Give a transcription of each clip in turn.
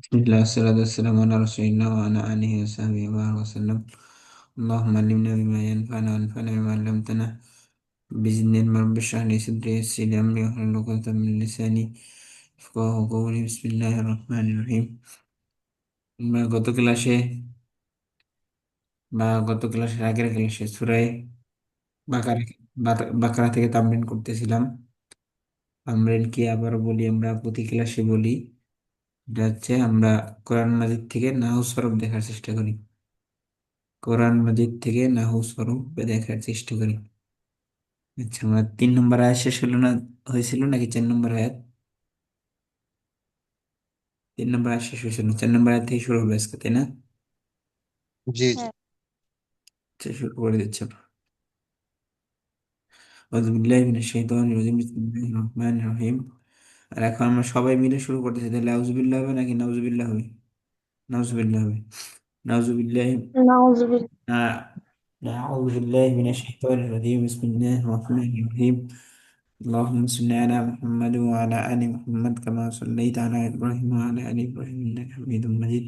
bismillah wassalatu wassalamu ala rasulillah wa ala alihi wa sahbihi wa baraka wa sallam. Allahumma allimna bima yanfa'una wanfa'na bima 'allamtana bizidni ilma rabbi shrah li sadri yassir li amri wahlul 'uqdatam min lisani yafqahu qawli. Bismillahir rahmanir rahim। আমরা গত ক্লাসের আগের ক্লাসে সূরা বাকারা বাকারা থেকে তামরিন করতেছিলাম। তামরিন কি আবার বলি, আমরা প্রতি ক্লাসে বলি। এটা হচ্ছে আমরা কোরআন মাজিদ থেকে নাহু সরফ দেখার চেষ্টা করি। কোরআন মাজিদ থেকে নাহু সরফ দেখার চেষ্টা করি। আচ্ছা, আমরা 3 নম্বর আয়াত শেষ হলো না, হয়েছিল নাকি 4 নম্বর আয়াত? 3 নম্বর আয়াত শেষ হয়েছিল, 4 নম্বর আয়াত থেকে শুরু হবে আজকে, তাই না? জি জি। আচ্ছা, শুরু করে দিচ্ছি আমরা। আউযু বিল্লাহি মিনাশ শাইতানির রাজিম, বিসমিল্লাহির রহমানির রহিম। আর এখন আমরা সবাই মিলে শুরু করতেছি, তাহলে আউযুবিল্লাহ হবে নাকি নাউযুবিল্লাহ হবে? নাউযুবিল্লাহ হবে। নাউযুবিল্লাহি নাউজুবিল্লাহ। أعوذ بالله من الشيطان الرجيم، بسم الله الرحمن الرحيم. اللهم صل على محمد وعلى آل محمد كما صليت على إبراهيم وعلى آل إبراهيم إنك حميد مجيد.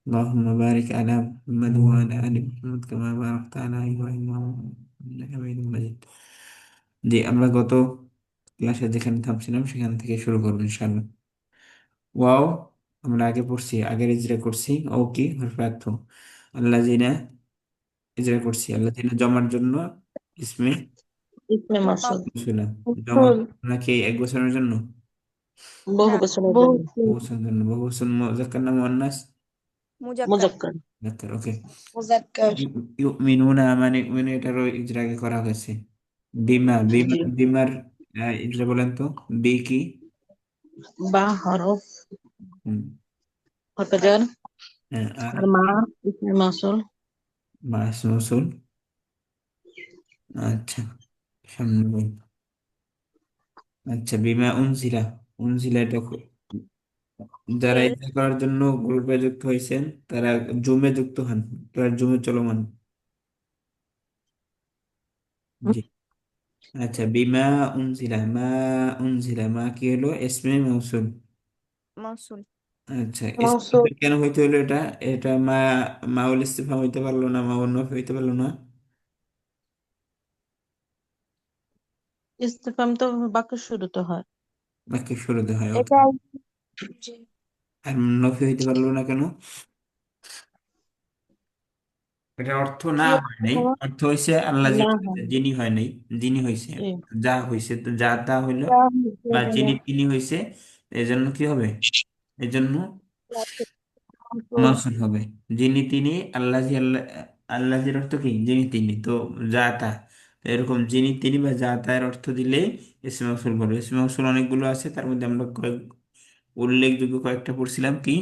اللهم بارك على محمد وعلى آل محمد كما باركت على إبراهيم وعلى آل إبراهيم إنك حميد مجيد। জি, আমরা গত ক্লাসে যেখানে থামছিলাম সেখান থেকে শুরু করবো ইনশাআল্লাহ। ওয়াও আমরা আগে পড়ছি, আগের ইজরা করছি। ও কি হরফে আতফ। আল্লাযিনা ইজরা করছি, আল্লাযিনা জমার জন্য ইসমে ইসমে মাসুল। ছিলাম। জমা মাসুল নাকি এক বছরের জন্য? বহু বছরের জন্য। বহু বছরের জন্য। বহু বছর মুযাক্কার না মুআন্নাস? মুজাক্কার। মুজাক্কার। মুযাক্কার, ওকে। মুজাক্কার। ইউমিনুনা মানে ইউমিনু, এটারও ইজরা আগে করা হয়েছে। বিমা বিমা জি। বিমার ইজরা বলেন তো। বি কি? বা হরফ হুম, হরফে জার। হ্যাঁ, আর আর মা ইসমে মাসুল। মা ইসমে মাউসুল। আচ্ছা, সামনে বই। আচ্ছা, বিমা উনজিলা। উনজিলা এটা যারা ফেল। ইজরা করার জন্য গ্রুপে যুক্ত হয়েছেন তারা জুমে যুক্ত হন। তারা জুমে চলমান। জি। আচ্ছা, বিমা উনজিলা, মা উনজিলা, মা কি হলো? ইসমে মাউসুল। মাউসুল। আচ্ছা, ইসমে মাসুল। মাউসুল কেন হইতে হলো এটা? এটা মাউল ইস্তিফহাম হইতে পারলো না, মাউল নফি হইতে পারলো না? ইস্তিফাম তো বাক্যের শুরুতে হয়। বাক্যের শুরুতে হয়, ওকে। এটা জি। আর নফি হইতে পারলো না কেন? এটা অর্থ না কি হয় নাই, অর্থ হইছে আল্লাহ না যিনি হয়। হইছে, যিনি হয় নাই, যিনি হইছে। জি। যা হইছে তো যা তা হইলো, বা যিনি তিনি হইছে। এই জন্য কি হবে? এই জন্য মাউসুল হবে। যিনি তিনি, আল্লাহি, আল্লাহ। আল্লাহির অর্থ কি? যিনি তিনি, তো যা তা। তো এরকম যিনি তিনি বা যা তা এর অর্থ দিলে ইসমে মাউসুল বলে। ইসমে মাউসুল অনেকগুলো আছে, তার মধ্যে আমরা উল্লেখযোগ্য কয়েকটা পড়ছিলাম। কি?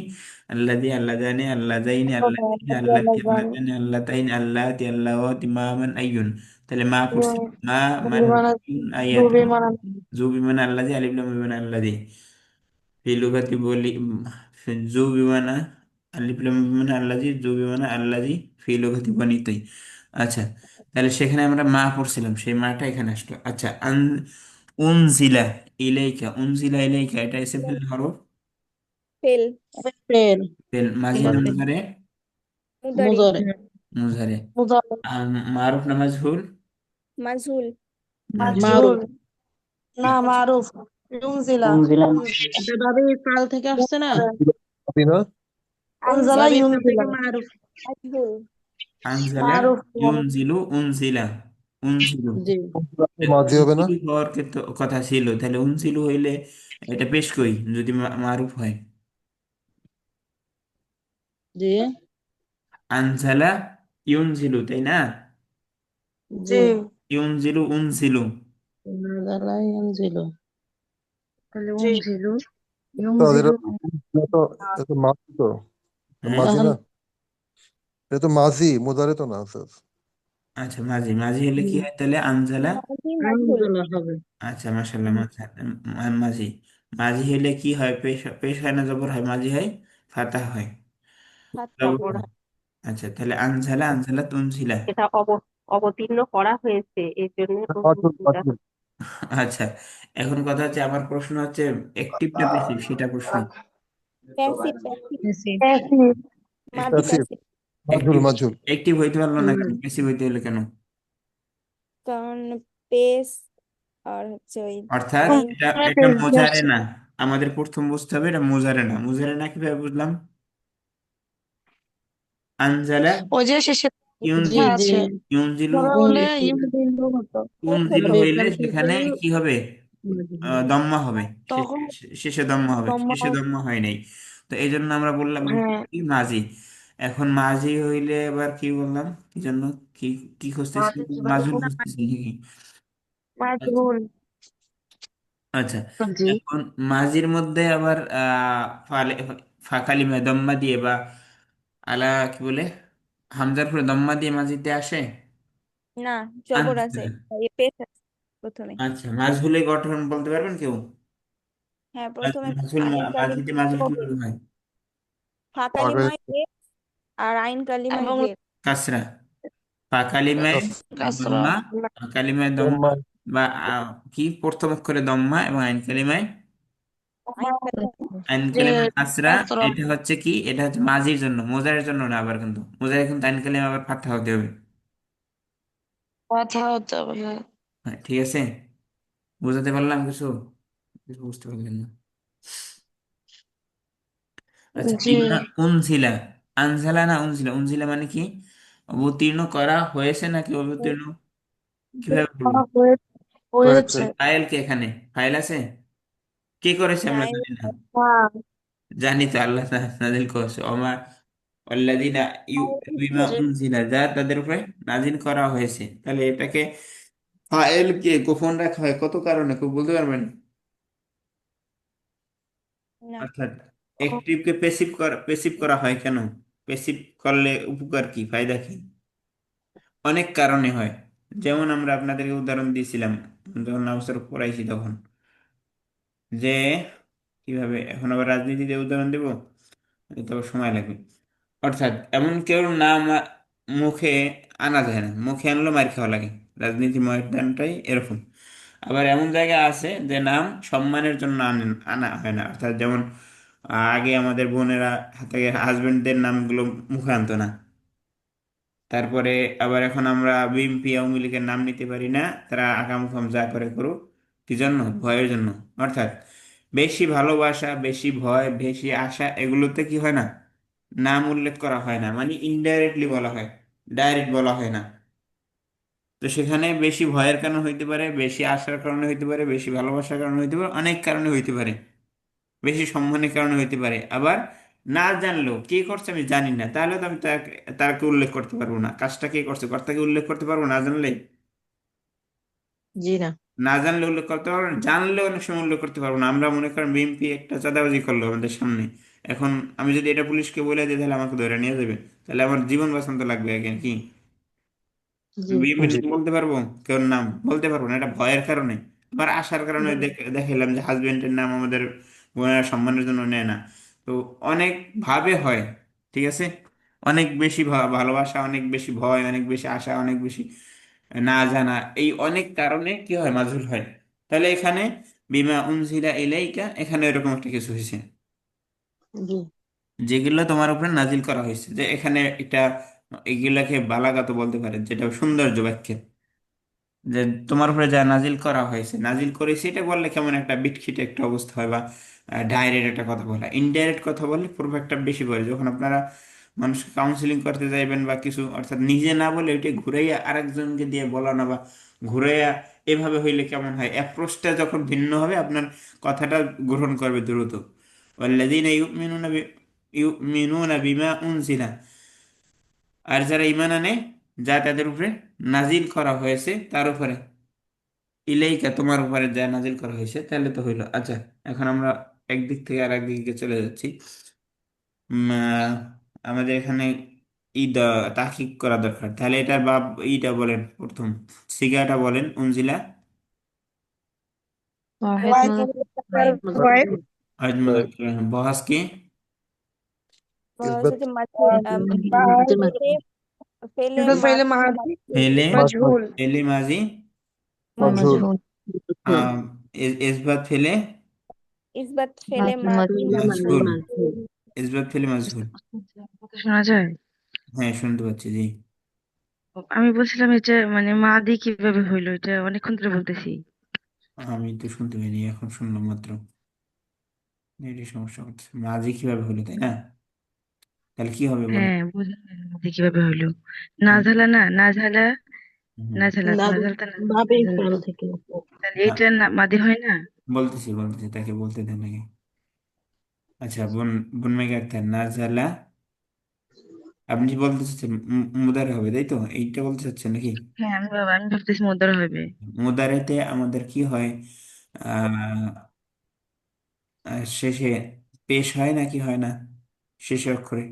আল্লাযী, আল্লাযানি, আল্লাযাইনি, আল্লাযীনা, আল্লাতী, আল্লাযানি, আল্লাতাইনি, আল্লাতী, আল্লাওয়াতি, মা মান আইয়ুন। তাহলে মা পড়ছি। মা মান আইয়ুন, আয়াতুন। যু বিমানা আল্লাযী, আলিফ লাম মিম বিমানা আল্লাযী। ফি লুগাতি বলি, যু বিমানা আলিফ লাম মিম বিমানা আল্লাযী, যু বিমানা আল্লাযী ফি লুগাতি বনি তাই। আচ্ছা, তাহলে সেখানে আমরা মা পড়ছিলাম, সেই মাটা এখানে আসলো। আচ্ছা, উনজিলা ইলাইকা, উনজিলা ইলাইকা, এটা এসে ফেল হরফ। ফেল। ফেল। ফেল মাঝি এটা না ফেল। মুজারে? মুদারি। মুজারে। মুজারে। মুজারে। আর মারুফ না মাজহুর? মাজহুল। আচ্ছা, মারুফ। না মারুফ। ইউনজিলা। উনজিলা। এটা ভাবে কাল থেকে আসছে না। না। আনজালা ভাবে কাল ইউনজিলা। থেকে মারুফ। মাজহুল। আনজালা মারুফ। ইউনজিলু, উনজিলা, উনজিলু। জি। মাঝি হবে না। উনজিলু হওয়ার কথা ছিল, তাহলে উনজিলু হইলে এটা পেশ কই যদি মারুফ হয়। জি। আনজালা ইউনজিলু, তাই না? জি। জি। ইউনজিলু, উনজিলু। নাজালা ইয়ানজিলু। তাহলে জি। উনজিলু। তো এটা ইউনজিলু। তো এটা তো মাঝি তো। হ্যাঁ, মাঝি এখন না। এটা তো মাঝি, মুদারে তো না স্যার। আচ্ছা, মাঝি। মাঝি হলে কি হয় তাহলে? আনজালা। মাঝি মাজহুল। আনজালা হবে। আচ্ছা, মাশাআল্লাহ। মাঝি। মাঝি হলে কি হয়? পেশ পেশ হয় না জবর হয়? মাঝি হয় ফাতাহ হয়। ফাতহা। জবর হয়। আচ্ছা, তাহলে আনজালা, আনজালা তুনজিলা। এটা অবতীর্ণ করা হয়েছে এর জন্য মাঝুর উনজিলা। মাঝুর। আচ্ছা, এখন কথা হচ্ছে, আমার প্রশ্ন হচ্ছে অ্যাক্টিভ না প্যাসিভ, সেটা প্রশ্ন। Passive passive passive. passive, মাদি প্যাসিভ, প্যাসিভ মাজহুল অ্যাক্টিভ মাজহুল। অ্যাক্টিভ হইতে পারলো না কেন, প্যাসিভ হইতে হলো কেন? কারণ পেস আর হচ্ছে ওই অর্থাৎ আইন এটা আমরা এটা পেজ মোজারে ধরছি। না। আমাদের প্রথম বুঝতে হবে এটা মোজারে না। মোজারে না কিভাবে বুঝলাম? আনজালা ওই যে শেষে জি লেখা জি আছে, ইউনজিলু, ধরা হলে উনজিল। ইউজিলু হতো, উনজিলু তবে হইলে প্যাসিভে সেখানে কি হবে? দম্মা হবে। তখন শেষে দম্মা হবে, দম্মা, শেষে দম্মা হয় নাই। তো এই জন্য আমরা বললাম হ্যাঁ কি মাঝি। এখন মাঝি হইলে এবার কি বললাম, কি জন্য, কি কি খুঁজতেছি? মাজহুর খুঁজতেছি নাকি? আচ্ছা, মাজহুল। আচ্ছা। জি এখন মাঝির মধ্যে আবার ফাঁকালি দম্মা দিয়ে বা আলা কি বলে, হামজার পরে দম্মা দিয়ে মাঝিতে আসে। না, জবর আচ্ছা, আছে, এই পেস আছে প্রথমে। আচ্ছা, মাজহুলের গঠন বলতে পারবেন কেউ? হ্যাঁ, প্রথমে মাজহুল আইন কালিমা মাঝিতে মাজহুল কিভাবে হয়? ফা আগে কালিমায় পেস আর আইন কালিমায় এবং জের। কাসরা, ফাঁকালিমায় কাসরা, দম্মা, ফাঁকালিমায় দম্মা, দম্মা, বা কি প্রথম অক্ষরে দম্মা, এবং আইন কালিমায়, আইন কালিমা আইন যে কালিমায় কাসরা। কাসরা, এটা হচ্ছে কি, এটা হচ্ছে মাঝির জন্য, মোজারের জন্য না। আবার কিন্তু মোজারে কিন্তু আইন কালিমা আবার ফাথা হতে হবে। কথা হতে হবে, হ্যাঁ। হ্যাঁ, ঠিক আছে। বুঝাতে পারলাম কিছু? কিছু বুঝতে পারলেন না? আচ্ছা, জি, বিমা উনজিলা, আনজালা না উনজিলা। উনজিলা মানে কি? অবতীর্ণ করা হয়েছে নাকি অবতীর্ণ, কিভাবে বলবো? হয়েছে। হয়েছে, ফাইল কে এখানে, ফাইল আছে? কে করেছে আমরা নাই। জানি না। হ্যাঁ জানি তো আল্লাহ নাজিল করছে। ওমা আল্লাযিনা বিমা জি, উনজিলা, যা তাদের উপরে নাজিল করা হয়েছে। তাহলে এটাকে ফাইল কে গোপন রাখা হয় কত কারণে, কেউ বলতে পারবেন? না, অর্থাৎ অ্যাক্টিভকে পেসিভ করা হয় কেন? পেসিভ করলে উপকার কি, ফায়দা কি? অনেক কারণে হয়। যেমন আমরা আপনাদেরকে উদাহরণ দিয়েছিলাম যখন নামাজের পড়াইছি তখন, যে কিভাবে, এখন আবার রাজনীতিতে উদাহরণ দেব, তবে সময় লাগবে। অর্থাৎ এমন কেউ নাম মুখে আনা যায় না, মুখে আনলে মার খাওয়া লাগে। রাজনীতি ময়দানটাই এরকম। আবার এমন জায়গা আছে যে নাম সম্মানের জন্য আনা হয় না। অর্থাৎ যেমন আগে আমাদের বোনেরা হাতে হাজবেন্ডদের নামগুলো মুখে আনতো না। তারপরে আবার এখন আমরা বিএনপি আওয়ামী লীগের নাম নিতে পারি না, তারা আকাম যা করে করুক। কি জন্য? ভয়ের জন্য। অর্থাৎ বেশি ভালোবাসা, বেশি ভয়, বেশি আশা, এগুলোতে কি হয় না, নাম উল্লেখ করা হয় না, মানে ইনডাইরেক্টলি বলা হয়, ডাইরেক্ট বলা হয় না। তো সেখানে বেশি ভয়ের কারণে হইতে পারে, বেশি আশার কারণে হইতে পারে, বেশি ভালোবাসার কারণে হইতে পারে, অনেক কারণে হইতে পারে, বেশি সম্মানের কারণে হইতে পারে। আবার না জানলেও, কে করছে আমি জানি না, তাহলে তো আমি তাকে উল্লেখ করতে পারবো না। কাজটা কে করছে, কর্তাকে উল্লেখ করতে পারবো না জানলে? জি না না জানলে উল্লেখ করতে পারবো না, জানলেও অনেক সময় উল্লেখ করতে পারবো না। আমরা মনে করেন বিএনপি একটা চাঁদাবাজি করলো আমাদের সামনে, এখন আমি যদি এটা পুলিশকে বলে দিই তাহলে আমাকে ধরে নিয়ে যাবে, তাহলে আমার জীবন বাঁচাতে লাগবে আগে কি? জি বিএনপির জি, নাম বলতে পারবো? কেউ নাম বলতে পারবো না, এটা ভয়ের কারণে। আবার আসার কারণে দেখাইলাম যে হাজবেন্ডের নাম আমাদের বোনেরা সম্মানের জন্য নেয় না। তো অনেক ভাবে হয়, ঠিক আছে। অনেক বেশি ভালোবাসা, অনেক বেশি ভয়, অনেক বেশি আশা, অনেক বেশি না জানা, এই অনেক কারণে কি হয়, মাজহুল হয়। তাহলে এখানে বিমা উনজিলা ইলাইকা, এখানে এরকম একটা কিছু হয়েছে জি যেগুলো তোমার উপরে নাজিল করা হয়েছে। যে এখানে এটা, এগুলাকে বালাগাত বলতে পারে, যেটা সৌন্দর্য বাক্যে, যে তোমার উপরে যা নাজিল করা হয়েছে, নাজিল করেছে, এটা বললে কেমন একটা বিটখিট একটা অবস্থা হয়, বা ডাইরেক্ট একটা কথা বলা। ইনডাইরেক্ট কথা বললে প্রভাবটা বেশি পড়ে। যখন আপনারা মানুষকে কাউন্সিলিং করতে যাইবেন বা কিছু, অর্থাৎ নিজে না বলে ওইটা ঘুরাইয়া আরেকজনকে দিয়ে বলানো, বা ঘুরাইয়া এভাবে হইলে কেমন হয়, অ্যাপ্রোচটা যখন ভিন্ন হবে আপনার কথাটা গ্রহণ করবে দ্রুত। ওয়াল্লাযীনা ইউমিনুনা বিমা উনজিলা, আর যারা ঈমান আনে যা তাদের উপরে নাজিল করা হয়েছে তার উপরে, ইলাইকা তোমার উপরে যা নাজিল করা হয়েছে, তাহলে তো হইলো। আচ্ছা, এখন আমরা একদিক থেকে আর একদিকে চলে যাচ্ছি। আমাদের এখানে ঈদ তাহকিক করা দরকার। তাহলে এটার বাব ইটা বলেন, প্রথম সিগাটা বলেন, উনজিলা ওয়াহিদ ওয়াহিদ ওয়াহিদ, মুজাক্কার বহাস কি? ইসবাত, হচ্ছে মাজহুল, ফেলে ফেলে কিন্তু মা ফেলে মাহাদি, ফেলে, মাজহুল, মাজহুল, ফেলে মাজি, মাজহুল, মাজহুল ইসবাত ফেলে ইসবাত ফেলে মাদি মাজহুল। মাজহুল। ইসবাত ফেলে মাজহুল। কথা শোনা যায়? হ্যাঁ, শুনতে পাচ্ছি, জি। আমি বলছিলাম এটা মানে মাদি কিভাবে হইলো, এটা অনেকক্ষণ ধরে বলতেছি। আমি তো শুনতে পাইনি, এখন শুনলাম মাত্র। এটি সমস্যা হচ্ছে, মাঝি কিভাবে হলো, তাই না? তাহলে কি হবে বলেন? হ্যাঁ, বুঝলাম না মাদি কিভাবে হইলো। না হুম, ঝালা, না না ঝালা, হুম। না ঝালা না না ঝালতা না ভাবে ঝালা। ফেল থেকে তাহলে না, এটা না মাদি হয় না? বলতেছি বলতেছি, তাকে বলতে দেন আগে। আচ্ছা, বোন, বোন মেঘা আক্তার, নাজালা, আপনি কি বলতে চাচ্ছেন মুদারে হবে, তাই তো? এইটা বলতে চাচ্ছেন নাকি? হ্যাঁ, আমি ভাবতেছি মোদ্দার হবে। মুদারেতে আমাদের কি হয়? আহ শেষে পেশ হয় নাকি হয় না? শেষে অক্ষরে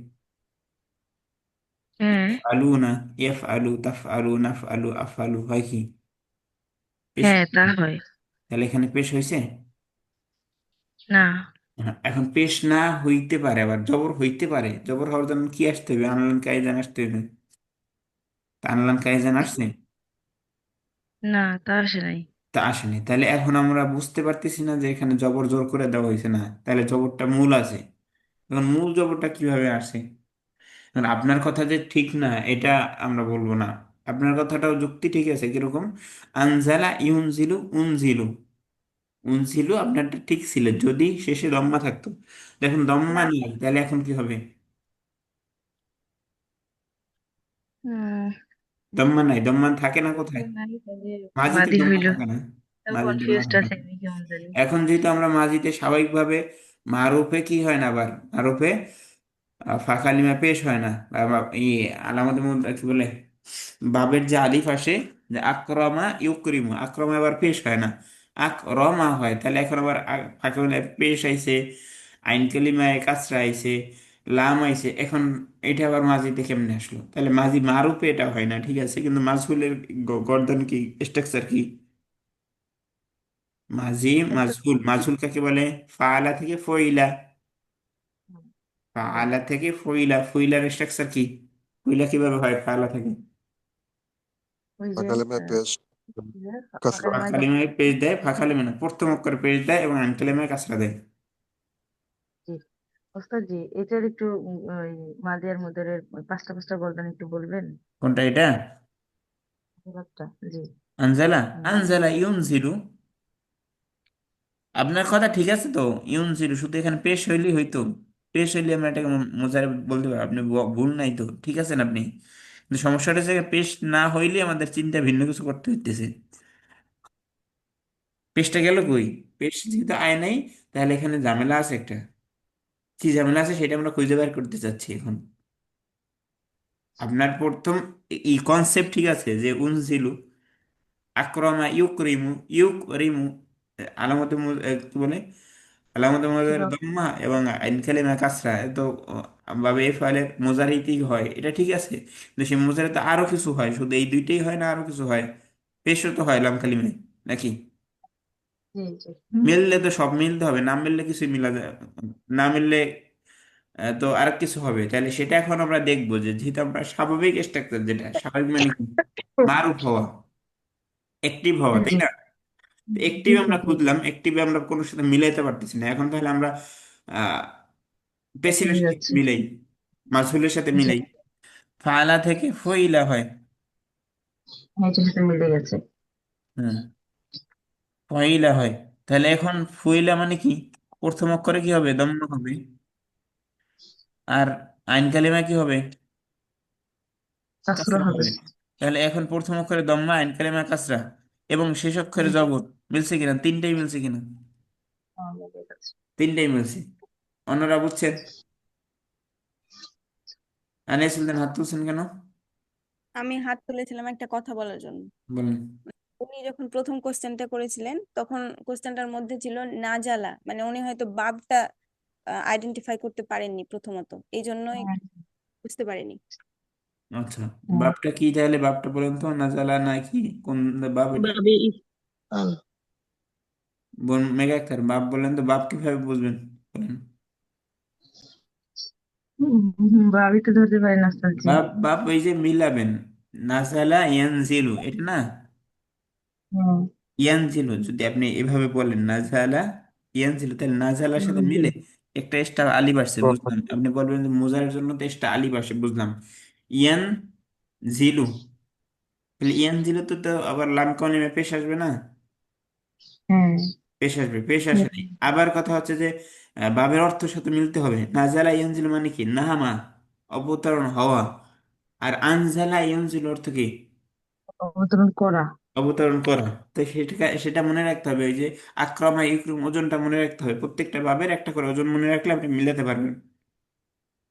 হ্যাঁ আলু না, এফ আলু, তাফ আলু, নাফ আলু, আফ আলু হয় কি? পেশ হ্যাঁ, হয়। তা হয়। তাহলে এখানে পেশ হয়েছে। না, হ্যাঁ, এখন পেশ না হইতে পারে, আবার জবর হইতে পারে। জবর হওয়ার জন্য কি আসতে হবে? আনলান কায়জান আসতে হবে। তা আনলান কায়জান আসছে? না তা আসে নাই। তা আসেনি। তাহলে এখন আমরা বুঝতে পারতেছি না যে এখানে জবর জোর করে দেওয়া হয়েছে না, তাহলে জবরটা মূল আছে। এখন মূল জবরটা কিভাবে আসে? এখন আপনার কথা যে ঠিক না এটা আমরা বলবো না। আপনার কথাটাও যুক্তি ঠিক আছে, কিরকম? আনজালা ইউনজিলু উনজিলু। উনজিলু আপনারটা ঠিক ছিল যদি শেষে দম্মা থাকতো। দেখুন দম্মা নেই, তাহলে এখন কি হবে? হুম, দম্মা নাই, দম্মা থাকে না কোথায়? নাই তাহলে মাঝিতে মাদি দম্মা হইলো। থাকে না। তাও মাঝিতে দম্মা কনফিউজড থাকে না। আছে আমি কেমন জানি। এখন যেহেতু আমরা মাঝিতে স্বাভাবিকভাবে মারুফে কি হয় না, আবার মারুফে ফাঁকালিমা পেশ হয় না, আলামতের মধ্যে কি বলে, বাবের যে আলিফ আসে, যে আক্রমা ইউকরিমু, আক্রমা আবার পেশ হয় না, আক্রমা হয়। তাহলে এখন আবার ফাঁকালিমায় পেশ আইছে, আইন কালিমায় কাসরা আইছে, লাম আইছে। এখন এটা আবার মাঝিতে কেমনে আসলো? তাহলে মাঝি মারুফে এটা হয় না, ঠিক আছে, কিন্তু মাজহুলের গর্দন কি, স্ট্রাকচার কি? মাঝি একটা মাজহুল। মাজহুল কাকে বলে? ফাআলা থেকে ফইলা। ফাআলা থেকে ফইলা, ফইলার স্ট্রাকচার কি? ফইলা কিভাবে হয় ফাআলা থেকে? ওই যে সকালে মেয়ে পেশ ফাঁকা কাসরা। ফাঁকা জায়গায় কালিমায় পেজ দেয়, ফাঁকা কালিমা না, প্রথম অক্ষরে পেজ দেয় এবং আইন কালিমায় কাসরা দেয়। জি। ওস্তাদ জি, এটার একটু ওই মাদিয়ার মুদারের পাঁচটা পাঁচটা বলবেন, একটু বলবেন কোনটা এটা? একটা? জি। আনজালা, হুম। আনজালা ইউনজিলু। আপনার কথা ঠিক আছে তো, ইউনজিলু, শুধু এখানে পেশ হইলেই হইতো। পেশ হইলে আমরা এটাকে মোজারে বলতে পারি, আপনি ভুল নাই তো, ঠিক আছেন আপনি। কিন্তু সমস্যাটা হচ্ছে পেশ না হইলে আমাদের চিন্তা ভিন্ন কিছু করতে হইতেছে। পেশটা গেল কই? পেশ যেহেতু আয় নাই, তাহলে এখানে ঝামেলা আছে একটা। কি ঝামেলা আছে সেটা আমরা খুঁজে বের করতে চাচ্ছি এখন। আপনার প্রথম এই কনসেপ্ট ঠিক আছে যে উনজিলু, আক্রমা ইউকরিমু, ইউকরিমু, আলামতে কি বলে, আলামতে মুজারে দম্মা এবং আইন কালিমা কাসরা, এ তো ভাবে এফআলের মুজারিতেই হয়, এটা ঠিক আছে। কিন্তু সেই মুজারিতে আরো কিছু হয়, শুধু এই দুইটাই হয় না, আরো কিছু হয়। পেশও তো হয় লাম কালিমায়, নাকি? জি জি। মিললে তো সব মিলতে হবে, না মিললে কিছুই মিলা যায় না। মিললে তো আরেক কিছু হবে। তাহলে সেটা এখন আমরা দেখবো যে যেহেতু আমরা স্বাভাবিক স্ট্রাকচার, যেটা স্বাভাবিক মানে কি, মারুফ হওয়া, অ্যাক্টিভ হওয়া, তাই জি না? জি অ্যাক্টিভ আমরা জি। খুঁজলাম, অ্যাক্টিভে আমরা কোনো সাথে মিলাইতে পারতেছি না, এখন তাহলে আমরা আহ পেসিভের বুঝে সাথে যাচ্ছে। মিলাই, মাসহুলের সাথে জি, মিলাই। ফাআলা থেকে ফইলা হয়। হ্যাঁ, এটার সাথে মিলে গেছে। হুম, ফইলা হয়। তাহলে এখন ফইলা মানে কি? প্রথম অক্ষরে কি হবে? দম্ম হবে। আর আইন কালিমা কি হবে? কাসরা কাসরা হবে। হবে। তাহলে এখন প্রথম অক্ষরে দম্মা, আইন কালিমা কাসরা, এবং শেষ অক্ষরে জি, জবর। মিলছে কিনা? তিনটাই মিলছে কিনা? হ্যাঁ, মিলে গেছে। তিনটাই মিলছে। অন্যরা বুঝছেন? আনিয়া সুলতান হাত তুলছেন কেন? আমি হাত তুলেছিলাম একটা কথা বলার জন্য। বলেন। উনি যখন প্রথম কোশ্চেনটা করেছিলেন তখন কোশ্চেনটার মধ্যে ছিল নাজালা, মানে উনি হয়তো বাবটা আইডেন্টিফাই করতে পারেননি প্রথমত, এই জন্যই হ্যাঁ, বুঝতে পারেনি। আচ্ছা, হ্যাঁ। বাপটা কি তাহলে? বাপটা বলেন তো, নাজালা নাকি কোন বাপ এটা? ভাবে ইফআল বোন মেগা আক্তার, বাপ বলেন তো, বাপ কিভাবে বুঝবেন? বলেন। ভাবি তো ধরতে পারি না ওস্তাদ জি। বাপ, বাপ ওই যে মিলাবেন, নাজালা ইয়ানজিলু, এটা না? হুম। ইয়ানজিলু যদি আপনি এভাবে বলেন, নাজালা ইয়ান ছিল, তাহলে নাজালার সাথে জি। মিলে একটা এক্সট্রা আলিফ আসছে প্রথম বুঝলাম। আপনি বলবেন যে মুজারের জন্য তো এক্সট্রা আলিফ আসে, বুঝলাম। ইয়ান জিলু, তাহলে ইয়ান জিলু তো আবার লাম কালিমে পেশ আসবে না? হ্যাঁ। পেশ আসবে, পেশ আসে নাই। হুম। আবার কথা হচ্ছে যে বাবের অর্থের সাথে মিলতে হবে। নাজালা ইয়ানজিল মানে কি? নাহামা, অবতরণ হওয়া। আর আনজালা ইয়ানজিল অর্থ কি? অবতরণ করা। অবতরণ করা। তো সেটা সেটা মনে রাখতে হবে। ওই যে আক্রমা ইকরুম, ওজনটা মনে রাখতে হবে। প্রত্যেকটা বাবের একটা করে ওজন মনে রাখলে আপনি মিলাতে পারবেন।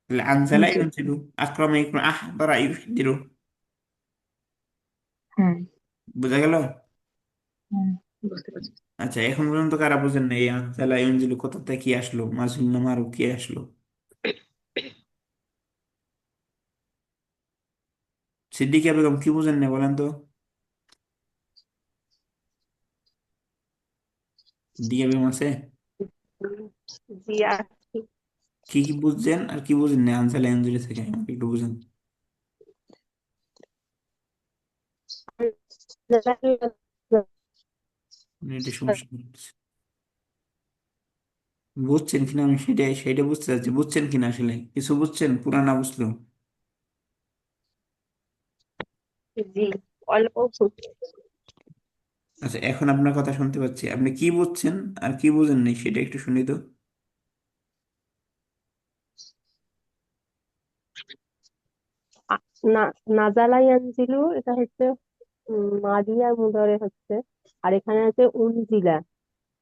তাহলে আনজালা জি। ইয়ানজিলু, আক্রমা ইকরুম আহ বরা ইউহিদিরু। হ্যাঁ। বোঝা গেল? হ্যাঁ, বুঝতে পারছি। আচ্ছা, এখন পর্যন্ত কারা বুঝেন না এই আনজালা ইয়ানজিলু কোথা থেকে কি আসলো, মাজুল না মারুফ কি আসলো? সিদ্দিকা বেগম কি বুঝেন না বলেন তো? সিদ্দিকা বেগম আছে? জি আছি। কি কি বুঝছেন আর কি বুঝেন না আনসার লাইনজুরি থেকে, আমাকে একটু বুঝেন। এটা সমস্যা হচ্ছে। বুঝছেন কিনা আমি সেটাই সেটা বুঝতে চাচ্ছি, বুঝছেন কিনা আসলে কিছু বুঝছেন পুরা না বুঝলেও? জি, অল্প বুঝি। আচ্ছা, এখন আপনার কথা শুনতে পাচ্ছি, আপনি কি বুঝছেন আর কি বুঝেন নাই সেটা একটু শুনি তো। আ- না, নাজালা ইয়ানজিলু এটা হচ্ছে মাদিয়া মুদরে হচ্ছে। আর এখানে হচ্ছে উনজিলা,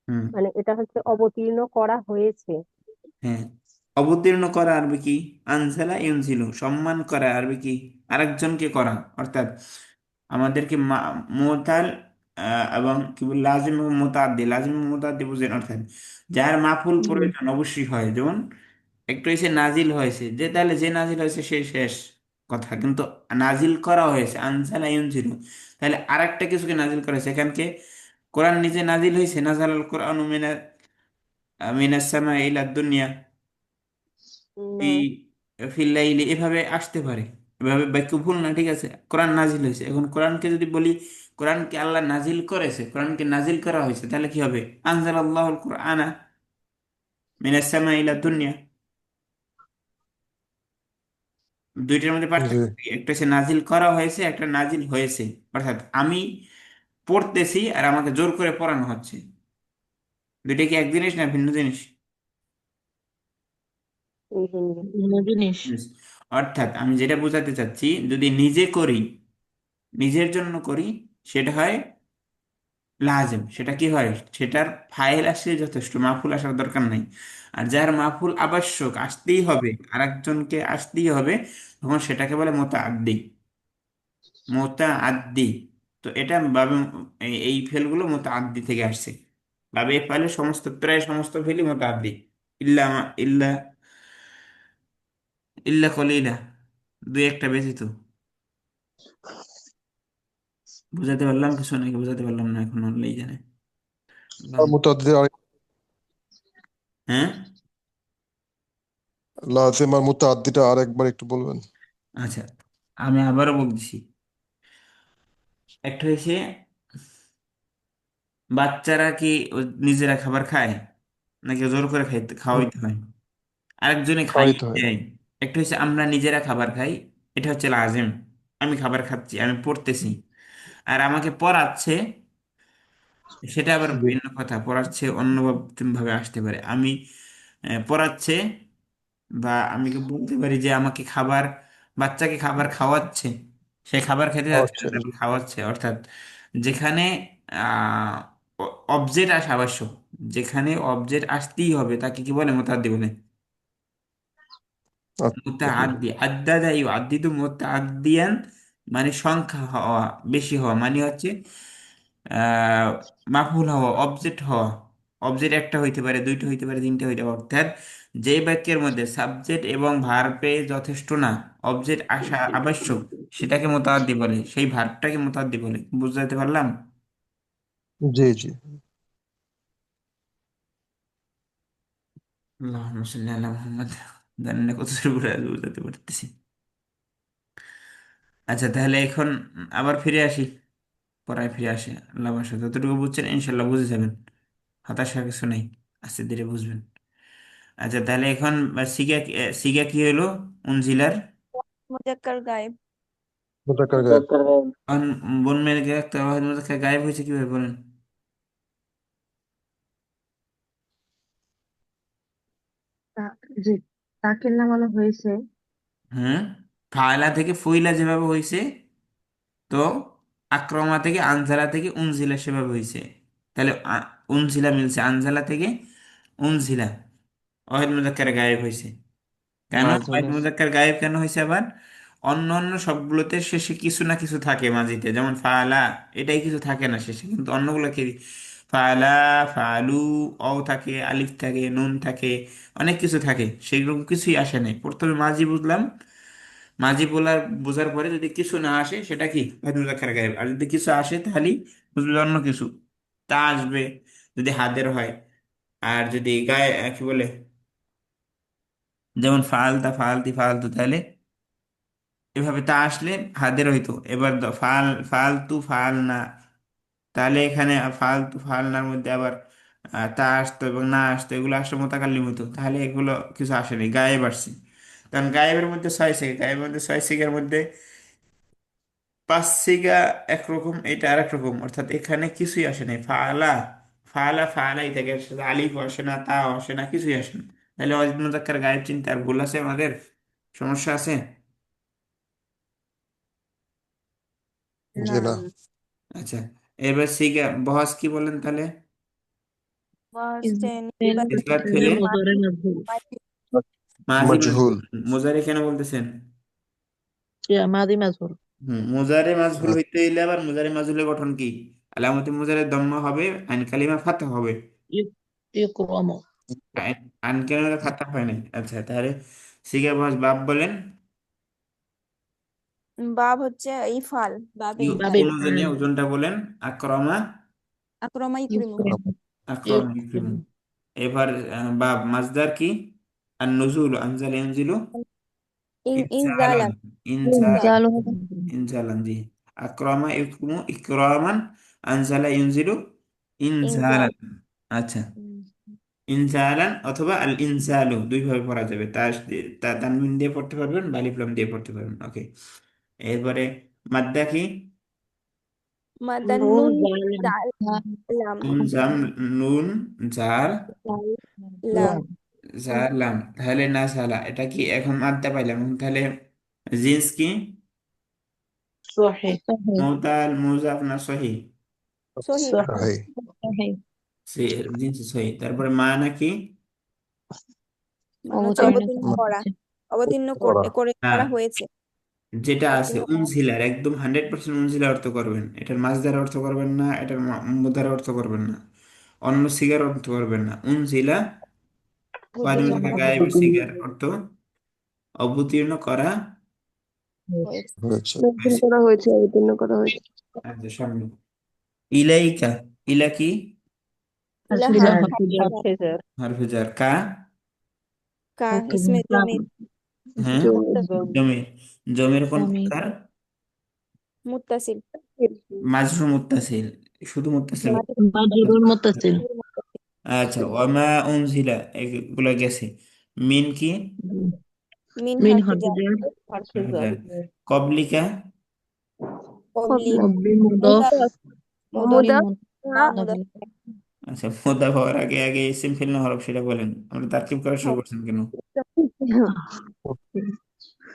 হুম। মানে এটা হচ্ছে অবতীর্ণ করা হয়েছে। হ্যাঁ, অবতীর্ণ করা আরবি কি? আনসালা ইউনজিলু, সম্মান করা আরবি কি? আরেকজনকে করা। অর্থাৎ আমাদেরকে মোতাল এবং কি বল, লাজিম এবং মোতাদ্দি। লাজিম এবং মোতাদ্দি বুঝেন? অর্থাৎ যার মাফুল হুম। প্রয়োজন অবশ্যই হয়, যেমন একটু হয়েছে নাজিল হয়েছে, যে তাহলে যে নাজিল হয়েছে সে শেষ কথা, কিন্তু নাজিল করা হয়েছে আনসালা ইউনজিলু, তাহলে আরেকটা কিছুকে নাজিল করা হয়েছে এখানকে। কোরআন নিজে নাজিল হয়েছে, নাজাল আল কোরআন মিনাস সামা ইলা দুনিয়া না, ফিল্লাইলি, এভাবে আসতে পারে। এভাবে বাক্য ভুল না, ঠিক আছে। কোরআন নাজিল হয়েছে, এখন কোরআনকে যদি বলি কোরআনকে আল্লাহ নাজিল করেছে, কোরআনকে নাজিল করা হয়েছে, তাহলে কি হবে? আনজাল আল্লাহুল কোরআনা মিনাস সামা ইলা দুনিয়া। দুইটার মধ্যে জি। পার্থক্য কি? একটা হচ্ছে নাজিল করা হয়েছে, একটা নাজিল হয়েছে। অর্থাৎ আমি পড়তেছি আর আমাকে জোর করে পড়ানো হচ্ছে। দুইটা কি এক জিনিস না ভিন্ন জিনিস? এই হিন্দি। জিনিস। Yes. অর্থাৎ আমি যেটা বোঝাতে চাচ্ছি, যদি নিজে করি, নিজের জন্য করি, সেটা হয় লাজেম। সেটা কি হয়? সেটার ফাইল আসলে যথেষ্ট, মাহফুল আসার দরকার নাই। আর যার মাহফুল আবশ্যক, আসতেই হবে, আরেকজনকে আসতেই হবে, তখন সেটাকে বলে মোতাআদ্দি। মোতাআদ্দি। তো এটা বাবে এই ফেলগুলো মোতাআদ্দি থেকে আসছে। বাবে এই ফাইলের সমস্ত, প্রায় সমস্ত ফেলই মোতাআদ্দি। ইল্লা ইল্লা ইল্লা কলিলা, দুই একটা ব্যতীত। বুঝাতে পারলাম কিছু নাকি বুঝাতে পারলাম না এখন, আল্লাহই জানে। আর মুতাদ্দিদের আরেক হ্যাঁ। লাজিম আর মুতাদ্দিটা আরেকবার একটু বলবেন? আচ্ছা, আমি আবারও বলতেছি। একটা হয়েছে বাচ্চারা কি নিজেরা খাবার খায় নাকি জোর করে খাইতে হুম, খাওয়াইতে হয়? আরেকজনে খাইয়ে খাওয়াইতে হয়। দেয়। একটা হচ্ছে আমরা নিজেরা খাবার খাই, এটা হচ্ছে লাজেম। আমি খাবার খাচ্ছি, আমি পড়তেছি, আর আমাকে পড়াচ্ছে, সেটা আবার জি। ভিন্ন কথা। পড়াচ্ছে অন্য ভাবে আসতে পারে। আমি পড়াচ্ছে, বা আমি কি বলতে পারি যে আমাকে খাবার, বাচ্চাকে খাবার খাওয়াচ্ছে, সে খাবার খেতে যাচ্ছে না, খাওয়াচ্ছে। তাকে খাওয়াচ্ছে। অর্থাৎ যেখানে অবজেক্ট আসা আবশ্যক, যেখানে অবজেক্ট আসতেই হবে, তাকে কি বলে? মুতাআদ্দি বলে। আচ্ছা। মুতাআদ্দি, আদ্দাদা ইউআদ্দিদু মুতাআদ্দিয়ান, মানে সংখ্যা হওয়া, বেশি হওয়া, মানে হচ্ছে আহ মাফুল হওয়া, অবজেক্ট হওয়া। অবজেক্ট একটা হইতে পারে, দুইটা হইতে পারে, তিনটা হইতে পারে। অর্থাৎ যে বাক্যের মধ্যে সাবজেক্ট এবং ভার্বে যথেষ্ট না, অবজেক্ট আসা আবশ্যক, সেটাকে মুতাআদ্দি বলে, সেই ভার্বটাকে মুতাআদ্দি বলে। বুঝতে পারলাম? জি জি। আল্লাহুম্মা সাল্লি আলা মুহাম্মদ। জানি না কত করে বুঝাতে পারতেছি। আচ্ছা, তাহলে এখন আবার ফিরে আসি, পড়ায় ফিরে আসি। আল্লাহ বাসা যতটুকু বুঝছেন ইনশাল্লাহ বুঝে যাবেন, হতাশার কিছু নেই। আস্তে ধীরে বুঝবেন। আচ্ছা, তাহলে এখন সিগা সিগা কি হলো উনজিলার? মুজাক্কার গায়েব। মুজাক্কার গায়েব। এখন বন মেরে গিয়ে একটা ওয়াহিদ মুজাক্কার গায়েব হয়েছে কিভাবে বলেন? তা- জি, তাকে নামানো হয়েছে। হ্যাঁ, ফায়লা থেকে ফইলা যেভাবে হয়েছে, তো আক্রমা থেকে আনজালা থেকে উনজিলা সেভাবে হয়েছে। তাহলে উনজিলা মিলছে আনজালা থেকে উনজিলা, ওয়াহিদ মুজাক্কার গায়েব হয়েছে। কেন ওয়াহিদ মাঝুলের মুজাক্কার গায়েব কেন হয়েছে আবার? অন্য অন্য সবগুলোতে শেষে কিছু না কিছু থাকে মাঝিতে, যেমন ফালা, এটাই কিছু থাকে না শেষে, কিন্তু অন্যগুলো কি ফালা, ফালু, অ থাকে, আলিফ থাকে, নুন থাকে, অনেক কিছু থাকে, সেগুলো কিছুই আসে নাই। প্রথমে মাঝি বুঝলাম, মাঝি বোঝার পরে যদি কিছু না আসে সেটা কি ওয়াহিদ মুজাক্কার গায়েব, আর যদি কিছু আসে তাহলে বুঝবে অন্য কিছু, তা আসবে যদি হাতের হয়। আর যদি গায়ে কি বলে, যেমন ফালতা, ফালতি, ফালতু, তাহলে এভাবে তা আসলে হাদের হইতো। এবার ফালতু, ফাল না, তাহলে এখানে ফালতু ফালনার মধ্যে আবার তা আসতো এবং না আসতো, এগুলো আসলে মোতাকাল্লিম হইতো, তাহলে এগুলো কিছু আসেনি, গায়েব আসছে। কারণ গায়েবের মধ্যে ছয় সিগা, গায়েবের মধ্যে ছয় সিগার মধ্যে পাঁচ সিগা একরকম, এটা আর এক রকম, অর্থাৎ এখানে কিছুই আসে নাই। ফালা, ফালা ফালাই থাকে, এর সাথে আলিফ আসে না, তা আসে না, কিছুই আসে না। তাহলে অজিত মুজাক্কার গায়েব চিন্তা আর ভুল আছে আমাদের, সমস্যা আছে? না, জি না। আচ্ছা, এবার সিগা বহাস কি বলেন তাহলে? ফার্স্ট ইসবাত ফেলে মাজি মজহুল। মাজহুল, মুজারে কেন বলতেছেন? মাদি মাজহুর মুজারে মাজহুল হইতে হইলে আবার মুজারে মাজহুলের গঠন কি? আলামতে মুজারে দম্মা হবে, আইন কালিমা ফাতহা হবে। ইকরামু আইন কালিমা ফাতহা হয় নাই। আচ্ছা, তাহলে সিগা বহাস বাপ বলেন। বাব হচ্ছে ইফাল, বাবে ইফাল। বাবে ওজনে ওজনটা বলেন। আকরমা, আক্রমা ইকরিমু। আকরমা ইকরিমু। এবার বাপ মাজদার কি? আর নজুল আনজাল ইয়ানজিলু ইনজালান, ইনজালান। ইনজাল। ইনজালান, ইনজালান জি। আক্রমা ইকরিমু ইকরামান, আনজালা ইনজিলু ইনজাল। ইনজালান। আচ্ছা, উম, ইনজালান অথবা আল ইনজালু দুই ভাবে পড়া যাবে, তানবিন দিয়ে পড়তে পারবেন, বালিফলাম দিয়ে পড়তে পারবেন। ওকে, এরপরে মাদ্দা কি? মাদান নুন নুন জালেম জাল লাম। নুন জাম, নুন জার, জাল লাম। জার লাম, তাহলে না সালা, এটা কি এখন মাদ্দা পাইলাম। তাহলে জিন্স কি? সহি মুতাল, মুজাফ না সহি? সহি। সহি। জিন্স সহি। তারপরে মানা কি? মানে হচ্ছে অবতীর্ণ করা, অবতীর্ণ করা। করে হ্যাঁ, করা হয়েছে। যেটা আছে অবতীর্ণ করা। উনজিলার একদম 100% উনজিলার অর্থ করবেন, এটার মাছদার অর্থ করবেন না, এটার মুদার অর্থ করবেন না, অন্য সিগার অর্থ করবেন না। উনজিলা অবতীর্ণ করা গায়েবের সিগার অর্থ অবতীর্ণ করা হয়েছে। হয়েছে। হয়েছে। করা হয়েছে, অবতীর্ণ করা হয়েছে। আচ্ছা, সামনে ইলাইকা, ইলা কি? ইলাহা হাফেজার। হারফিজার কা, কা ইসমে জমির। হ্যাঁ, জমির, জমির কোন প্রকার? মুত্তাসিল। মাজরুর মুত্তাসিল, শুধু মুত্তাসিল। মাজরুর মুত্তাসিল আচ্ছা, ওয়ামা উনজিলা এগুলো গেছে। মিন কি? মিন মিন হারফে জার। হারফিজার হাফেজার। কবলিকা, কবলি। কবলি মুদাফ মুদাফ। মুদাফ। মুদা মুদাফ। আচ্ছা, মুদাফ হওয়ার আগে আগে ইসিম ফেল না হরফ সেটা বলেন, আমরা তারকিব করা শুরু করছেন কেন?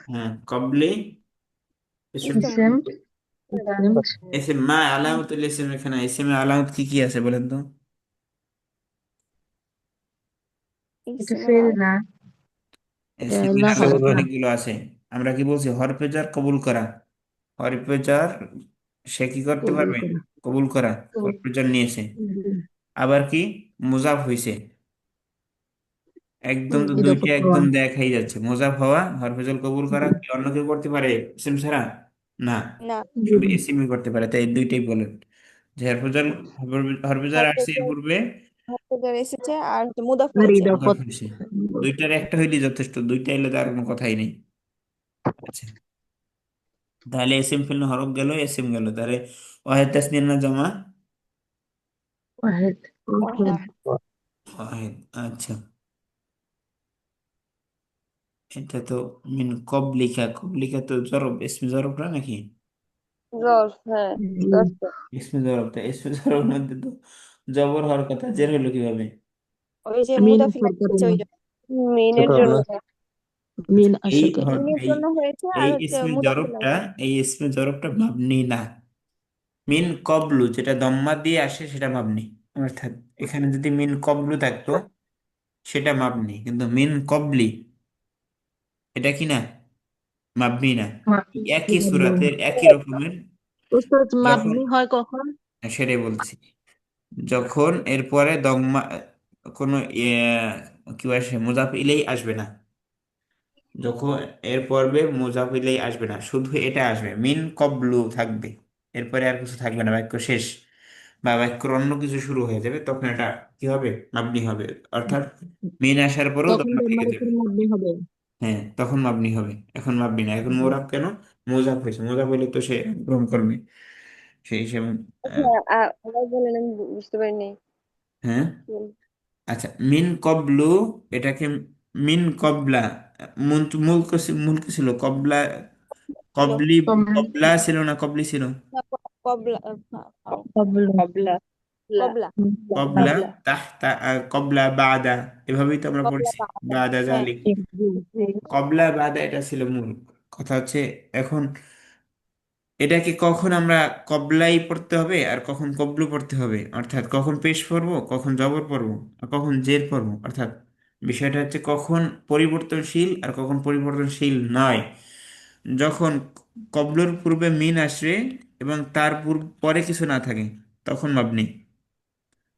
হ্যাঁ, কবলি ইসিম, ইসম। ইসেম ইসিম মা আলামতুল ইসিম, এখানে ইসিমের আলামত কি কি আছে বলেন তো? এটা ইসমের ফেল না, ইসিমের লা আলামত হরফা অনেকগুলো আছে। আমরা কি বলছি? হরফে জার কবুল করা, হরফে জার সে কি করতে কবুল পারবে? করা কবুল করা, হরফে জার নিয়েছে। আবার কি? মুজাফ হইছে, একদম তো ইদাফা দুইটা করা একদম দেখাই যাচ্ছে, মোজাফ হওয়া, হরফেজল কবুল করা, কি অন্য কেউ করতে পারে ইসিম ছাড়া? না, না। শুধু ইসিমই করতে পারে, তাই এই দুইটাই বলেন যে হরফেজল, হরফেজার হরফে আসছে এর পূর্বে, জার এসেছে আর মুদাফ আর হয়েছে। মুজাফ ইদাফাত হয়েছে। দুইটার একটা হইলে যথেষ্ট, দুইটা এলে তো আর কোনো কথাই নেই। আচ্ছা, তাহলে এসিম ফিল হরফ গেল, এসিম গেল, তাহলে ওয়াহেদ তাসনিয়া না জমা? ওয়াহেদ ওয়াহেদ। ওয়াহিদ, আচ্ছা। এটা তো মিন কবলিকা, কবলিকা তো জরব, ইসমে জরব না নাকি? জর, হ্যাঁ, জি। দশটা। ইসমে জরব, তা ইসমে জরবের মধ্যে তো জবর হওয়ার কথা, জের হলো কিভাবে? ওই যে মিন মুদাফিল আসার হচ্ছে ওই কারণে, জন্য। মিনের কারণে জন্য। আচ্ছা, মিন এই আসার কারণে। হর- মিনের এই জন্য হয়েছে এই আর হচ্ছে ইসমে মুদাফিল জরবটা, আছে। এই ইসমে জরবটা মাবনি না। মিন কবলু যেটা দম্মা দিয়ে আসে সেটা মাবনি। অর্থাৎ এখানে যদি মিন কবলু থাকতো সেটা মাবনি, কিন্তু মিন কবলি এটা কি না, মাবনি না। একই সুরাতের একই রকমের। উস্তাদ যখন, মাবনি হয় কখন? সেটাই বলছি, যখন এরপরে দম্মা কোনো কি আসে, মুজাফ ইলেই আসবে না। যখন এর পর্বে মুজাফ ইলেই আসবে না, শুধু এটা আসবে, মিন কবলু থাকবে, এরপরে আর কিছু থাকবে না, বাক্য শেষ বা বাক্যর অন্য কিছু শুরু হয়ে যাবে, তখন এটা কি হবে, মাবনি হবে। অর্থাৎ মিন আসার পরেও তখন দম্মা থেকে দম্মার উপর যাবে। মাবনি হবে। হ্যাঁ, তখন মাবনি হবে, এখন মাবনি না। এখন মোরাব কেন, মোজাফ হয়েছে, মোজাফ হইলে তো সে গ্রহণ করবে সেই হিসেবে। আচ্ছা, আবার বলেন, আমি বুঝতে পারিনি হ্যাঁ, কি বললেন। আচ্ছা, মিন কবলু, এটাকে মিন কবলা, মূল কি ছিল, কবলা, ছিল কবলি, কমলা কবলা ছিল না কবলি ছিল? না, কবলা কবল। কবলা। লা। কবলা কবলা, কবলা। তাহতা, কবলা বাদা, এভাবেই তো আমরা কবলা পড়ছি, বাদা। বাদা হ্যাঁ, জালিক। জি। জি। কবলা বাদা এটা ছিল মূল কথা হচ্ছে। এখন এটাকে কখন আমরা কবলাই পড়তে হবে আর কখন কবলু পড়তে হবে, অর্থাৎ কখন পেশ পড়বো, কখন জবর পড়বো, আর কখন জের পড়বো, অর্থাৎ বিষয়টা হচ্ছে কখন পরিবর্তনশীল আর কখন পরিবর্তনশীল নয়। যখন কবলুর পূর্বে মিন আসবে এবং তার পরে কিছু না থাকে, তখন মাবনি।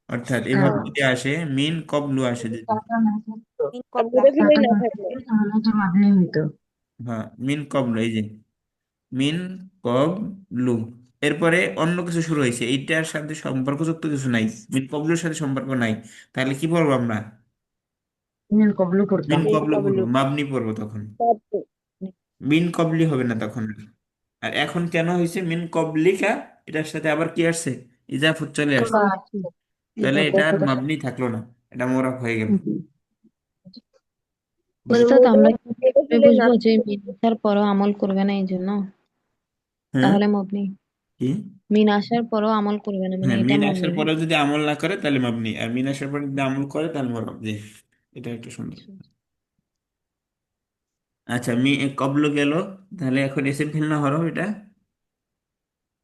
অর্থাৎ এভাবে যদি আসে, মিন কবলু আসে যদি, মিন আর কবলা। মুদাফিল না থাকলে। তাহলে যে মাবনি হইতো। হ্যাঁ, মিন কবলু, এই যে মিন কবলু, এরপরে অন্য কিছু শুরু হয়েছে, এইটার সাথে সম্পর্কযুক্ত কিছু নাই, মিন কবলুর সাথে সম্পর্ক নাই, তাহলে কি পড়বো আমরা, মিন কবলু মিন করতাম। মিন কবলু কবলু। পড়বো, মাবনি পড়বো তখন। বাদে। মিন কবলি হবে না তখন আর। আর এখন কেন হয়েছে মিন কবলিকা, এটার সাথে আবার কি আসছে, ইজাফত চলে আসছে, তাহলে এটা আর মাবনি থাকলো না, এটা মোরাফ হয়ে গেল। মানে উস্তাদ আমরা কি কিভাবে মুদাফিলে না বুঝবো যে থাকলে। মিন আসার পরও আমল করবে না এই জন্য? হ্যাঁ, তাহলে মবনি। কি, মিন আসার পরও আমল করবে না মানে হ্যাঁ, এটা মিন মবনি আসার না? পরেও যদি আমল না করে তাহলে মাবনি, আর মিন আসার পরে যদি আমল করে তাহলে মোরাফ, জি, এটা একটু সুন্দর। আচ্ছা, কবল গেল, তাহলে এখন এসএম ফেল না হরফ এটা,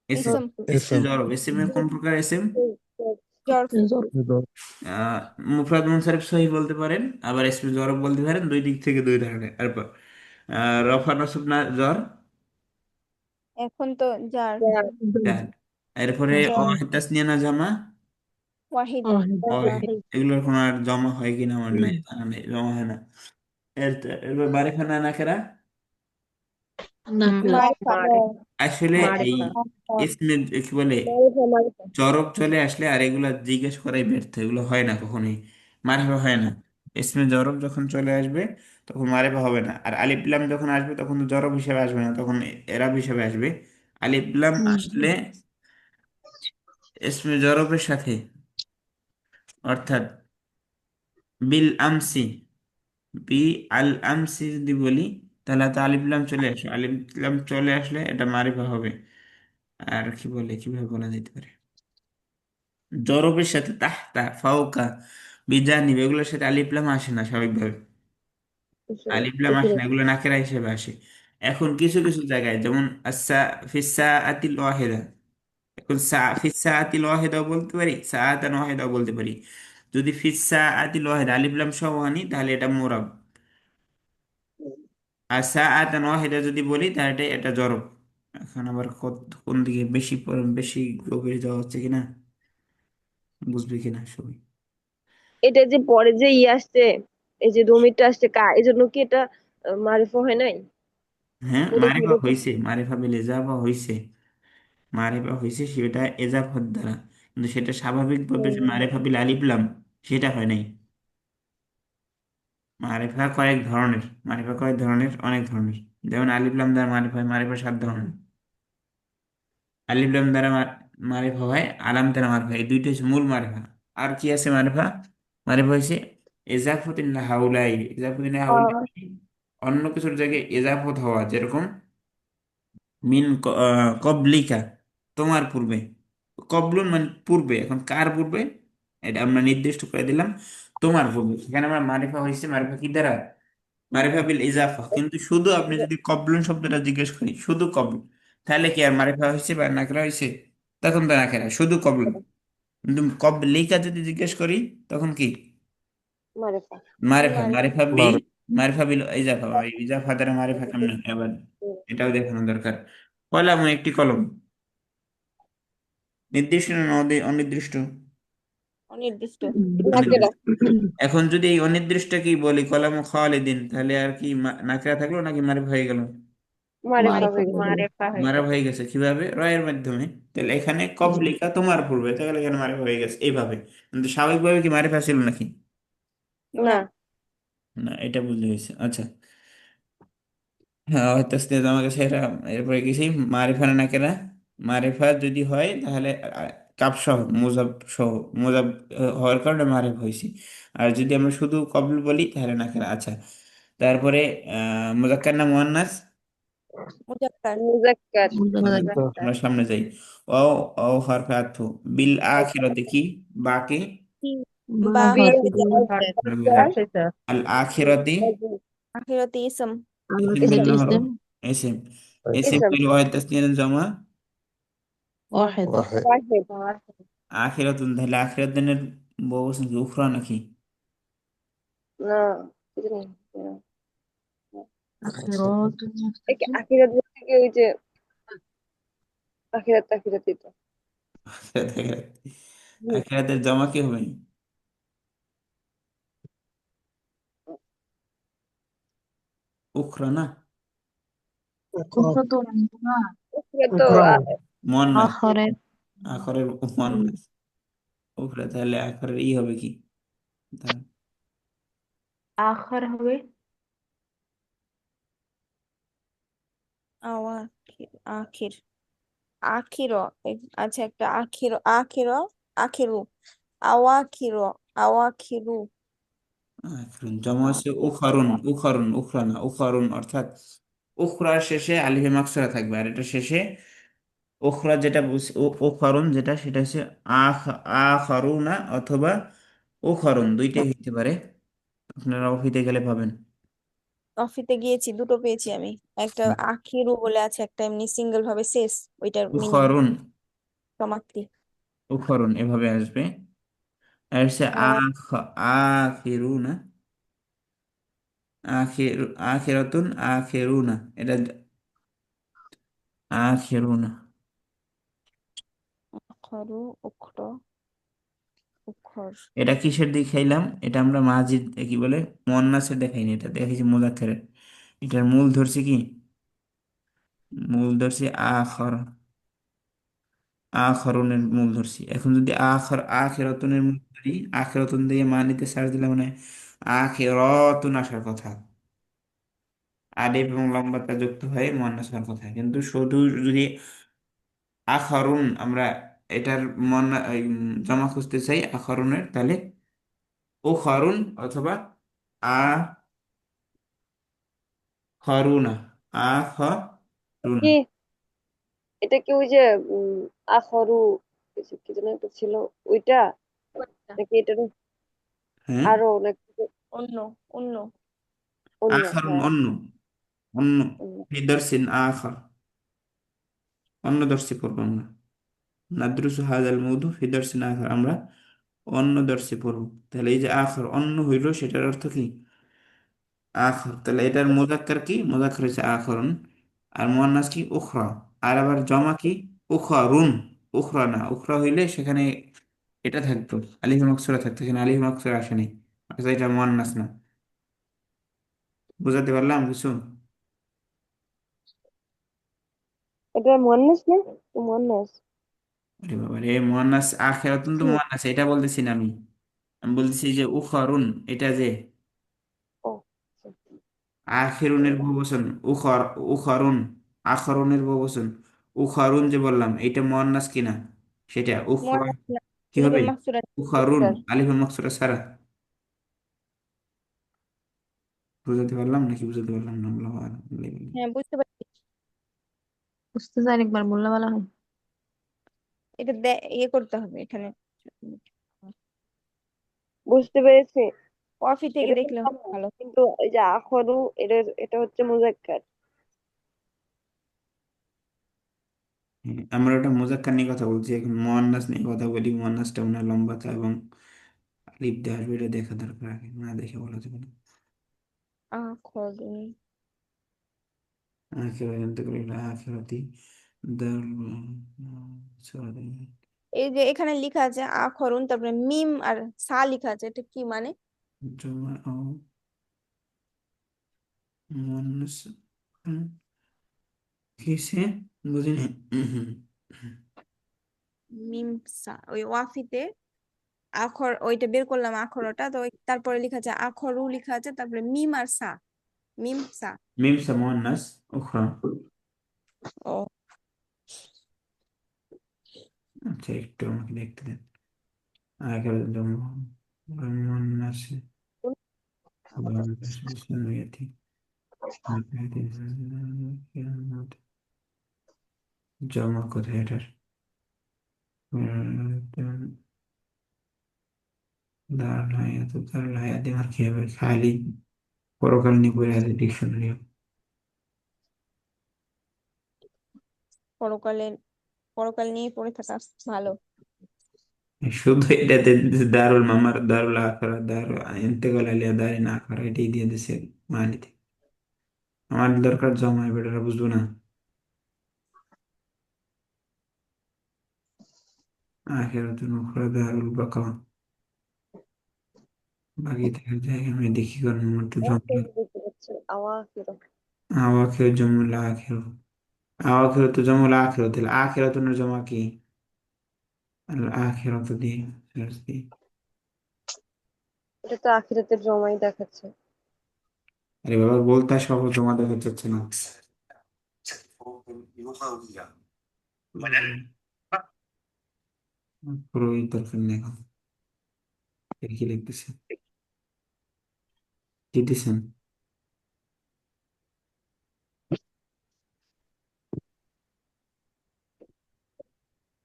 এসএম, ইসম এসমে এসএম জরব, এসএম এর কোন প্রকার এসএম? জরফ। আহ মুফরাদ মুনসারিফ সহি বলতে পারেন, আবার এসমে জরব বলতে পারেন, দুই দিক থেকে দুই ধরনের। এরপর রফা নসব না জ্বর, এখন তো জার, জার। এরপরে জর, ওয়াহিদ তাসনিয়া না জামা, ওয়াহিদ, ওয়াহিদ, এগুলোর কোনো আর জমা হয় কিনা আমার নাই জানা নেই, জমা হয় না। এরপর মারিফা না নাকেরা, নাকরা। মারিফা, আসলে এই মারিফা। ইসমে কি বলে, মারিফা। মারিফা। চরক চলে আসলে আর এগুলা জিজ্ঞেস করাই ব্যর্থ, এগুলো হয় না কখনোই, মারেফা হয় না। ইসমে জরব যখন চলে আসবে তখন মারেফা হবে না, আর আলিফ লাম যখন আসবে তখন তো জরব হিসেবে আসবে না, তখন এরাব হিসেবে আসবে। আলিফ লাম আসলে ইসমে জরবের সাথে, অর্থাৎ বিল আমসি, বি আল আমসি যদি বলি, তাহলে তো আলিফ লাম চলে আসবে, আলিফ লাম চলে আসলে এটা মারিফা হবে। আর কি বলে, কিভাবে বলা যেতে পারে, জরবের সাথে তাহতা, ফাওকা, বিজানিব, এগুলোর সাথে আলিফ লাম আসে না স্বাভাবিকভাবে, আলিফ লাম আসে না, এগুলো নাকেরা হিসেবে আসে। এখন কিছু কিছু জায়গায় যেমন ফিসা আতিল ওয়াহেদা, এখন ফিসা আতিল ওয়াহেদাও বলতে পারি, সাআতান ওয়াহেদাও বলতে পারি। যদি ফিসা আতিল ওয়াহেদা আলিফ লাম সহ আনি তাহলে এটা মোরাব, আর সাআতান ওয়াহেদা যদি বলি তাহলে এটা জরব। এখন আবার কোন দিকে বেশি বেশি গভীরে যাওয়া হচ্ছে কিনা, বুঝবে কিনা সবাই? এটা যে পরে যে আসছে, এই যে দমিরটা আসছে এই জন্য কি এটা মারিফা হয় নাই? হ্যাঁ, মুদাফিল মারিফা হইছে, মারিফা বিল ইজাফা হইছে, মারিফা হইছে সেটা এজাফার দ্বারা, কিন্তু সেটা স্বাভাবিকভাবে যে মারিফা বিল আলিফলাম সেটা হয় নাই। মারিফা কয়েক ধরনের, মারিফা কয়েক ধরনের, অনেক ধরনের। যেমন আলিফলাম দ্বারা মারিফা হয়, মারিফা 7 ধরনের। আলিফলাম দ্বারা মারিফা হয়, আলাম দ্বারা মারিফা, এই দুইটা হচ্ছে মূল মারিফা। আর কি আছে মারিফা? মারিফা হয়েছে এজাফতিন হাউলাই। এজাফতিন হাউলাই অন্য কিছুর জায়গায় এজাফত হওয়া, যেরকম মিন কবলিকা, তোমার পূর্বে। কবলুন মানে পূর্বে, এখন কার পূর্বে এটা আমরা নির্দিষ্ট করে দিলাম, তোমার পূর্বে। সেখানে আমরা মারিফা হয়েছে, মারিফা কি দ্বারা? মারিফা বিল ইজাফা। কিন্তু শুধু আপনি যদি কবলুন শব্দটা জিজ্ঞেস করি, শুধু কবলুন, তাহলে কি আর মারিফা হয়েছে বা নাকরা হয়েছে? তখন তো নাকেরা, শুধু কবলুন। কিন্তু কবলিকা যদি জিজ্ঞেস করি, তখন কি? মারিফা। মারিফা। মারিফ মারিফা বি, মারে মারিফা বিল ইজাফা। এই ইজাফা দ্বারা মারিফা কেমন হয় আবার, এটাও দেখানো দরকার। কলাম একটি কলম, নির্দিষ্ট না অনির্দিষ্ট? অনির্দিষ্ট। নাকেরা। অনির্দিষ্ট। এখন যদি এই অনির্দিষ্টকেই বলি কলাম খালিদিন, তাহলে আর কি নাকরা থাকলো নাকি মারিফ হয়ে গেল? মারিফা মারিফা হয়ে গেল। হয়ে গেল। মারিফ হয়ে গেছে কিভাবে? রয়ের মাধ্যমে। তাহলে এখানে কবলিকা তোমার পূর্বে, তাহলে এখানে মারিফ হয়ে গেছে এইভাবে। কিন্তু স্বাভাবিকভাবে কি মারিফা ছিল নাকি? না। না। না, এটা বুঝতে হয়েছে। আচ্ছা, হ্যাঁ তাসদিদ আমার কাছে এটা। এরপরে গেছি মারিফা না নাকেরা। মারিফা যদি হয় তাহলে কাপ সহ মুজাব সহ, মুজাব হওয়ার কারণে মারিফ হয়েছে। আর যদি আমরা শুধু কবল বলি তাহলে নাকেরা। আচ্ছা, তারপরে মুজাক্কার না মুয়ান্নাস? মুজাক্কার। মুজাক্কার। মুজাক্কার। আমরা সামনে যাই। ও, ও হরফে আতফু। বিল আখিরাতে কি? বাকি বা বা বিল হরফে হরফে জার। আল আখিরাতি আখিরাতে ইসম। ইসিম ইসম। মিল্লা হরফ। ইসম ইসিম। ইসিম ইসম। মিল ওয়াহিদ তাসনিয়ার জমা ওয়াহিদ। ওয়াহিদ ওয়াহিদ। আখিরাতুন। তাহলে আখিরাত দিনের বহুবচন কি উখরা নাকি? না, কিছু নেই। আখিরাত আখিরাত বলতে কি ওই যে আখিরাত, আখিরাতই তো। আখিরাত, আখিরাত। হুম। আখিরাতের জমা কি হবে? উখরা না? উকরাম তো না আখিরাত তো উকরাম মুয়ান্নাস। আখরের আখরের মুয়ান্নাস উখরা, তাহলে আখরের ই হবে কি? দাঁড়ান। আখার হবে আওয়াখির। আখির। আখির। আচ্ছা, একটা আখির, আখির, আখিরু, আওয়াখির, আওয়াখিরু। আখরুন জমা হচ্ছে উখরুন। উখরুন, উখরা না, উখরুন। অর্থাৎ উখরার শেষে আলিফে মাকসুরা থাকবে, আর এটা শেষে উখরা যেটা উখরুন যেটা, সেটা হচ্ছে আখ, আখরুনা অথবা উখরুন, দুইটাই হইতে পারে। আপনারা অফিতে গেলে পাবেন। অফিতে গিয়েছি, দুটো পেয়েছি আমি। একটা আখিরু বলে আছে, একটা এমনি সিঙ্গেল ভাবে শেষ, ওইটার মিনিং উখরুন, সমাপ্তি। উখরুন এভাবে আসবে। আর হচ্ছে আওয়া আখিরুনা, আখির, আখিরাতুন, আখিরুনা, এটা আখিরুনা। আখরু, উখর, উখর। এটা কিসের দিকে খাইলাম? এটা আমরা মাজিদ কি বলে মুয়ান্নাসের দেখাইনি, এটা দেখাইছি মুজাক্কারের। এটার মূল ধরছি কি? মূল ধরছি আখর, আখরনের মূল ধরছি। এখন যদি আখেরাতুনের মূল ধরি, আখেরাতুন দিয়ে মানিতে সার্চ দিলে মানে আখেরাতুন আসার কথা, আলিফ এবং লম্বাটা যুক্ত হয়ে মুয়ান্নাস হওয়ার কথা। কিন্তু শুধু যদি আখরুন আমরা এটার জমা খুঁজতে চাই আখরুনের, তাহলে ও খরুন অথবা আ খরুনা, আ খরুনা। কি এটা কি ওই যে উম আখরু কিছু কি যেন একটা ছিল, ওইটা নাকি এটা হ্যাঁ, আরো নাকি অন্য, অন্য। অন্য? আখরুন হ্যাঁ, অন্য, অন্য। অন্য। ফি দর্সিন আখর, অন্য দর্শে পড়বো আমরা। নাদ্রুসু হাজাল মৌদু ফি দর্সিন আখর, আমরা অন্য দর্শে পড়বো। তাহলে এই যে আখর অন্য হইল, সেটার অর্থ কি? আখর। তাহলে এটার মুজাক্কার কি? মুজাক্কার হচ্ছে আখরুন। আর মুয়ান্নাস কি? উখরা। আর আবার জমা কি? উখরুন। উখরা না, উখরা হইলে সেখানে এটা থাকতো, আলিফ মাকসুরা থাকতো, সেখানে আলিফ মাকসুরা আসেনি, অর্থাৎ এটা মুয়ান্নাস না। বুঝাতে পারলাম কিছু? এটা মুয়ান্নাস না? মুয়ান্নাস। আরে বাবা রে, মুয়ান্নাস আখিরাতুন তো হুম। মুয়ান্নাস, এটা বলতেছি না আমি। আমি বলতেছি যে উখরুন, এটা যে ও আখিরুনের বহুবচন উখর, উখরুন, আখরুনের বহুবচন উখরুন যে বললাম, এটা মুয়ান্নাস কিনা সেটা উখরা মুয়ান্নাস না, কি লিবে হবে? মাকসুরা। উখরুন, মুজাক্কার। আলিফ মাকসুরা সারা। বুঝাতে পারলাম নাকি বুঝাতে পারলাম না? আল্লাহু আ'লাম। হ্যাঁ, বুঝতে পারছি। বুঝতে চান একবার বললে ভালো হয়। এটা ইয়ে করতে হবে এখানে। বুঝতে পেরেছি। কফি থেকে এটা তো দেখলে জানো, ভালো। কিন্তু এই যে আখরু, এটা হচ্ছে মুজাক্কার। হ্যাঁ, আমরা ওটা মুজাক্কার নিয়ে কথা বলছি, এখন মুয়ান্নাস নিয়ে কথা বলি। মুয়ান্নাসটা মনে হয় লম্বাটা এবং আলিফ দিয়ে আসবে, এটা দেখা দরকার, আগে না দেখে বলা যাবে না। আখরু। আখিরা জানতে পারি আখিরাতি দারুল সরি এই যে এখানে লেখা আছে আখরুন, তারপরে মিম আর সা লেখা আছে, এটা কি মানে? জমা ও মুয়ান্নাস কিসে বুঝিনি। মিম সা, ওই ওয়াফিতে আখর ওইটা বের করলাম, আখরটা তো তারপরে লেখা আছে আখরু লেখা আছে, তারপরে মিম আর সা, মিম সা। মিম সা মুয়ান্নাস উখরা। ও, আচ্ছা, একটু আমাকে দেখতে দেন। আখিরা জমা মুয়ান্নাস বিসমিল্লাহি জমা কোথায় এটার? দারুল হায়াত, দারুল হায়াত আমার কি হবে? খালি পরকাল নিয়ে পড়ে আছে ডিকশনারি। পরকালে, পরকাল নিয়ে পড়ে থাকা ভালো। শুধু এটাতে দারুল মামার দারুল আখরা দারুল ইন্তেকাল আলিয়া দারিন আখরা এটাই দিয়ে দিছে মানিতে। আমার দরকার জমা, বেটারা বুঝবো না। আখিরাতুল উখরা দারুল বাকা, বাকি দেখা যায় আমি দেখি কারণ আমার তো একটা জমলা দেখতে পাচ্ছি আওয়াকিরা। আওয়াখির জমুল আখির, আওয়াখির তো জমুল আখির, তাহলে আখিরাতুন জমা কি? আল আখিরাত দিয়ে search দিই। এটা তো আখিরাতের জমাই দেখাচ্ছে। আরে বাবা, বলতে সহজ, জমা দেখা যাচ্ছে না। পুরো এই দরকার নেই এখন। কি লিখতেছে, কি দিছেন?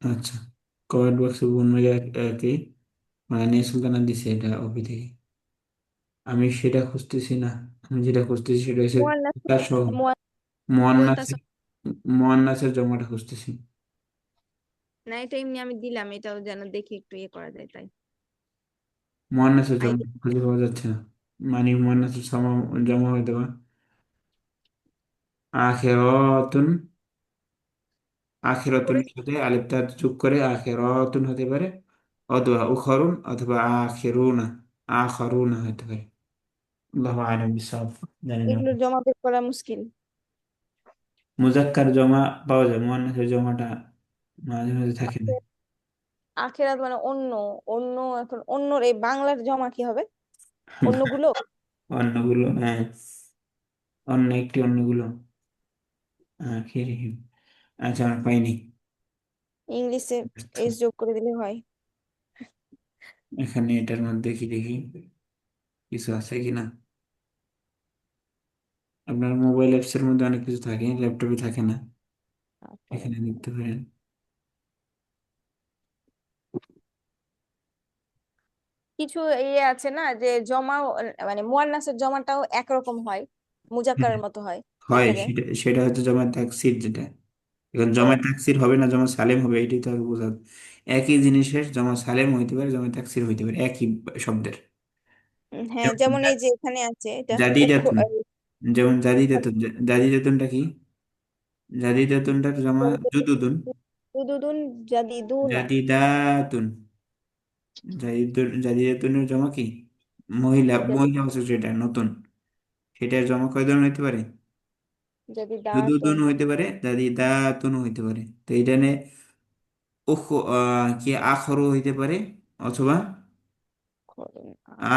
আচ্ছা, কমেন্ট বক্সে বন্যা কি মানে সুলতানা দিছে, এটা অফি থেকে। আমি সেটা খুঁজতেছি না, আমি যেটা খুঁজতেছি সেটা হচ্ছে মুয়ান্নাস, তার সহ বলতাছ মোয়ান্নাসের, মোয়ান্নাসের জমাটা খুঁজতেছি। না, এটা এমনি আমি দিলাম, এটাও যেন দেখি একটু ইয়ে করা যায় তাই। মোয়ান্নাসের জমা আইডি খুঁজে পাওয়া যাচ্ছে না। মানে মোয়ান্নাসের জমা হয়ে দেওয়া আখেরাতুন, আখিরাতুন করে সাথে আলিফ তার যোগ করে আখিরাতুন হতে পারে, অথবা উখরুন, অথবা আখিরুনা, আখরুনা হতে পারে। আল্লাহু আ'লাম বিসওয়াব, জানি না। এগুলো জমা বের করা মুশকিল। মুজাক্কার জমা পাওয়া যায়, মুয়ান্নাসের জমাটা মাঝে মাঝে থাকে না। আখেরাত মানে অন্য, অন্য এখন অন্যর এই বাংলার জমা কি হবে? অন্যগুলো অন্যগুলো, হ্যাঁ, অন্য একটি অন্যগুলো আখিরিহিম। আচ্ছা, আমরা পাইনি। ইংলিশে এস যোগ করে দিলে হয়। এখানে এটার মধ্যে কি দেখি, কিছু আছে কিনা? আপনার মোবাইল অ্যাপস এর মধ্যে অনেক কিছু থাকে, ল্যাপটপে থাকে না, তারপরে এখানে দেখতে পারেন। কিছু ইয়ে আছে না যে জমাও, মানে মুয়ান্নাসের জমাটাও একরকম হয়, হ্যাঁ, মুজাক্কারের মতো হয়, হয়, দেখা যায়। সেটা সেটা হচ্ছে জমা তাকসির যেটা। এখন ও, জমা তাকসির হবে না জমা সালেম হবে, এটাই তো আগে বোঝা। একই জিনিসের জমা সালেম হইতে পারে, জমা তাকসির হইতে পারে, একই শব্দের। হ্যাঁ, যেমন যেমন এই যে এখানে আছে এটা জাদিদাতুন, যেমন জাদিদাতুন, জাদিদাতুনটা কি? জাদিদাতুনটার জমা জুদুদুন, দুদুদুন জাদিদুনা। জাদিদাতুন, জাদিদাতুনের জমা কি? মহিলা, জাদি মহিলা হচ্ছে যেটা নতুন, সেটার জমা কয় ধরনের হইতে পারে? জাদিদাতুন। জুদুদুন হইতে পারে, জাদিদাতুন হইতে পারে। তো এটা নে উখ কি আখরও হইতে পারে, অথবা খরুন,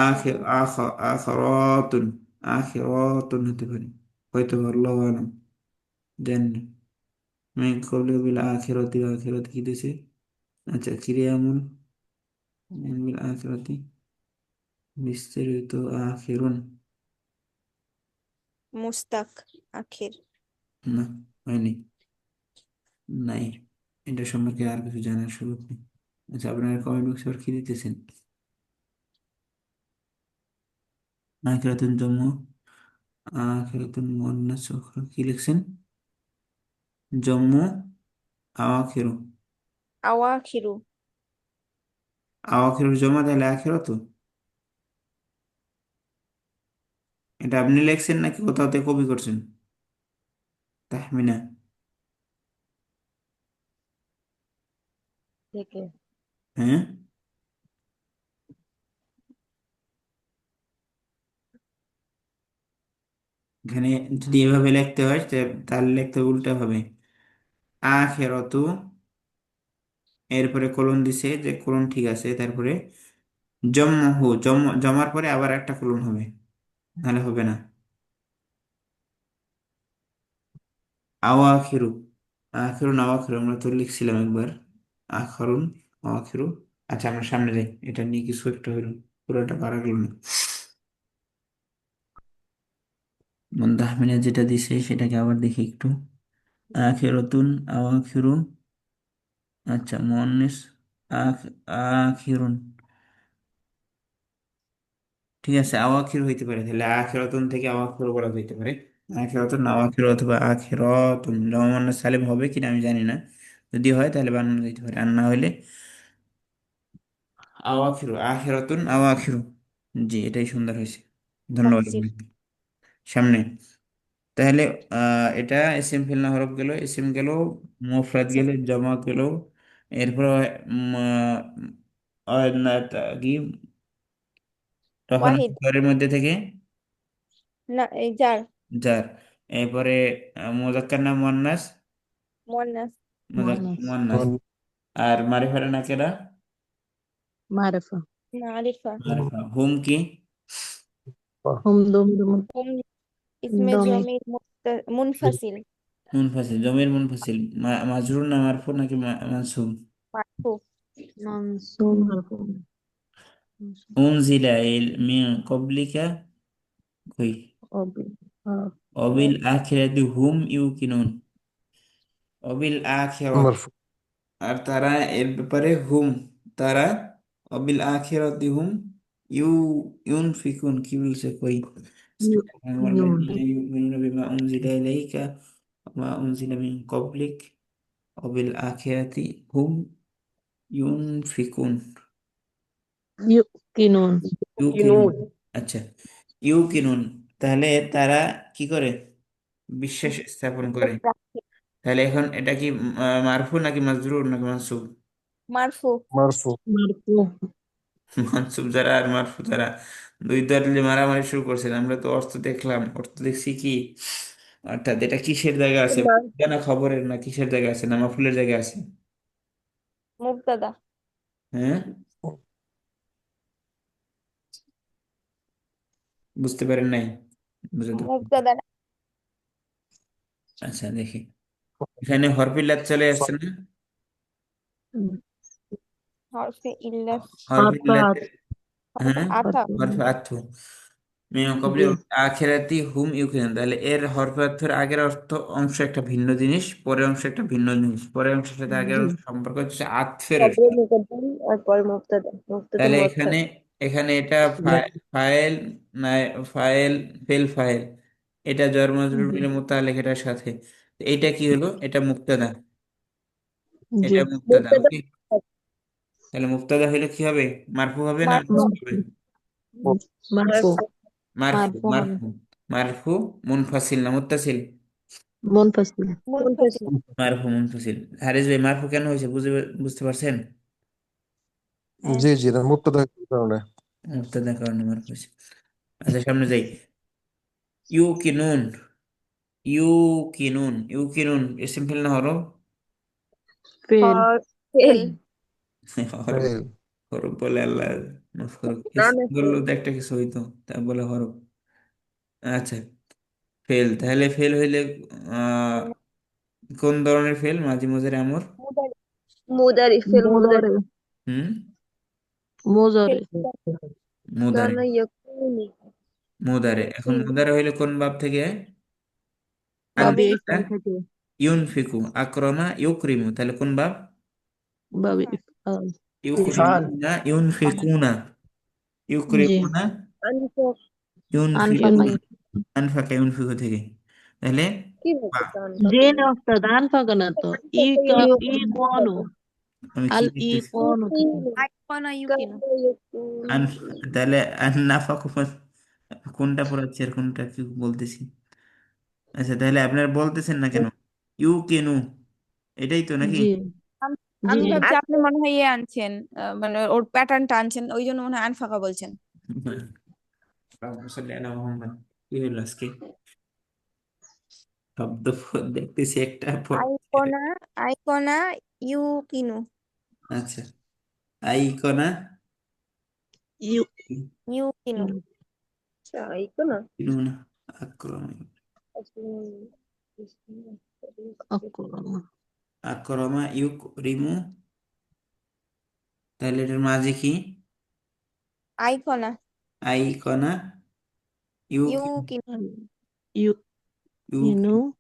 আখে আখরুন। আখ আখরাতুন, আখিরাতুন হতে পারে, হয়তো আল্লাহু আলাম, দেন মিন ক্বাবলি বিল আখিরাতি, আখিরাতি কি দিছে? আচ্ছা, ক্রিয়ামূল বিল আখিরাতি বিস্তারিত আখিরুন, মুস্তাক আখির। না, হয়নি, নাই। এটা সম্পর্কে আর কিছু জানার সুযোগ নেই। আচ্ছা, আপনারা কমেন্ট বক্সে আবার কি দিতেছেন? আখিরাতুন জম্মু, আখিরাতুন মুয়ান্নাস উখরা, কি লিখছেন? জম্মু আওয়াখিরু। আওয়াখিরু। আওয়াখিরুর জমা তাহলে আখিরাতু। এটা আপনি লিখছেন নাকি কোথাও থেকে কপি করছেন? তাহমিনা। থেকে হ্যাঁ, এখানে যদি এভাবে লিখতে হয় তাহলে লিখতে হবে উল্টা ভাবে। আখিরাতু, এরপরে কোলন দিছে, যে কোলন ঠিক আছে, তারপরে জম্মুহু, জমার পরে আবার একটা কোলন হবে, নাহলে হবে না। আওয়াখিরু, আখিরুন আওয়াখিরু আমরা তো লিখছিলাম একবার। আখরুন আওয়াখিরু। আচ্ছা, আমরা সামনে যাই, এটা নিয়ে কিছু একটা হইল, পুরোটা পারা গেল না। তাহমিনা যেটা দিছে সেটাকে আবার দেখি একটু। আখিরাতুন আওয়াখিরু। আচ্ছা, মুয়ান্নিস আখ আখিরুন, ঠিক আছে, আওয়াখির হইতে পারে, তাহলে আখিরাতুন থেকে আওয়াখির বলা হইতে পারে। আখিরাতুন আওয়াখির অথবা আখিরাতুন, জমা সালিম হবে কিনা আমি জানি না, যদি হয় তাহলে বানানো যেতে পারে, আর না হইলে আওয়াখিরু, আখিরাতুন আওয়াখিরু। জি, এটাই সুন্দর হয়েছে, ধন্যবাদ তাফসীর। আপনাকে। সামনে, তাহলে এটা ইসিম ফিল না হরফ গেল, ইসিম গেল, মুফরাদ আচ্ছা, গেল, জমা গেল, এরপর কি তখন ওয়াহিদ। ঘরের মধ্যে থেকে না, এই যার। যার, এরপরে মুজাক্কার না মুয়ান্নাস, মুয়ান্নাস। মুয়ান্নাস মুয়ান্নাস, আর মারিফা না নাকেরা। মারিফা মারিফা। মারিফা, হুম কি হুম দমির হুম ইসমে দমির জমির মুনফাসিল। মুনফাসিল, জমির মুনফাসিল, মাজরুর না মারফু নাকি মানসুব? মারফু। মানসুব উনজিলা মিন ক্বাবলিকা, কই অবি অবিল আখিরাতি হুম ইউকিনুন, অবিল আখিরাত, مرفوع আর তারা এর ব্যাপারে হুম, তারা অবিল আখিরাতি হুম ইউ ইউনফিকুন, কি বলছে কই? ইউন ওয়াল্লাযীনা ইউমিনুনা বিমা উনজিলা ইলাইকা ওয়া মা উনজিলা মিন ক্বাবলিক ওয়াবিল আখিরাতি হুম ইউনফিকুন, ইউকিনুন ইউকিনুন। আচ্ছা, ইউকিনুন, তাহলে তারা কি করে? বিশ্বাস স্থাপন করে। তাহলে এখন এটা কি মারফু নাকি মাজরুর নাকি মানসুব? মারফু। مرفوع মারফু মানসুব যারা আর মারফু যারা, দুই দলে মারামারি শুরু করছেন। আমরা তো অর্থ দেখলাম, অর্থ দেখছি কি, অর্থাৎ এটা কিসের জায়গা আছে, না খবরের, না কিসের জায়গা আছে, না মাফুলের জায়গা আছে? মুবতাদা। হ্যাঁ, বুঝতে পারেন নাই? বুঝতে পারেন। মুবতাদা। আচ্ছা, দেখি, এখানে হরফিল্লাত চলে আসছে না? হরফে ইল্লাত। হরফিল্লাত, আতাত হ্যাঁ, আতা। হরফে আতফু, মিন ক্বাবলি জি আখিরাতি হুম ইউকিনুন, তাহলে এর হরফে আতফের আগের অংশ একটা ভিন্ন জিনিস, পরের অংশ একটা ভিন্ন জিনিস, পরের অংশের সাথে আগের জি অংশ সম্পর্ক হচ্ছে আতফের। খবরের মুকদ্দম আর পরে মুবতাদা, মুবতাদা তাহলে মুআক্খার। এখানে, এটা ফাইল নাই, ফাইল ফেল ফাইল, এটা জর মাজরুর জি মিলে মুতাল্লিক এটার সাথে, তো এটা কি হলো? এটা মুক্তাদা, জি এটা মুক্তাদা, মুবতাদা ওকে। তাহলে মুক্তাদা হলে কি হবে? মারফু হবে না মারফু। মানসুব হবে? মারফু মারফু। মারফু, মারফু হবে মারফু, মারফু মুনফাসিল না মুত্তাসিল? মুনফাসিল মুনফাসিল। মারফু মুনফাসিল। হারিস ভাই, মারফু কেন হয়েছে বুঝতে পারছেন? হ্যাঁ। جي جي مبتدا كونه মুক্তাদার কারণে মারফু হয়েছে। আচ্ছা, সামনে যাই। ইউকিনুন, ইউকিনুন ইসিম ফেল না হরফ? ফেল ফেল। ফেল। হরফ, فعل হরফ বলে আল্লাহ মাফ করুক, না ইসিম না ফেল। বললেও তো একটা কিছু হইতো, তা বলে হরফ। আচ্ছা, ফেল, তাহলে ফেল হইলে আহ কোন ধরনের ফেল? মাঝি মজারে আমর? মুদারি। মুদারি, ফেল মুদারি। মোজরে হুম, ফেল মোজরে না মুদারে। না ইয়াকুনি। মুদারে। এখন মুদারে হইলে কোন বাব থেকে? বাবে আনফাকা ইফআল থেকে। ইউনফিকু, আকরামা ইউকরিমু, তাহলে কোন বাব? বাবে ইফআল। ইফআল। ইউকরিমুনা ইউনফিকুনা, জি। ইউকরিমুনা আনফাক আনফাকা। ইউনফিকুনা, আনফাকা ইউনফিকু থেকে। তাহলে কি বা, বলতেছে আনফাক? যে না ওস্তাদ আনফাকা না তো। ই আনফাক কা ইউ ই কোন আমি কি আল ই লিখতেছি? কোন থেকে। আইকনা ইউকিনো। কামা ইয়াকুন। আন, তাহলে আন্নাফাকু কোনটা পড়াচ্ছি আর কোনটা কি বলতেছি? আচ্ছা, তাহলে আপনারা বলতেছেন না কেন? ইউ কেনু, এটাই তো নাকি? জি আম- জি। আমি ভাবছি আপনি মনে হয় ইয়ে আনছেন, মানে ওর প্যাটার্নটা আনছেন, ওই জন্য মনে হয় আনফাকা বলছেন। আল্লাহুম্মা সাল্লি আলা মুহাম্মদ। কি হলো আজকে? শব্দ দেখতেছি একটা পর। আইকনা, আইকনা ইউকিনো, আচ্ছা, আইকনা ইউ ইউকিনো। আচ্ছা, আইকো না। ইউনা আক্রমা, আকরামা। আক্রমা ইউক রিমু, তাহলে এটার মাঝে কি? আইকনা আইকনা ইউক ইউকিনো, আল ইউ ইউক। ইনু।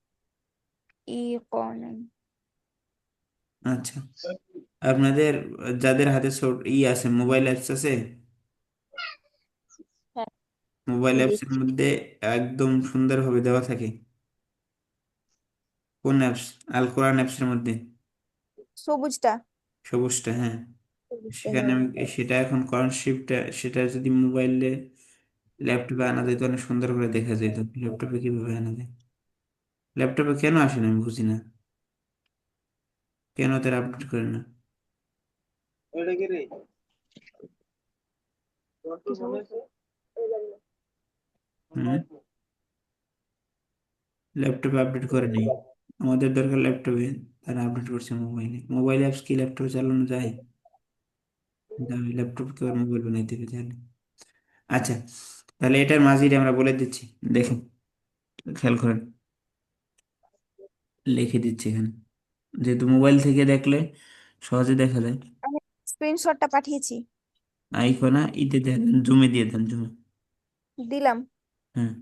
ইকনা। আচ্ছা, আপনাদের যাদের হাতে ই আছে, মোবাইল অ্যাপস আছে, হ্যাঁ, মোবাইল অ্যাপসের দেখছি। মধ্যে একদম সুন্দরভাবে দেওয়া থাকে কোন অ্যাপস? আল কোরআন অ্যাপসের মধ্যে সবুজটা। সবুজটা, হ্যাঁ। সেখানে হ্যাঁ, সেটা এখন কোরআন শিফটটা, সেটা যদি মোবাইলে ল্যাপটপে আনা যেত অনেক সুন্দর করে দেখা যেত। ল্যাপটপে কিভাবে আনা যায়? ল্যাপটপে কেন আসে না আমি বুঝি না, কেন তারা আপডেট করে না? কি সমস্যা? হুম, ল্যাপটপে আপডেট করে নেই। আমাদের দরকার ল্যাপটপে, তারা আপডেট করছে মোবাইলে। মোবাইল অ্যাপস কি ল্যাপটপে চালানো যায়? আমি ল্যাপটপকে আর মোবাইল বানাইতে হবে তাহলে। আচ্ছা, তাহলে এটার মাঝিরে আমরা বলে দিচ্ছি, দেখুন, খেয়াল করেন, লিখে দিচ্ছি এখানে, যেহেতু মোবাইল থেকে দেখলে সহজে দেখা যায়। আমি স্ক্রিনশটটা পাঠিয়েছি, আইকনা ইতে দেন, জুমে দিয়ে দেন, জুমে। দিলাম। হ্যাঁ,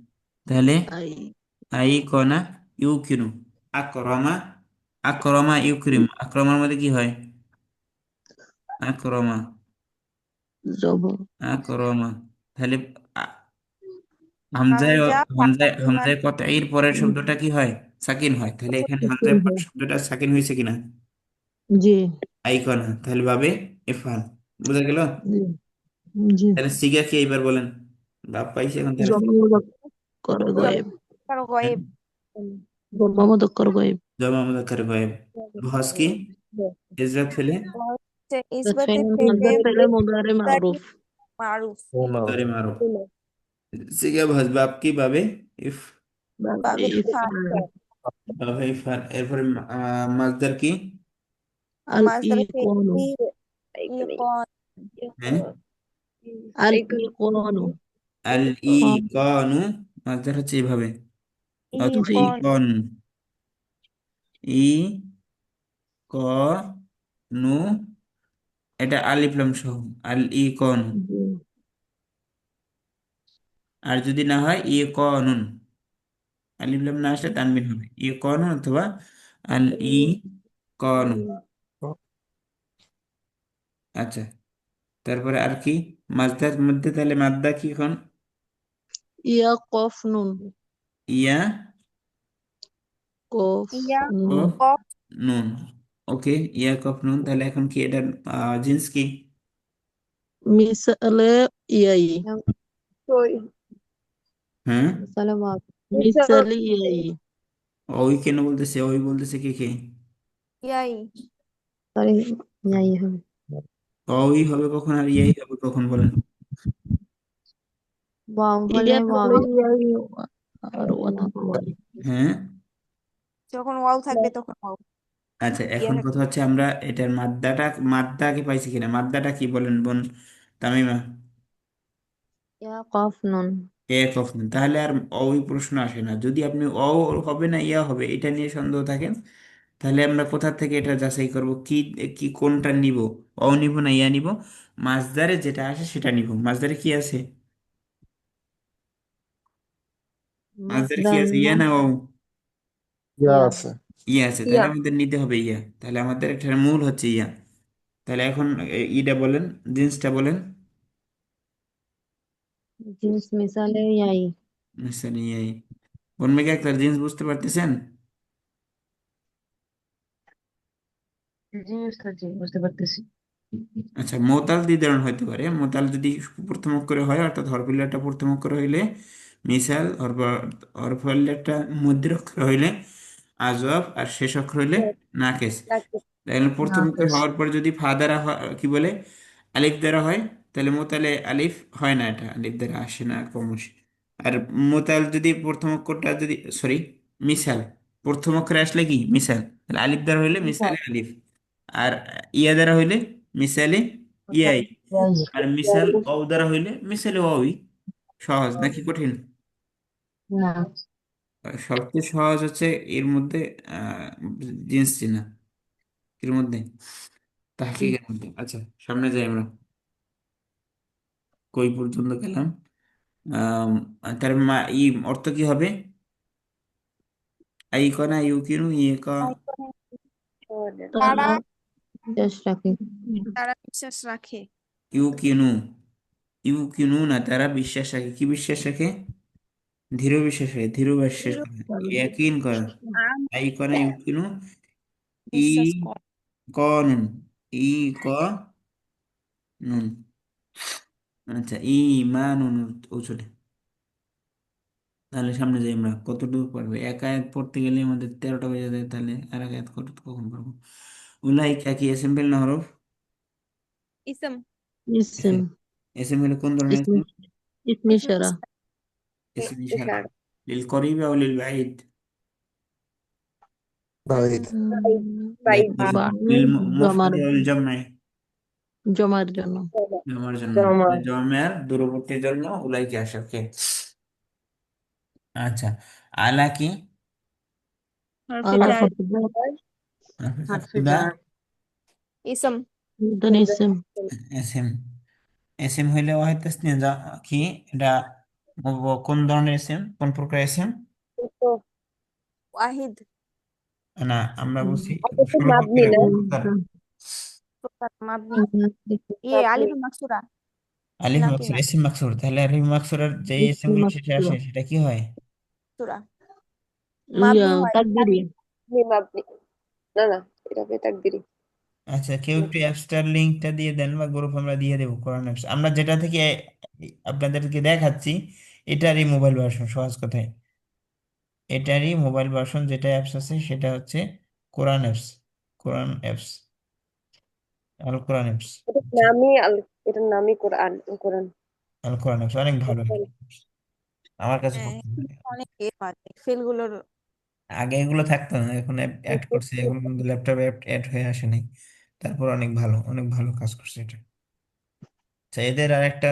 তাহলে আই আইকনা ইউকিনু, আকরমা, আকরমা ইউক্রিম, আক্রমার মধ্যে কি হয়? আকরমা, জবর। আকরমা, তাহলে আ- হামজায়, হামজা হামজায় ফাতিমার হামজায় কত এর পরের শব্দটা কি হয়? সাকিন হয়। তাহলে এখানে হামজায় পরের শব্দটা সাকিন হয়েছে কিনা? জি আইকনা, তাহলে ভাবে ইফআল। বুঝা গেল? জি জি। তাহলে সিগা কি এইবার বলেন? বাপ পাইছে এখন তাহলে। জমা মুযাক্কার গায়েব। কারো হ্যাঁ? গয়েব। জমা মুযাক্কার গায়েব। জমা মুজাক্কার গায়েব। বহস কি? ইজরাত ফেলে ইসবাতে ফাইল ফেলে মাদার ফেলে মুদারে মুদারি মারুফ। মারুফ। মুদারে মারুফ। সিগা বহস বাপ কি বাবে? ইফ, বাবে বাবে ইফাল। ইফআল। বাবে ইফআল। এরপরে মাজদার কি? আল মাসদার ইকোনু। আইকনে ইকন, হ্যাঁ, আল আইকন ইকোনু। আল কন। ইকনু, মাজদার হচ্ছে এইভাবে, অথবা জি ইকন, ইকন, ই ক নু, এটা আলিফ লাম সহ, আল ইকন। জি আর যদি না হয় ই কনুন, আলিফ লাম না আসলে তানবিন হবে, ই কনুন অথবা আল ই কনুন। আচ্ছা, তারপরে আর কি? মাজদার মধ্যে তাহলে মাদ্দা কি এখন? ইয়া কফ নুন। ইয়া কফ ইয়া নুন। কফ কফ নুন। ওকে, ইয়া কফ নুন, তাহলে এখন কি এটার জিন্স কি? মিসালে ইয়াই। কই হ্যাঁ, সালামাত। মিসালে ইয়াই। ওই কেন বলতেছে? ওই বলতেছে কি কে? ইয়াই। সরি, ইয়াই হবে। ওই হবে কখন আর ইয়াই হবে কখন বলেন? ওয়াও হলে ইয়া ওয়াও। থাকলে ইয়াই আর ওয়া থাকলে ওয়াই। হ্যাঁ। যখন ওয়াও থাকবে তখন ওয়াও। আচ্ছা, ইয়া এখন থাকবে। কথা হচ্ছে আমরা এটার মাদ্দাটা, মাদ্দা কি পাইছি কিনা? মাদ্দাটা কি বলেন বোন তামিমা? ইয়া কফ নুন। এক অফ, তাহলে আর ওই প্রশ্ন আসে না। যদি আপনি অ হবে না ইয়া হবে এটা নিয়ে সন্দেহ থাকেন, তাহলে আমরা কোথা থেকে এটা যাচাই করব? কি কি কোনটা নিব? অ নিব না ইয়া নিব? মাসদারে যেটা আসে সেটা নিব। মাসদারে কি আছে? মাঝের কি আছে, ইয়া রান্না না ও? ইয়া ইয়া আছে। ইয়া আছে, ইয়া। তাহলে আমাদের নিতে হবে ইয়া। তাহলে আমাদের এটার মূল হচ্ছে ইয়া। তাহলে এখন ইটা বলেন, জিন্সটা বলেন। জিন্স মিসালে ইয়াই। মিশালি ইয়াই। বনমেকে একটা জিন্স বুঝতে পারতেছেন? জি ওস্তাদ জি বুঝতে পারতেছি। আচ্ছা, মোতাল দ্বিধারণ হইতে পারে। মোতাল যদি প্রথম অক্ষরে হয়, অর্থাৎ হরফিল্লাটা প্রথম অক্ষরে হইলে মিসাল, হরফিল্লাটা মধ্যের অক্ষর হইলে আজওয়াব, আর শেষ অক্ষর হইলে নাকেস। রাখি। তাহলে প্রথম অক্ষর নাফেস। হওয়ার পর যদি ফা দ্বারা কি বলে, আলিফ দ্বারা হয়, তাহলে মোতালে আলিফ হয় না, এটা আলিফ দ্বারা আসে না ক্রমশ। আর মোতাল যদি প্রথম অক্ষরটা যদি, সরি, মিসাল প্রথম অক্ষরে আসলে কি মিসাল, তাহলে আলিফ দ্বারা হইলে মিসালে আলিফ। আর ইয়া দ্বারা হইলে মিসালে ইয়াই। ইয়াই। আর মিসাল অও দ্বারা হইলে মিসালে ওয়াই। সহজ নাকি কঠিন? না। সবচেয়ে সহজ হচ্ছে এর মধ্যে আহ জিন্স চেনা। এর মধ্যে, তাহকিকের মধ্যে। আচ্ছা, সামনে যাই আমরা। কই পর্যন্ত গেলাম? আম, তার ই অর্থ কি হবে? আই কনা ইউ কিনু ইয়ে ক। তারা তারা বিশ্বাস রাখে। তারা বিশ্বাস রাখে। ইউ কিনু, ইউ কিনু না, তারা বিশ্বাস রাখে। কি বিশ্বাস রাখে? দৃঢ় বিশ্বাস রাখে, দৃঢ় বিশ্বাস দৃঢ় করে, ইয়াকিন করা। আম আই কনা ইউ কিনু ই বিশ্বাস কর। ক নুন, ই ক নুন। আচ্ছা, ই মা নুন উচলে। তাহলে সামনে যাই আমরা। কতটুকু পারবে? এক আয়াত পড়তে গেলে আমাদের 13টা বেজে যায়, তাহলে আর এক আয়াত কখন পারবো? উলাইকা কি এসেম্বল না হরফ? ইসম। ইসম। এসএম হলে কোন ধরনের ইসম এসএম? ইসম ইসম ইশারা। এসএম ইশারা। ইশারা। লিল করিব আও লিল বাঈদ? বাঈদ। বাইদ। লিল জমার মুফরাদি আও লিল জামঈ? জমার জন্য। জমার জন্য। জমা। জমার দূরবর্তীর জন্য উলাইকা আসে। ওকে। আচ্ছা, আলা কি? হরফে আলা জার। হরফ হারফে খুদা জার। ইসম। জার ইসম। এসএম। এসএম হইলে ওয়াহিদ তাসনিয়া কি এটা? কোন ধরনের এসএম, কোন প্রকার এসএম? তো ওয়াহিদ। না, আমরা বলছি এটা তো ষোলো মাবনি প্রকারের না? প্রকার। প্রকার মাবনি। ইয়ে মাবনি। আলিফ মাকসুরা। আলিফ নাকি মাকসুর, না এসিম মাকসুর। তাহলে আলিফ মাকসুরের যে এসএম গুলো শেষে আসে সেটা কি হয়? সুরা ইয়া মাবনি হয়। তাকদিরি। মাবনি। না না, এটা বেতাকদিরি। আচ্ছা, কেউ একটু অ্যাপসটার লিঙ্কটা দিয়ে দেন, বা গ্রুপ আমরা দিয়ে দেবো। কোরআন অ্যাপস আমরা যেটা থেকে আপনাদেরকে দেখাচ্ছি, এটারই মোবাইল ভার্সন। সহজ কথায় এটারই মোবাইল ভার্সন, যেটা অ্যাপস আছে সেটা হচ্ছে কোরআন অ্যাপস। কোরআন অ্যাপস, আল কোরআন অ্যাপস। এটার নামই এটার নামই কোরআন। কোরআন। আল কোরআন অ্যাপস অনেক ভালো একটা apps। আমার কাছে খুব হ্যাঁ, ভালো লাগে। অনেক এ আছে ফেলগুলোর। আগে এগুলো থাকতো না, এখন অ্যাড করছে, এগুলো কিন্তু ল্যাপটপে অ্যাড হয়ে আসে নাই। তারপর অনেক ভালো, অনেক ভালো কাজ করছে এটা। আচ্ছা, এদের আর একটা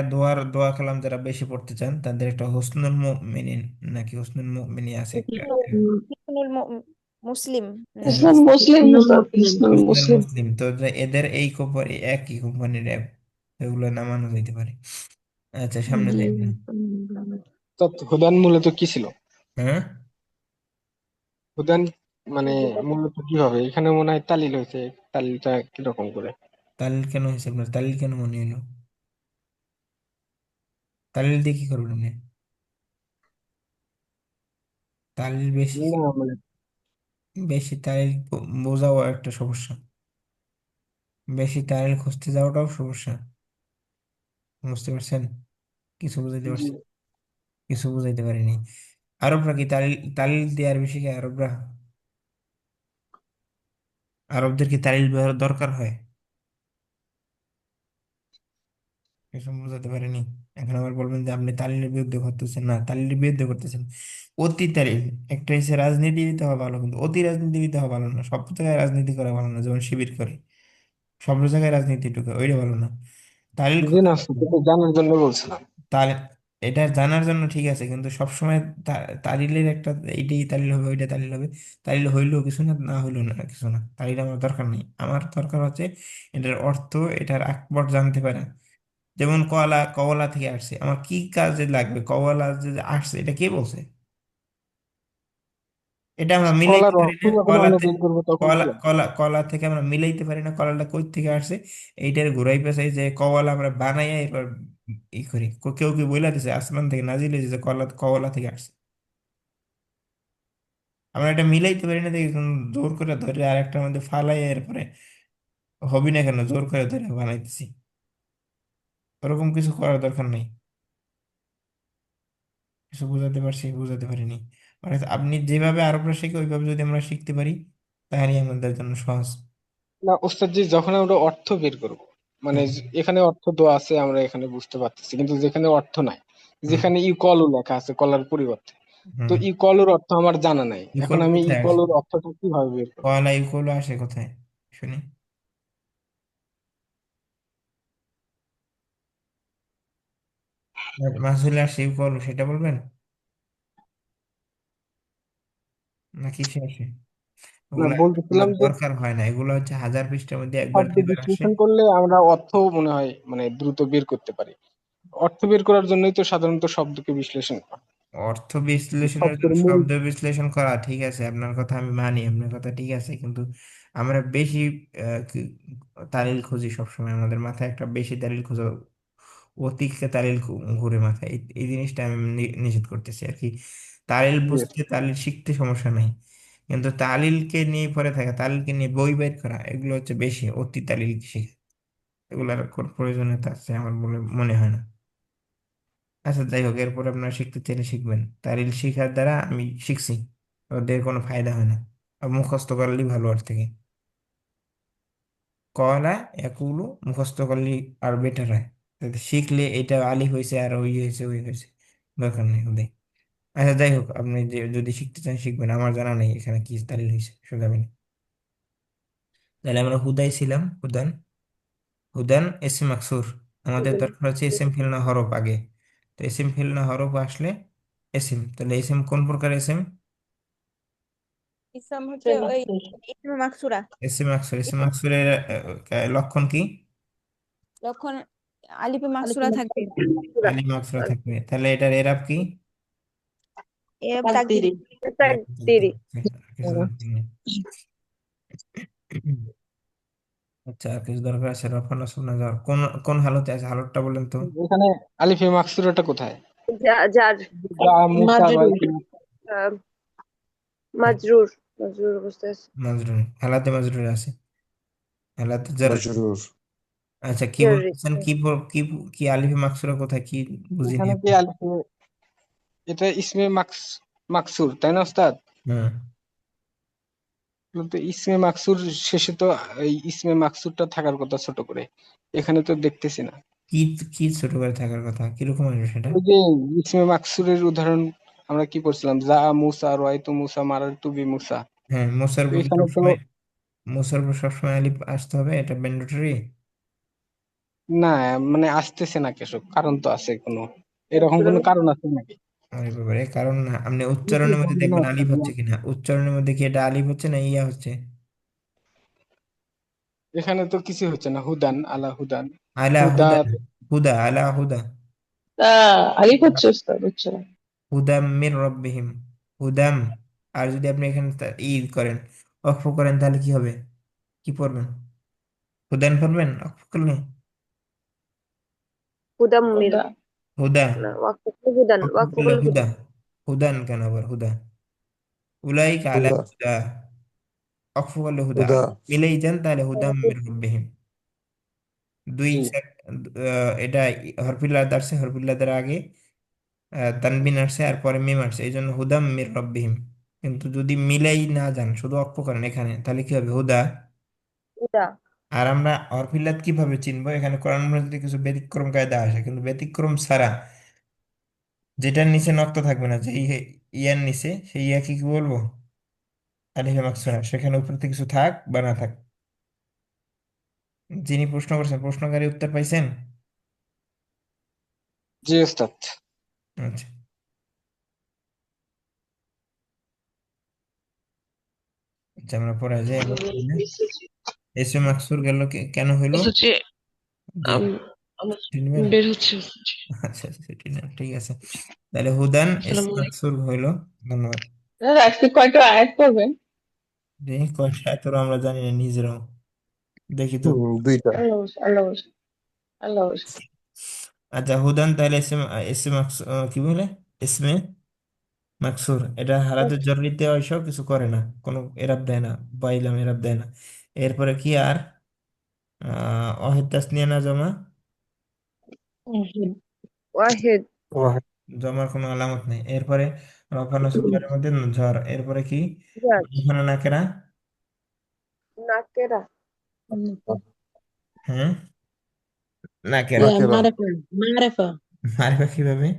দোয়া কালাম যারা বেশি পড়তে চান, তাদের একটা হোসনুল মুমিনিন, নাকি হোসনুল মুমিনি আছে একটা। হিসনুল মুসলিম। হ্যাঁ, মুসলিম উস্তাদ, হিসনুল হোসনুল মুসলিম। মুসলিম। তো এদের এই কোম্পানি, একই কোম্পানির অ্যাপ, এগুলো নামানো যেতে পারে। আচ্ছা, সামনে জি। যাই না। উস্তাদ, হুদান মূলত কি ছিল? হ্যাঁ, হুদান মানে মূলত কি হবে? এখানে মনে হয় তালিল হয়েছে। তালিলটা কিরকম করে? তালিল কেন হয়েছে আপনার? তালিল কেন মনে হলো? তালিল দিয়ে কি করবেন আপনি? তালিল বেশি, না মানে বেশি তালিল বোঝাও একটা সমস্যা। বেশি তালিল খুঁজতে যাওয়াটাও সমস্যা। বুঝতে পারছেন? কিছু বুঝাইতে জি। পারছেন? কিছু বুঝাইতে পারিনি। আরবরা কি তালিল, তালিল দিয়ে আর বেশি কি আরবরা? আরবদের কি তালিল ব্যবহার দরকার হয়? কিছু বুঝাতে পারিনি। এখন আবার বলবেন যে আপনি তালিলের বিরুদ্ধে করতেছেন। না, তালিলের বিরুদ্ধে করতেছেন। অতি তালিল একটা হচ্ছে রাজনীতিবিদ হওয়া ভালো, কিন্তু অতি রাজনীতিবিদ হওয়া ভালো না। সব জায়গায় রাজনীতি করা ভালো না, যেমন শিবির করে সব জায়গায় রাজনীতি ঢুকে, ওইটা ভালো না। তালিল জি না কোথায় উস্তাদ, হবে? এটা জানার জন্য বলছিলাম। তাহলে এটা জানার জন্য ঠিক আছে, কিন্তু সবসময় তালিলের একটা এইটাই তালিল হবে, ওইটা তালিল হবে। তালিল হইলেও কিছু না, না হইলেও না কিছু না। তালিল আমার দরকার নেই। আমার দরকার হচ্ছে এটার অর্থ, এটার আকবর জানতে পারা। যেমন কলা, কওয়ালা থেকে আসছে, আমার কি কাজে লাগবে? কওয়ালা যে আসছে, এটা কে বলছে? এটা আমরা মিলাইতে কলার পারি অর্থ না, যখন আমরা কলাতে বের করবো তখন কি কলা হবে? কলা কলা থেকে আমরা মিলাইতে পারি না, কলাটা কই থেকে আসছে। এইটার ঘুরাই পেঁচাই যে কলা আমরা বানাই এরপর ই করি। কেউ কি বইলা দিছে আসমান থেকে নাজিল হয়েছে যে কলা কলা থেকে আসছে? আমরা এটা মিলাইতে পারি না দেখি জোর করে ধরে আর একটার মধ্যে ফালাই এরপরে হবি না কেন জোর করে ধরে বানাইতেছি। ওরকম কিছু করার দরকার নেই। কিছু বুঝাতে পারছি, বুঝাতে পারিনি। মানে আপনি যেভাবে আরবরা শিখে ওইভাবে যদি আমরা শিখতে পারি তাহলে আমাদের জন্য সহজ। না ওস্তাদ জি, যখন আমরা অর্থ বের করব, মানে হুম এখানে অর্থ দেওয়া আছে আমরা এখানে বুঝতে পারতেছি, কিন্তু যেখানে অর্থ নাই, হুম যেখানে ইকলও লেখা আছে কলার পরিবর্তে, তো হুম। ইকলুর অর্থ আমার জানা নাই, এখন ইকুয়াল আমি কোথায় আসে? ইকলুর অর্থটা কিভাবে বের করবো? কয়লা ইকুয়াল আসে কোথায় শুনি? মাসুল আসে ইকুয়াল সেটা বলবেন না কিসে আসে? না ওগুলা বলতেছিলাম ওগুলার যে দরকার হয় না, এগুলো হচ্ছে 1000 পৃষ্ঠার মধ্যে একবার শব্দ দুইবার আসে। বিশ্লেষণ করলে আমরা অর্থ মনে হয় মানে দ্রুত বের করতে পারি। অর্থ বের করার জন্যই তো সাধারণত শব্দকে বিশ্লেষণ করা, অর্থ বিশ্লেষণের শব্দের জন্য মূল। শব্দ বিশ্লেষণ করা ঠিক আছে, আপনার কথা আমি মানি, আপনার কথা ঠিক আছে, কিন্তু আমরা বেশি তালিল খুঁজি সবসময়, আমাদের মাথায় একটা বেশি তালিল খোঁজা, অতিকে তালিল ঘুরে মাথায়, এই জিনিসটা আমি নিষেধ করতেছি আর কি। তালিল বুঝতে তালিল শিখতে সমস্যা নাই, কিন্তু তালিলকে নিয়ে পড়ে থাকা, তালিলকে নিয়ে বই বের করা, এগুলো হচ্ছে বেশি অতি তালিল শিখে, এগুলোর কোনো প্রয়োজনীয়তা আছে আমার বলে মনে হয় না। আচ্ছা যাই হোক, এরপর আপনারা শিখতে চাইলে শিখবেন, তারিল শিখার দ্বারা আমি শিখছি, ওদের কোনো ফায়দা হয় না, আর মুখস্থ করলেই ভালো ওর থেকে। কয়লা একুলু মুখস্থ করলে আর বেটার হয়, যাতে শিখলে এটা আলিফ হয়েছে আর ওই হয়েছে ওই হয়েছে, দরকার নেই ওদের। আচ্ছা যাই হোক, আপনি যে যদি শিখতে চান শিখবেন, আমার জানা নেই এখানে কি তালিল হয়েছে সোজাবেন। তাহলে আমরা হুদাই ছিলাম, হুদান, হুদান এসে মাকসুর, আমাদের দরকার হচ্ছে এসএম ফেলনা হরফ আগে। তো এসএম ফেলনা হরফ আসলে এসএম, তাহলে এসএম কোন প্রকার এসএম? ইসলাম হচ্ছে ওই ইসমে মাকসুরা। এসএম আকসর, এসএম ইসম আকসরের লক্ষণ কি? লক্ষণ আলিফে মাকসুরা থাকবে, আলিফ মাকসুরা থাকবে, তাহলে এটার এরাব কি? এরব তাকদিরি। তাকদীরি। আর কিছু দরকার নেই। আচ্ছা আর কিছু দরকার আছে? রফা নসব না যাওয়ার কোন কোন হালতে আছে, হালতটা বলেন তো। এখানে আলিফে মাকসুরাটা কোথায়? যার যা মুসা মাজরুর রয়তো, আহ, মাজরুর মাজরুর অবস্থায় আছে। মাজরুর, হালাতে মাজরুর আছে, হালাতে জার। মজরুর। আচ্ছা কি জরুরি। বলতেছেন, কি কি কি আলিফে মাকসুরা কোথায়, কি বুঝিনি এখানে কি আমি। আলিফে, এটা ইসমে মাকসুর তাই না ওস্তাদ? হুম। কিন্তু ইসমে মাকসুর শেষে তো এই ইসমে মাকসুরটা থাকার কথা ছোট করে, এখানে তো দেখতেছি না। কি কি ছোট করে থাকার কথা, কিরকম আসবে সেটা? ওই যে ইসমে মাকসুরের উদাহরণ আমরা কি পড়ছিলাম, যা মুসা রয়তো মুসা মারারতু বি মুসা, হ্যাঁ মোসার তো উপর এখানে তো সবসময়, মোসার উপর সবসময় আলিফ আসতে হবে, এটা ম্যান্ডেটরি। না, মানে আসতেছে না কেসব, কারণ তো আছে কোনো, এরকম কোনো কারণ আছে নাকি? আরে বাবারে, কারণ না, আপনি উচ্চারণের মধ্যে দেখবেন আলিফ হচ্ছে কিনা, উচ্চারণের মধ্যে কি এটা আলিফ হচ্ছে না ইয়া হচ্ছে? এখানে তো কিছু হচ্ছে না, হুদান আলা হুদান, আলা হুদা। হুদা, হুদা আলা হুদা, আলিফ হচ্ছে উস্তাদ, হচ্ছে না। হুদাম মির রব্বিহিম, হুদাম। আর যদি আপনি এখানে করেন, অক্ফ করেন, তাহলে কি হবে, কি পড়বেন? হুদান পড়বেন অক্ফ করলে? হুদাম্মির। হুদা। হুদা, না ওয়াকফ করলে হুদান, অক্ফ ওয়াকফ করলে করলে হুদা, হুদান। হুদান কেন আবার হুদা? উলাইকা আলা হুদা। হুদা, অক্ফ করলে হুদা, হুদা। মিলেই যান তাহলে হুদাম মির রব্বিহিম। দুই জি এটা হরফিল্লাহ আসছে, হরফিল্লাদের আগে তানবিন আসছে আর পরে মিম আসছে, এই জন্য হুদাম মির রব্বিহিম। কিন্তু যদি মিলাই না যান, শুধু অক্ষ করেন এখানে, তাহলে কি হবে, হুদা। হুদা। আর আমরা হরফিল্লাত কিভাবে চিনবো, এখানে কোরআন মধ্যে কিছু ব্যতিক্রম কায়দা আসে, কিন্তু ব্যতিক্রম ছাড়া যেটার নিচে নক্ত থাকবে না, যে ইয়ার নিচে, সেই ইয়া কি কি বলবো, আলিফে মাকসুরা, সেখানে উপরে থেকে কিছু থাক বা না থাক। যিনি প্রশ্ন করছেন প্রশ্নকারী উত্তর পাইছেন? জি ওস্তাদ। আচ্ছা, আচ্ছা আমরা পড়া যাই, আমরা পড়ি না। এসে মাকসুর গেল কেন হইলো? হচ্ছে জি, আমার চিনবেন? বের হচ্ছে। আচ্ছা আচ্ছা, সেটি না, ঠিক আছে। তাহলে হুদান এসে আসসালামু আলাইকুম। মাকসুর হইলো। ধন্যবাদ। স্যার আজকে কয়টা আয়াত করবেন? দেখি কয়টা তোর আমরা জানি না নিজেরাও, দেখি তো। দুইটা। আল্লাহ ভরসা, আল্লাহ ভরসা, আল্লাহ ভরসা। আচ্ছা হুদান তাহলে কি বলে ইসমে মাকসুর, এটা হারাতে জরুরিতে ওইসব কিছু করে না, কোনো এরাব দেয় না, বাইলাম এরাব দেয় না। এরপরে কি আর অহেদ তাসনিয়া না জমা, ওয়াহিদ। ওয়াহিদ। জমার কোনো আলামত নেই। এরপরে রফানা সুপারের মধ্যে ঝড়, এরপরে কি জাজ। মারিফানা নাকেরা। নাকেরা। হ্যাঁ নাকেরা। ইয়া নাকেরা। মারেফা, মারেফা। মারিফা কিভাবে?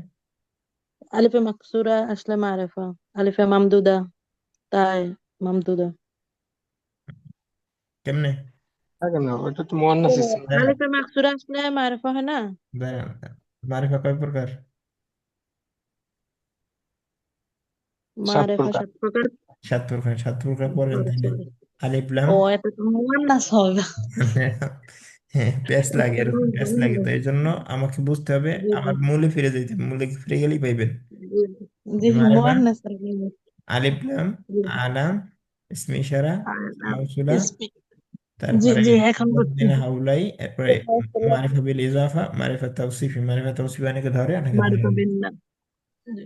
আলিফে মাকসুরা আসলে মারেফা, আলিফে মামদুদা তাই মামদুদা। কেমনে? থাকে না, ওটা তো মুয়ান্নাস ইসম। হ্যাঁ, আলিফে মাকসুরা আসলে মারেফা হয় না? মারিফা কয় প্রকার? সাত মারেফা প্রকার। 7 প্রকার। 7 প্রকার, 7 প্রকার পড়েন সরি তাহলে। সরি। আলিফ লাম। ও এটা তো মুয়ান্নাস হবে। হ্যাঁ প্যাস লাগে, এটা এরকম প্যাস লাগে, তো মুয়ান্নাস। এই জন্য আমাকে বুঝতে হবে, জি জি আমার মূলে ফিরে যেতে হবে। মূলে ফিরে গেলেই পাইবেন। জি জি, মারিফা মুয়ান্নাস আর কি। আলিফ লাম জি আলাম ইসমে ইশারা আর মাউসুলা, ইসমি। জি তারপরে জি এখন বুঝছি। বিনা হাউলাই, এরপরে মারিফা বিল ইজাফা, মারিফা তাওসিফি, মারিফা তাওসিফি অনেকে ধরে অনেকে ধরে মারেফা না। বিন্না। জি।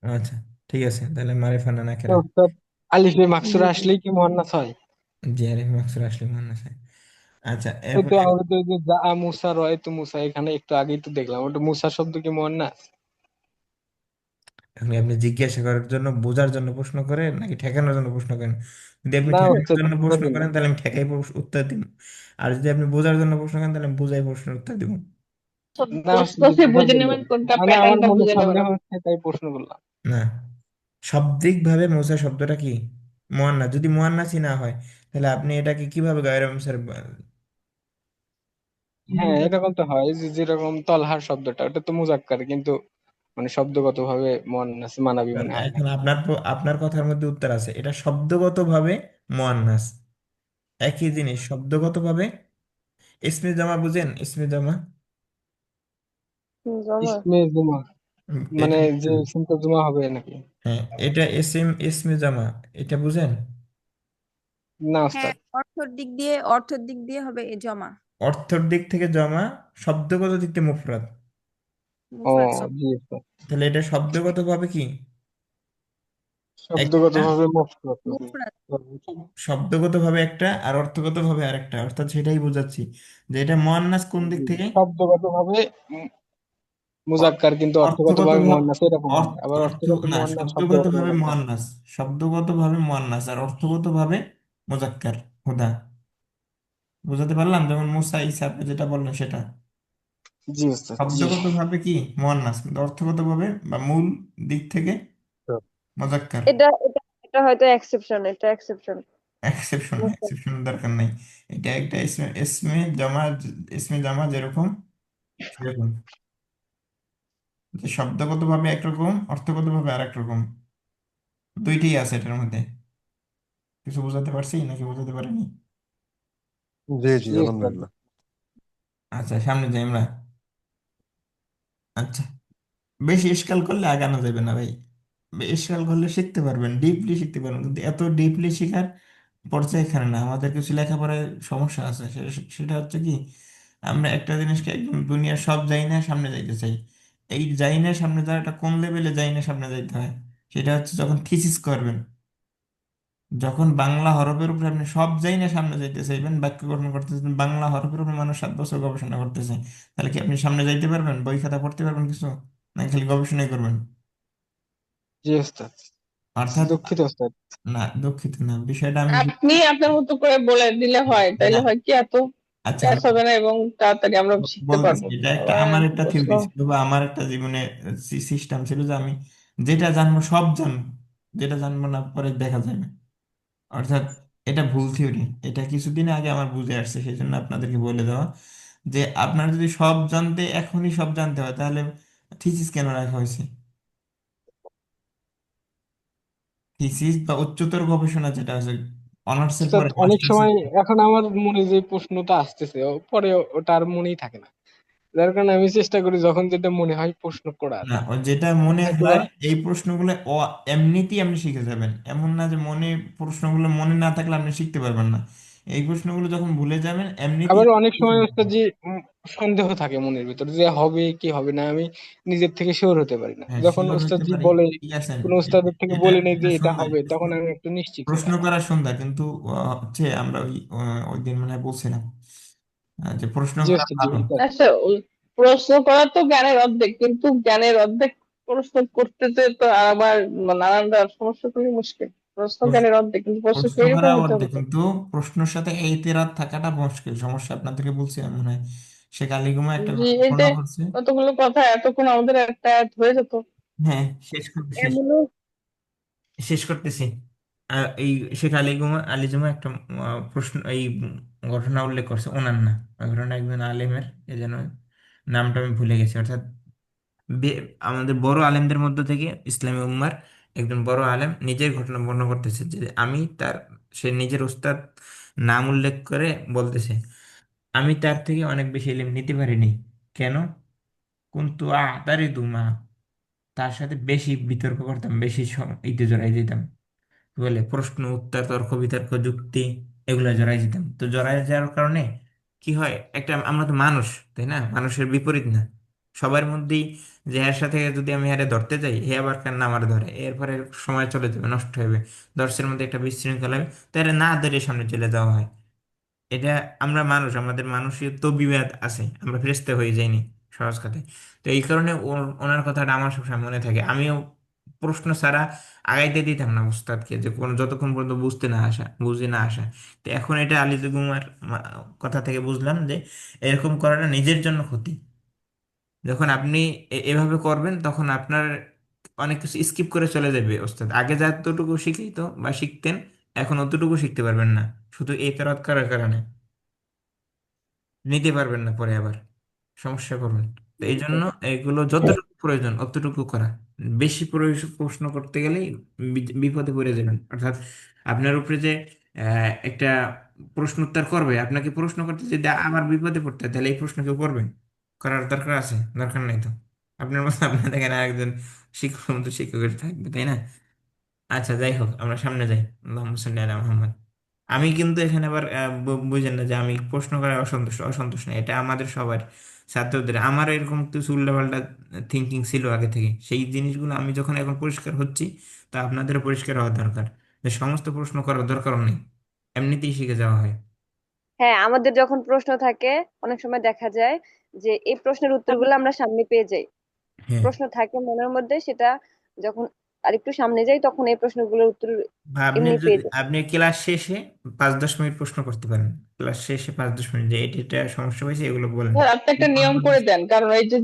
আচ্ছা ঠিক আছে, তাহলে মারিফা না তো নাকেরা। উস্তাদ, আলিফে জি মাকসুরা জি। আসলেই কি মুয়ান্নাস হয়? জি আলিফ মাকসুর আসলে মান্না হয়। আচ্ছা এই তো এরপরে আমরা তো এই যে যা মুসা রয় তো মুসা, এখানে একটু আগেই তো দেখলাম ওটা মুসা শব্দ কি মুয়ান্নাস? এখন আপনি জিজ্ঞাসা করার জন্য, বোঝার জন্য প্রশ্ন করেন নাকি ঠেকানোর জন্য প্রশ্ন করেন? যদি আপনি না ঠেকানোর হচ্ছে জন্য বোঝার প্রশ্ন জন্য। করেন তাহলে আমি ঠেকাই উত্তর দিব, আর যদি আপনি বোঝার জন্য প্রশ্ন করেন তাহলে আমি বুঝাই প্রশ্নের উত্তর দিব। না হচ্ছে যে প্রশ্নতে বোঝার বুঝে জন্য, নেবেন কোনটা, মানে আমার প্যাটার্নটা মনে বুঝে সন্দেহ নেবেন। হচ্ছে তাই প্রশ্ন করলাম। না, শাব্দিক ভাবে মোসা শব্দটা কি মুয়ান্নাস, যদি মুয়ান্নাসই না হয় তাহলে আপনি এটাকে কিভাবে গায়র মিনসার হ্যাঁ এরকম তো হয় যে যেরকম তলহার শব্দটা ওটা তো মুজাক্কার, কিন্তু মানে শব্দগত ভাবে মুয়ান্নাস মানাবি মনে হয় এখন নাকি? আপনার কথার মধ্যে উত্তর আছে, এটা শব্দগতভাবে মুয়ান্নাস, একই জিনিস শব্দগতভাবে। ইসমে জামা বুঝেন? ইসমে জামা জমা। ইসমে জুমা, মানে এটা যে ইসমটা জুমা হবে নাকি? হ্যাঁ এটা ইসমে জামা, এটা বুঝেন? না হ্যাঁ, ওস্তাদ। অর্থের দিক দিয়ে হবে এ জমা। অর্থের দিক থেকে জমা, শব্দগত দিক থেকে মুফরাদ। ও মুফরাদ জি ওস্তাদ। তাহলে এটা শব্দগত ভাবে কি শব্দগত একটা, ভাবে মফরত নাকি? মুফরাদ। শব্দগত ভাবে একটা আর অর্থগত ভাবে আরেকটা, অর্থাৎ সেটাই বোঝাচ্ছি যে এটা মুয়ান্নাস কোন দিক জি, থেকে। শব্দগত ভাবে মুজাক্কার কিন্তু অর্থগত অর্থগত ভাবে মুয়ান্নাস, এরকম হয়। আবার অর্থ অর্থগত না, মুয়ান্নাস শব্দগত শব্দগত ভাবে মুজাক্কার। মুয়ান্নাস, শব্দগত ভাবে মুয়ান্নাস আর অর্থগত ভাবে মুজাক্কার। হুদা, বুঝাতে পারলাম? যেমন মুসা ইসা আপনি যেটা বললেন সেটা জি ওস্তাদ জি। শব্দগত ভাবে কি মুয়ান্নাস, কিন্তু অর্থগত ভাবে বা মূল দিক থেকে মুজাক্কার। এটা এটা এটা হয়তো এক্সেপশন, এটা এক্সেপশন। এক্সেপশনের দরকার নাই। এটা একটা ইসমে ইসমে জামা, ইসমে জামা যেরকম সেরকম, যে শব্দগত ভাবে একরকম অর্থগত ভাবে আরেক রকম, দুইটাই আছে এটার মধ্যে। কিছু বোঝাতে পারছি নাকি বোঝাতে পারিনি? জি জি জি ওস্তাদ। আলহামদুলিল্লাহ। আচ্ছা সামনে যাই আমরা। আচ্ছা, বেশি ইশকাল করলে আগানো যাবে না ভাই। ইশকাল করলে শিখতে পারবেন, ডিপলি শিখতে পারবেন, কিন্তু এত ডিপলি শেখার পর্যায়ে এখানে না। আমাদের কিছু লেখাপড়ায় সমস্যা আছে, সেটা হচ্ছে কি, আমরা একটা জিনিসকে একদম দুনিয়ার সব যাই না সামনে যাইতে চাই। এই যাই না সামনে যাওয়াটা কোন লেভেলে যাই না সামনে যাইতে হয়, সেটা হচ্ছে যখন থিসিস করবেন, যখন বাংলা হরফের উপরে আপনি সব যাই না সামনে যাইতে চাইবেন, বাক্য গঠন করতেছেন বাংলা হরফের উপরে, মানুষ 7 বছর গবেষণা করতেছে, তাহলে কি আপনি সামনে যাইতে পারবেন? বই খাতা পড়তে পারবেন কিছু, নাকি খালি গবেষণাই করবেন? জি ওস্তাদ, অর্থাৎ দুঃখিত ওস্তাদ। না দুঃখিত না, বিষয়টা আমি আপনি আপনার মতো করে বলে দিলে হয়, না, তাইলে হয় কি এত আচ্ছা প্যাস আমি হবে না এবং তাড়াতাড়ি আমরা শিখতে বলতেছি, পারবো। এটা একটা আবার আমার একটা প্রশ্ন। থিওরি ছিল বা আমার একটা জীবনে সিস্টেম ছিল যে আমি যেটা জানবো সব জানবো, যেটা জানবো না পরে দেখা যাবে। অর্থাৎ এটা ভুল থিওরি, এটা কিছুদিন আগে আমার বুঝে আসছে, সেই জন্য আপনাদেরকে বলে দেওয়া যে আপনার যদি সব জানতে এখনই সব জানতে হয় তাহলে থিসিস কেন রাখা হয়েছে? থিসিস বা উচ্চতর গবেষণা যেটা আছে অনার্সের ওস্তাদ পরে অনেক মাস্টার্সের। সময় এখন আমার মনে যে প্রশ্নটা আসতেছে পরে ওটা আর মনেই থাকে না। যার কারণে আমি চেষ্টা করি যখন যেটা মনে হয় প্রশ্ন করার, না, ও যেটা মনে হয়তো বা হয় এই প্রশ্নগুলো এমনিতেই আপনি শিখে যাবেন, এমন না যে প্রশ্নগুলো মনে না থাকলে আপনি শিখতে পারবেন না। এই প্রশ্নগুলো যখন ভুলে যাবেন এমনিতেই আবার অনেক শিখে সময় যাবেন। ওস্তাদ জি সন্দেহ থাকে মনের ভিতরে যে হবে কি হবে না, আমি নিজের থেকে শিওর হতে পারি না। হ্যাঁ, যখন শিওর ওস্তাদ হতে জি পারি, বলে, ঠিক আছে। কোন ওস্তাদের থেকে এটা বলে নেই যে এটা এটা সুন্দর, হবে, তখন আমি একটু নিশ্চিত হয়ে প্রশ্ন যাই। করা সুন্দর, কিন্তু হচ্ছে আমরা ওই দিন মানে বলছিলাম যে প্রশ্ন জি করা ওস্তাদ জি ভালো। ওস্তাদ। আচ্ছা, প্রশ্ন করা তো জ্ঞানের অর্ধেক, কিন্তু জ্ঞানের অর্ধেক প্রশ্ন করতে যে তো আবার নানানটা সমস্যা, খুবই মুশকিল। প্রশ্ন প্রশ্ন জ্ঞানের অর্ধেক, কিন্তু প্রশ্ন প্রশ্ন তৈরি করা করে নিতে হবে অর্ধেক, তো। কিন্তু প্রশ্নের সাথে এতেরাত থাকাটা মুশকিল সমস্যা। আপনাদেরকে বলছিলাম মনে হয়, শেখ আলিগুমা একটা জি, এই যে ঘটনা করছে। কতগুলো কথা এতক্ষণ আমাদের একটা add হয়ে যেত। হ্যাঁ, শেষ করতে শেষ এমনও শেষ করতেছি। আর এই শেখ আলিজুমা একটা প্রশ্ন এই ঘটনা উল্লেখ করছে, ওনার না, ওই ঘটনা একজন আলেমের, এই যেন নামটা আমি ভুলে গেছি। অর্থাৎ আমাদের বড় আলেমদের মধ্য থেকে ইসলামী উম্মার একজন বড় আলেম নিজের ঘটনা বর্ণনা করতেছে যে সে নিজের উস্তাদ নাম উল্লেখ করে বলতেছে, আমি তার থেকে অনেক বেশি ইলম নিতে পারিনি। কেন? কিন্তু তারই দুমা, তার সাথে বেশি বিতর্ক করতাম, বেশি ইতে জড়াই দিতাম, কি বলে প্রশ্ন উত্তর তর্ক বিতর্ক যুক্তি, এগুলো জড়াই দিতাম। তো জড়াই যাওয়ার কারণে কি হয়, একটা আমরা তো মানুষ, তাই না? মানুষের বিপরীত না সবার মধ্যেই, যে এর সাথে যদি আমি আরে ধরতে যাই, হে আবার কেন না আমার ধরে, এরপরে সময় চলে যাবে, নষ্ট হবে, দর্শের মধ্যে একটা বিশৃঙ্খলা হবে, তাই না ধরে সামনে চলে যাওয়া হয়। এটা আমরা মানুষ, আমাদের মানসিক তো বিভেদ আছে, আমরা ফেরেশতা হয়ে যাইনি সহজ কথায়। তো এই কারণে ওনার কথাটা আমার সবসময় মনে থাকে। আমিও প্রশ্ন ছাড়া আগাইতে দিতাম না উস্তাদকে, যে কোনো যতক্ষণ পর্যন্ত বুঝে না আসা। তো এখন এটা গুমার কথা থেকে বুঝলাম যে এরকম করাটা নিজের জন্য ক্ষতি। যখন আপনি এভাবে করবেন তখন আপনার অনেক কিছু স্কিপ করে চলে যাবে ওস্তাদ। আগে যতটুকু শিখিতো বা শিখতেন, এখন অতটুকু শিখতে পারবেন না, শুধু এই ফেরত করার কারণে নিতে পারবেন না, পরে আবার সমস্যা করবেন। তো এই জন্য এগুলো যতটুকু প্রয়োজন অতটুকু করা। বেশি প্রশ্ন করতে গেলেই বিপদে পড়ে যাবেন। অর্থাৎ আপনার উপরে যে একটা প্রশ্ন উত্তর করবে, আপনাকে প্রশ্ন করতে যদি আবার বিপদে পড়তে হয়, তাহলে এই প্রশ্ন কেউ করবে? করার দরকার আছে? দরকার নাই তো। আপনার মতো আপনার দেখেন আরেকজন শিক্ষক মতো শিক্ষকের থাকবে, তাই না? আচ্ছা, যাই হোক, আমরা সামনে যাই। আল্লাহুম্মা সাল্লি আলা মুহাম্মদ। আমি কিন্তু এখানে আবার বুঝেন না যে আমি প্রশ্ন করায় অসন্তুষ্ট, অসন্তুষ্ট না, এটা আমাদের সবার ছাত্রদের। আমার এরকম কিছু উল্টাপাল্টা থিঙ্কিং ছিল আগে থেকে, সেই জিনিসগুলো আমি যখন এখন পরিষ্কার হচ্ছি, তা আপনাদেরও পরিষ্কার হওয়া দরকার, যে সমস্ত প্রশ্ন করার দরকার নেই, এমনিতেই শিখে যাওয়া হয়। হ্যাঁ, আমাদের যখন প্রশ্ন থাকে অনেক সময় দেখা যায় যে এই প্রশ্নের উত্তরগুলো আমরা সামনে পেয়ে যাই। হ্যাঁ, প্রশ্ন থাকে মনের মধ্যে, সেটা যখন আরেকটু সামনে যাই তখন এই প্রশ্নগুলোর উত্তর বা আপনি এমনি যদি পেয়ে যাই। আপনি ক্লাস শেষে 5-10 মিনিট প্রশ্ন করতে পারেন, ক্লাস শেষে 5-10 মিনিট, যে এটা এটা সমস্যা হয়েছে এগুলো বলেন। স্যার, আপনি একটা নিয়ম করে দেন, কারণ এই যে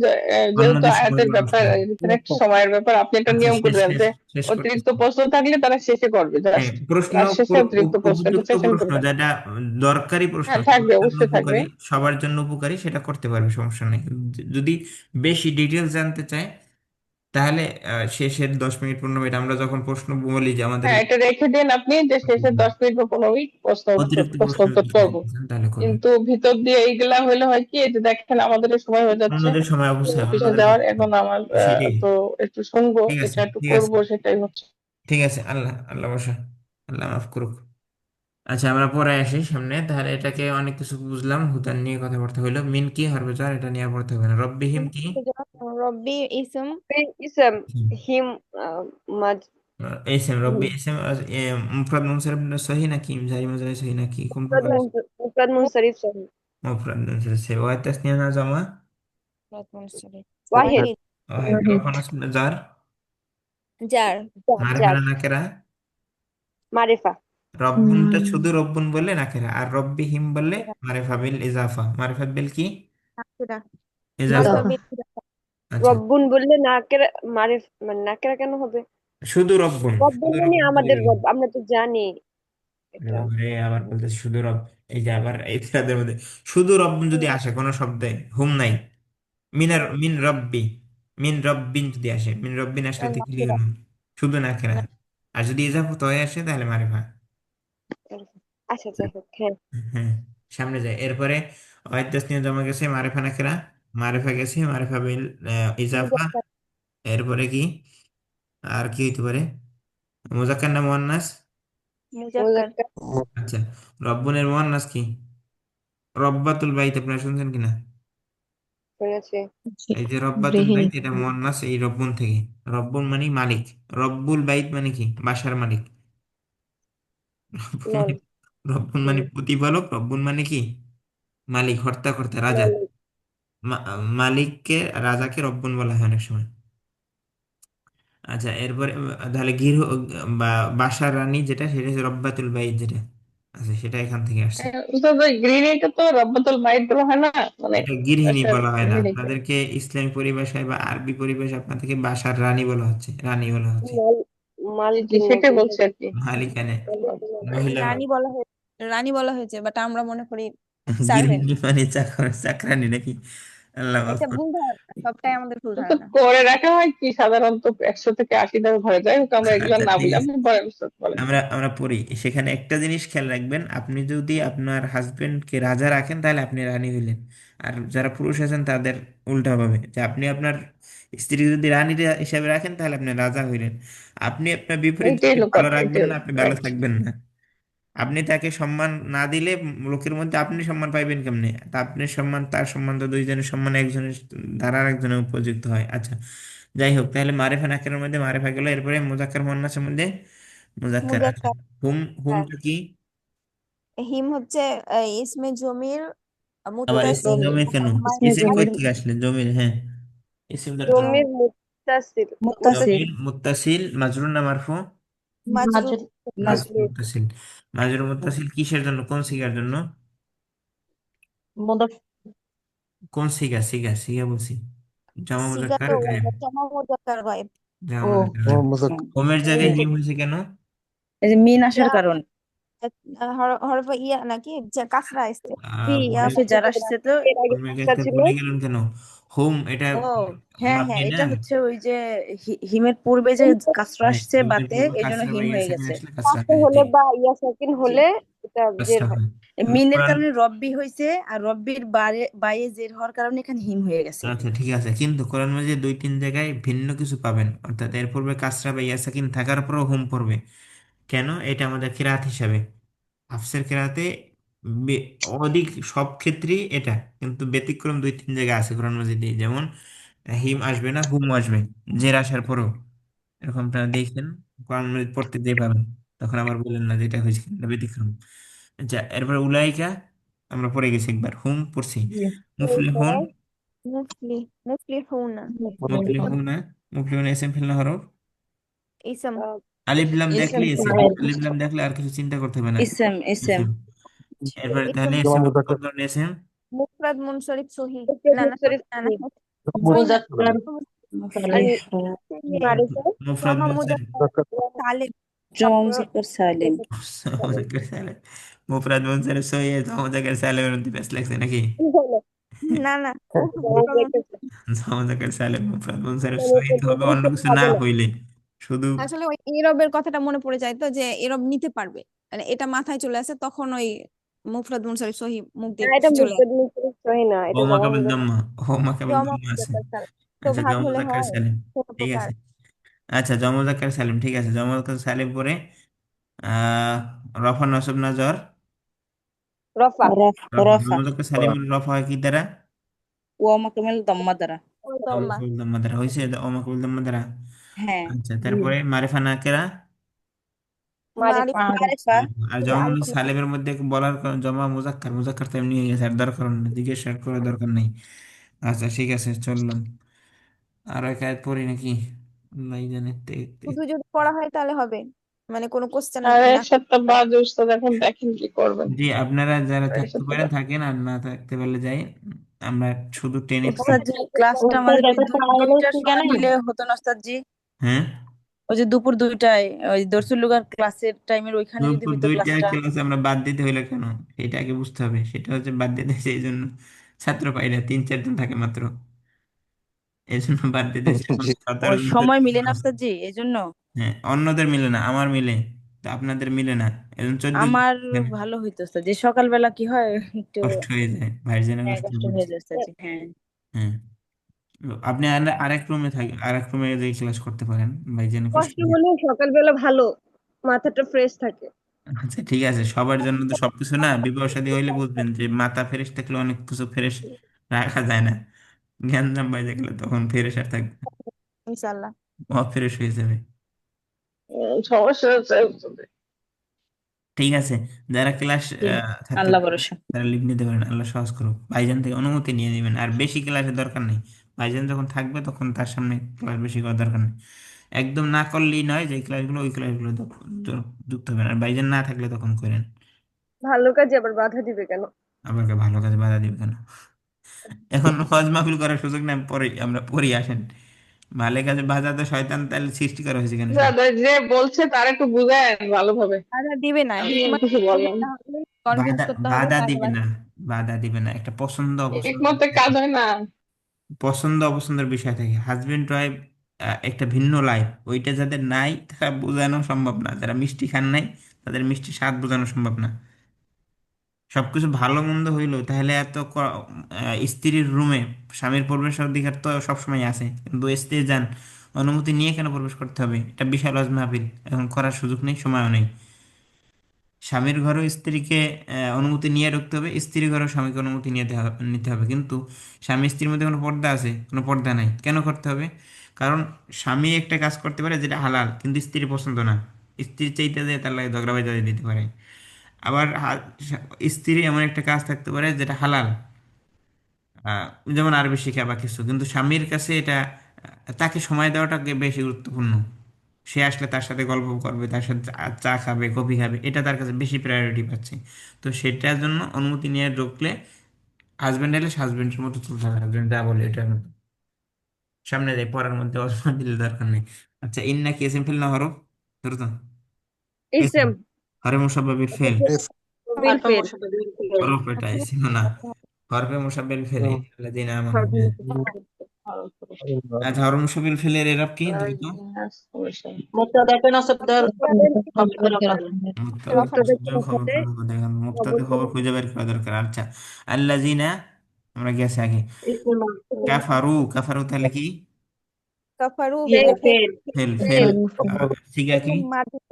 যেহেতু অন্যদের আয়াতের সময়গুলো নষ্ট ব্যাপার, হবে। এখানে একটা সময়ের ব্যাপার, আপনি একটা আচ্ছা, নিয়ম করে শেষ দেন শেষ যে শেষ অতিরিক্ত করতেছি। প্রশ্ন থাকলে তারা শেষে করবে, হ্যাঁ, জাস্ট প্রশ্ন ক্লাস শেষে অতিরিক্ত প্রশ্ন একটা উপযুক্ত সেশন করে প্রশ্ন, দেন। যেটা দরকারি প্রশ্ন, হ্যাঁ, থাকবে, সবার জন্য অবশ্যই থাকবে। উপকারী, সবার জন্য উপকারী, সেটা করতে পারবে, সমস্যা নেই। যদি বেশি ডিটেলস জানতে চায়, তাহলে শেষের 10 মিনিট 15 মিনিট আমরা যখন প্রশ্ন বলি যে আমাদের হ্যাঁ, এটা রেখে দিন আপনি, যে শেষে 10 মিনিট বা 15 মিনিট প্রশ্ন উত্তর, অতিরিক্ত প্রশ্ন প্রশ্ন উত্তর যদি করবো। জানতে চান তাহলে করবেন। কিন্তু ভিতর দিয়ে এইগুলা হইলে হয় কি, এই যে দেখেন আমাদের সময় হয়ে যাচ্ছে অন্যদের সময় অবশ্যই অফিসে অন্যদের যাওয়ার, করতে হবে। এখন আমার সেটাই। তো একটু শুনবো, ঠিক আছে, এটা একটু ঠিক আছে, করবো, সেটাই হচ্ছে। ঠিক আছে। আল্লাহ আল্লাহ বসা, আল্লাহ মাফ করুক। আচ্ছা, আমরা পরে আসি সামনে, তাহলে এটাকে অনেক কিছু বুঝলাম, হুদান নিয়ে কথাবার্তা হইলো, মিন কি হরবে জার, এটা নিয়ে আর পড়তে হবে না। রব্বিহিম কি? রব্বি ইসম ইসম, হিম, মাজ, এই সেম রব্বি এসেম, মুফরাদ মুনসারিফ সহি নাকি জারি মাঝারি সহি নাকি কোন প্রকার আছে? মুফরাদ মুনসারিফ সহি। মুফরাদ মুনসারিফ সহি। ওয়াই তাসনিয়া না জামা? ওয়াহিদ। ওয়াহিদ। ওয়াহিদ। রফা নাসব জার? যার। মারিফা যার। না নাকেরা? মারিফা। রব্বুনটা শুধু রব্বুন বললে নাকেরা, আর রব্বিহিম বললে মারিফা বিল ইজাফা। মারিফা বিল কি? নাকিরা। ইজাফা। মারিফা ইজাফা। বিল। আচ্ছা, রব্বুন বললে নাকেরা, মারিফ মানে নাকেরা কেন হবে? শুধু রব্বুন, রব্বুন শুধু মানে রব্বুন বলে আমাদের গেল। রব, আমরা তো জানি আরে এটা। বাবারে, আবার বলতে শুধু রব। এই যে আবার এই তাদের মধ্যে শুধু রব্বুন যদি আসে কোনো শব্দে, হুম নাই, মিন রব্বি, মিন রব্বিন যদি আসে, মিন রব্বিন আসলে তো কি নাকিরা। হলো? শুধু নাকেরা। আর যদি ইজাফত হয়ে আসে তাহলে মারিফা। আচ্ছা, যাই হোক, হ্যাঁ। হ্যাঁ, সামনে যায়। এরপরে ওয়াহিদ তাসনিয়া জমা গেছে, মারিফা নাকেরা, মারেফা গেছে, মারেফা বিল ইজাফা। মুজাক্কার এরপরে কি, আর কি হইতে পারে? মুজাক্কার না মুয়ান্নাস? মুজাক্কার। মুজাক্কার আচ্ছা, রব্বুনের মুয়ান্নাস কি? রব্বাতুল বাইত, আপনারা শুনছেন কিনা? শুনেছি। এই যে রব্বাতুল গৃহিণী। বাইত, এটা মুয়ান্নাস এই রব্বুন থেকে। রব্বুন মানে মালিক, রব্বুল বাইত মানে কি? বাসার মালিক। রব্বুন নন মানে, রব্বুন মানে প্রতিপালক, রব্বুন মানে কি? মালিক, হর্তাকর্তা, রাজা। মালিক। মা- মালিককে, রাজাকে রব্বুন বলা হয় অনেক সময়। আচ্ছা, এরপরে তাহলে গৃহ বা বাসার রানী যেটা, সেটা হচ্ছে রব্বাতুল বাইত যেটা। আচ্ছা, সেটা এখান থেকে আসছে। তো গৃহিণীকে তো রব্বাতুল বাইত বলা হয় না, মানে এটা গৃহিণী বাসার বলা হয় না, গৃহিণীকে। আপনাদেরকে ইসলামী পরিভাষায় বা আরবি পরিভাষায় আপনাদেরকে বাসার রানী বলা হচ্ছে, রানী বলা হচ্ছে। জি জি, মালকিন সেটাই নাকি বলছি আর কি। মালিকানে, মালিক। মহিলা। রানী বলা হয়েছে, রানী বলা হয়েছে, বাট আমরা মনে করি সার্ভেন্ট। গৃহিণী মানে চাকর, চাকরানি নাকি? আল্লাহ মাফ এটা করুন। ভুল ধারণা, সবটাই আমাদের ভুল তো ধারণা। করে রাখা হয় কি সাধারণত 100 থেকে 80টার ঘরে, যাই হোক আমরা এগুলো আচ্ছা, না ঠিক বলি, আছে, আপনি বলেন উস্তাদ, বলেন। আমরা আমরা পড়ি। সেখানে একটা জিনিস খেয়াল রাখবেন, আপনি যদি আপনার হাজবেন্ডকে রাজা রাখেন তাহলে আপনি রানী হইলেন। আর যারা পুরুষ আছেন তাদের উল্টা হবে, যে আপনি আপনার স্ত্রী যদি রানী হিসাবে রাখেন তাহলে আপনি রাজা হইলেন। আপনি আপনার বিপরীত এইটাই যদি হলো ভালো কথা, রাখবেন এইটাই না, আপনি ভালো রাইট। থাকবেন না। আপনি তাকে সম্মান না দিলে লোকের মধ্যে আপনি সম্মান পাইবেন কেমনে? তা আপনি সম্মান, তার সম্মান তো দুইজনের সম্মান একজনের দ্বারা আরেকজনের উপযুক্ত হয়। আচ্ছা, যাই হোক, তাহলে মারিফা নাকিরের মধ্যে মারিফা গেল, এরপরে মুজাক্কার মুয়ান্নাসের মধ্যে মুজাক্কার। আচ্ছা, মুজাক্কার। হুম, হ্যাঁ, হুমটা কি? হিম হচ্ছে ইসমে জমির আবার মুত্তাসিল ইসিম জমির কেন? ইসমে ইসিম কই জমির থেকে আসলে জমির? হ্যাঁ, ইসিম দরকার। জমির মুত্তাসিল। মুত্তাসিল। জমির মুত্তাসিল, মাজরুর না মারফু? মাজরুর। মাজরুর। মাজরুর মাজরুর। মুত্তাসিল। মাজরুর মুত্তাসিল কিসের জন্য, কোন সিগার জন্য? মুদাফ। কোন সিগা? সিগা, সিগা বলছি। জামা সিগা মুজাক্কার তো গায়েব। জমা মুজাক্কার গায়েব। জামা ও মুজাক্কার ও গায়েব। মুজাক হোমের জায়গায় হিম হয়েছে কেন? এই যে মিন আসার ইয়া কারণ। হরফ ইয়া নাকি যে কাসরা আসছে। ফি হোমের, ইয়াফে যারা আসছে তো। এর আগে হোমের একটা ক্ষেত্রে ছিল। ভুলে গেলেন কেন? হোম এটা ও হ্যাঁ হ্যাঁ, মাপনি না? এটা হচ্ছে ওই যে হিমের পূর্বে যে কাসরা হ্যাঁ, আসছে দুইটার বাতে, পূর্বে এই জন্য কাসরা বা হিম ইয়া হয়ে সাকিন গেছে। আসলে কাসরা পাশে হয়, হলে ঠিক। বা ইয়া সাকিন জি। হলে এটা জের কাসরা হয়। হয়। মিনের কোরআন। কারণে রব্বি হয়েছে, আর রব্বির বায়ে জের হওয়ার কারণে এখানে হিম হয়ে গেছে। আচ্ছা, ঠিক আছে, কিন্তু কোরআন মাজিদে দুই তিন জায়গায় ভিন্ন কিছু পাবেন, অর্থাৎ এর পূর্বে কাসরা বা ইয়া সাকিন থাকার পরও হোম পড়বে। কেন? এটা আমাদের কিরাত হিসাবে, হাফসের কেরাতে অধিক সব ক্ষেত্রেই এটা, কিন্তু ব্যতিক্রম দুই তিন জায়গায় আছে কোরআন মাজিদে, যেমন হিম আসবে না, হুম আসবে জের আসার পরও। এরকম আপনারা দেখেন, কোরআন মাজিদ পড়তে দিয়ে পাবেন, তখন আবার বলেন না যেটা হয়েছে এটা ব্যতিক্রম। আচ্ছা, এরপর উলাইকা আমরা পড়ে গেছি একবার, হুম পড়ছি। মুফলিহুন। এরপর মুফলি, মুফলিহুনা। মুফলিহুনা, মুফলিহুনা এসএম ফেলনা হরফ। ইসম। আহ, আলিফ লাম ইসম দেখলে এসএম, ফাইল। আলিফ লাম দেখলে আর কিছু চিন্তা করতে হবে না। ইসম ইসম। এসএম। এরপরে ইসম তাহলে জমা এসএম কোন মুজাক্কার। ধরনের এসএম? মুফরাদ মুনসারিফ সহি। মুফরদ না না মুনসারিফ না না, সহিহ। সহি না। মুজাক্কার আর মুসালিহ। মারিফা মুফরাদ জমা মুনসারিফ। মুজাক্কার মুজাক্কার। সালেম। জমা মুজাক্কার সালিম। মুজাক্কার সালেম। মুফরাদ মুনসারিফ সহি, মুজাক্কার সালেমের মধ্যে প্যাচ লাগছে নাকি? না না, মুফরাদ মুনসারিফ। মুজাক্কার সালেম, মুফরাদ মুনসারিফ সহি তো হবে অন্য কিছু না হবে না। হইলে, শুধু। আসলে ওই এরবের কথাটা মনে পড়ে যায় তো, যে এরব নিতে পারবে, মানে এটা মাথায় চলে আসে, তখন ওই মুফরাদ মুনসারিফ সহি মুখ না, দিয়ে এটা চলে আসে। মুফরদ মুনসারিফ সহিহ না, ও এটা জমা মাকাবেল মুজাক্কার। দাম্মা, ও মাকাবেল জমা দাম্মা আছে। মুজাক্কার সালেম তো আচ্ছা, ভাগ হলে জমা হয় সালেম, কোন ঠিক প্রকার। আছে। আচ্ছা, জমা সালেম, ঠিক আছে, জমা সালেম পরে আহ রফা নসব না জ্বর? রফা। রফা, রফা। জমা সালেমের রফা হয় কি দ্বারা? ওয়া মাকামেল দম্মা দ্বারা। ও দম্মা। অমাকুল দাম্মা দ্বারা হয়েছে, অমাকুল দাম্মা দ্বারা। হ্যাঁ। আচ্ছা, তারপরে মারিফা নাকেরা। মারিফা। মারিফা। মারিফা। আর এই যে জমা আলিফ লাম। সালেমের মধ্যে বলার জমা মুজাক্কার, মুজাক্কার তো এমনি হয়ে গেছে, আর দরকার নেই, জিজ্ঞেস করার দরকার নেই। আচ্ছা, ঠিক আছে, চললাম। আর এক আয়াত পড়ি নাকি? আল্লাহ জানে। শুধু যদি পড়া হয় তাহলে হবে, মানে কোনো কোশ্চেন আর না। এক সপ্তাহ বাদ উস্তাদ, এখন দেখেন কি করবেন। জি, আপনারা যারা এক থাকতে সপ্তাহ পারেন বাদ। থাকেন, আর না থাকতে পারলে যাই। আমরা শুধু টেনে পড়ি। ওস্তাদ জি, ক্লাসটা ওস্তাদ আমাদের ওই এটা দুইটার কি সময় জানেন? নিলে হতো না ওস্তাদ জি? হ্যাঁ, ওই যে দুপুর 2টায়, ওই দর্সুল লুগার ক্লাসের টাইমের ওইখানে যদি দুপুর হইতো দুইটা ক্লাসটা। ক্লাস আমরা বাদ দিতে হইলো কেন? এটা আগে বুঝতে হবে। সেটা হচ্ছে বাদ দিতে সেই জন্য ছাত্র পাইরা 3-4 জন থাকে মাত্র, এই জন্য বাদ দিতেছে, এখন জি। 17 ওই জন সময় মিলে না আছে। ওস্তাদ জি, এই জন্য। হ্যাঁ, অন্যদের মিলে না, আমার মিলে, তো আপনাদের মিলে না, এজন্য 14 জন আমার এখানে। ভালো হইতো ওস্তাদ যে সকালবেলা কি হয় একটু। কষ্ট হয়ে যায়, ভাইয়ের জন্য হ্যাঁ, কষ্ট কষ্ট হয়ে হয়ে পড়ছে। যায় ওস্তাদ জি, হ্যাঁ। হ্যাঁ, আপনি আরেক রুমে থাকি, আরেক রুমে যে ক্লাস করতে পারেন ভাইজানের কষ্ট কোশ্চেন। হলেও সকালবেলা ভালো, মাথাটা ফ্রেশ থাকে। আচ্ছা ঠিক আছে, সবার জন্য তো সবকিছু না, বিবাহ শাদী হইলে বুঝবেন যে মাথা ফ্রেশ থাকলে অনেক কিছু ফ্রেশ রাখা যায় না। জ্ঞান বাইরে গেলে তখন ফ্রেশ আর থাকবে না, ইনশাল্লাহ। ফ্রেশ হয়ে যাবে। সমস্যা হচ্ছে ঠিক আছে, যারা ক্লাস জি, থাকতে আল্লাহ পারেন ভরসা। তারা লিভ নিতে পারেন, আল্লাহ সহজ করুক। ভাইজান থেকে অনুমতি নিয়ে নেবেন, আর বেশি ক্লাসের দরকার নেই। ভাইজান যখন থাকবে তখন তার সামনে ক্লাস বেশি করার দরকার নেই। একদম না করলেই নয়, যে ক্লাসগুলো ওই ক্লাসগুলো যুক্ত হবেন, আর ভাইজান না থাকলে তখন করেন। ভালো কাজে আবার বাধা দিবে কেন? আবার ভালো কাজে বাধা দিবে কেন? এখন হজ মাহফিল করার সুযোগ নেই, পরে আমরা পড়ি আসেন। ভালো কাজে বাধা তো শয়তান তাহলে সৃষ্টি করা হয়েছে কেন? দাদা যে বলছে তার একটু বুঝায়েন ভালোভাবে, বাধা দিবে না, আমি হিকমত কিছু বললাম। কনভিন্স বাধা করতে হবে বাধা দিবে তারপর। না, বাধা দিবে না, একটা পছন্দ অপছন্দ, একমতে কাজ হয় না। পছন্দ অপছন্দের বিষয় থাকে। হাজবেন্ড ওয়াইফ একটা ভিন্ন লাইফ, ওইটা যাদের নাই তারা বোঝানো সম্ভব না। যারা মিষ্টি খান নাই তাদের মিষ্টি স্বাদ বোঝানো সম্ভব না। সবকিছু ভালো মন্দ হইলো তাহলে স্ত্রীর রুমে স্বামীর প্রবেশের অধিকার তো সবসময় আছে, কিন্তু স্ত্রী যান অনুমতি নিয়ে কেন প্রবেশ করতে হবে? এটা বিশাল ওয়াজ মাহফিল, এখন করার সুযোগ নেই, সময়ও নেই। স্বামীর ঘরেও স্ত্রীকে অনুমতি নিয়ে ঢুকতে হবে, স্ত্রীর ঘরেও স্বামীকে অনুমতি নিতে হবে, কিন্তু স্বামী স্ত্রীর মধ্যে কোনো পর্দা আছে? কোনো পর্দা নাই। কেন করতে হবে? কারণ স্বামী একটা কাজ করতে পারে যেটা হালাল, কিন্তু স্ত্রীর পছন্দ না, স্ত্রীর চাইতে যে তার লাগে ঝগড়া বাজারে দিতে পারে। আবার স্ত্রী এমন একটা কাজ থাকতে পারে যেটা হালাল, আহ, যেমন আরবি শিখা বা কিছু, কিন্তু স্বামীর কাছে এটা তাকে সময় দেওয়াটাকে বেশি গুরুত্বপূর্ণ। সে আসলে তার সাথে গল্প করবে, তার সাথে চা চা খাবে, কফি খাবে, এটা তার কাছে বেশি প্রায়োরিটি পাচ্ছে। তো সেটার জন্য অনুমতি নিয়ে ঢুকলে হাজবেন্ড এলে হাজবেন্ডের মতো চলতে হবে, হাজবেন্ড যা বলে এটার মতো সামনে যাই, পড়ার মধ্যে অসম্মান দিলে দরকার নেই। আচ্ছা, ইন্না কি এসএম ফেল না হরফ? ধরো তো এসএম, ইসেম হরে মুসাব্বাবিল ফেল, এস বিল ফেল। হরফ এটা এসএম না, হরফে মুসাব্বিল ফেল আল্লাযীনা আমানু। আচ্ছা, হরফ মুসাব্বিল ফেলের এরব কি দ্রুত? মুবতাদা কে নাসব দেওয়ার খবর করা। মুক্তাদা মুক্তাদা খবর সাথে খবর দেখেন, মুক্তাদা অবশ্যই খবর খুঁজে বের করা দরকার। আচ্ছা, আল্লাযীনা আমরা গেছে আগে, কাফারু, কাফারু তাহলে কি? কাফারু ফেল ফেল। ফেল ফেল। ফেল সিগা কি?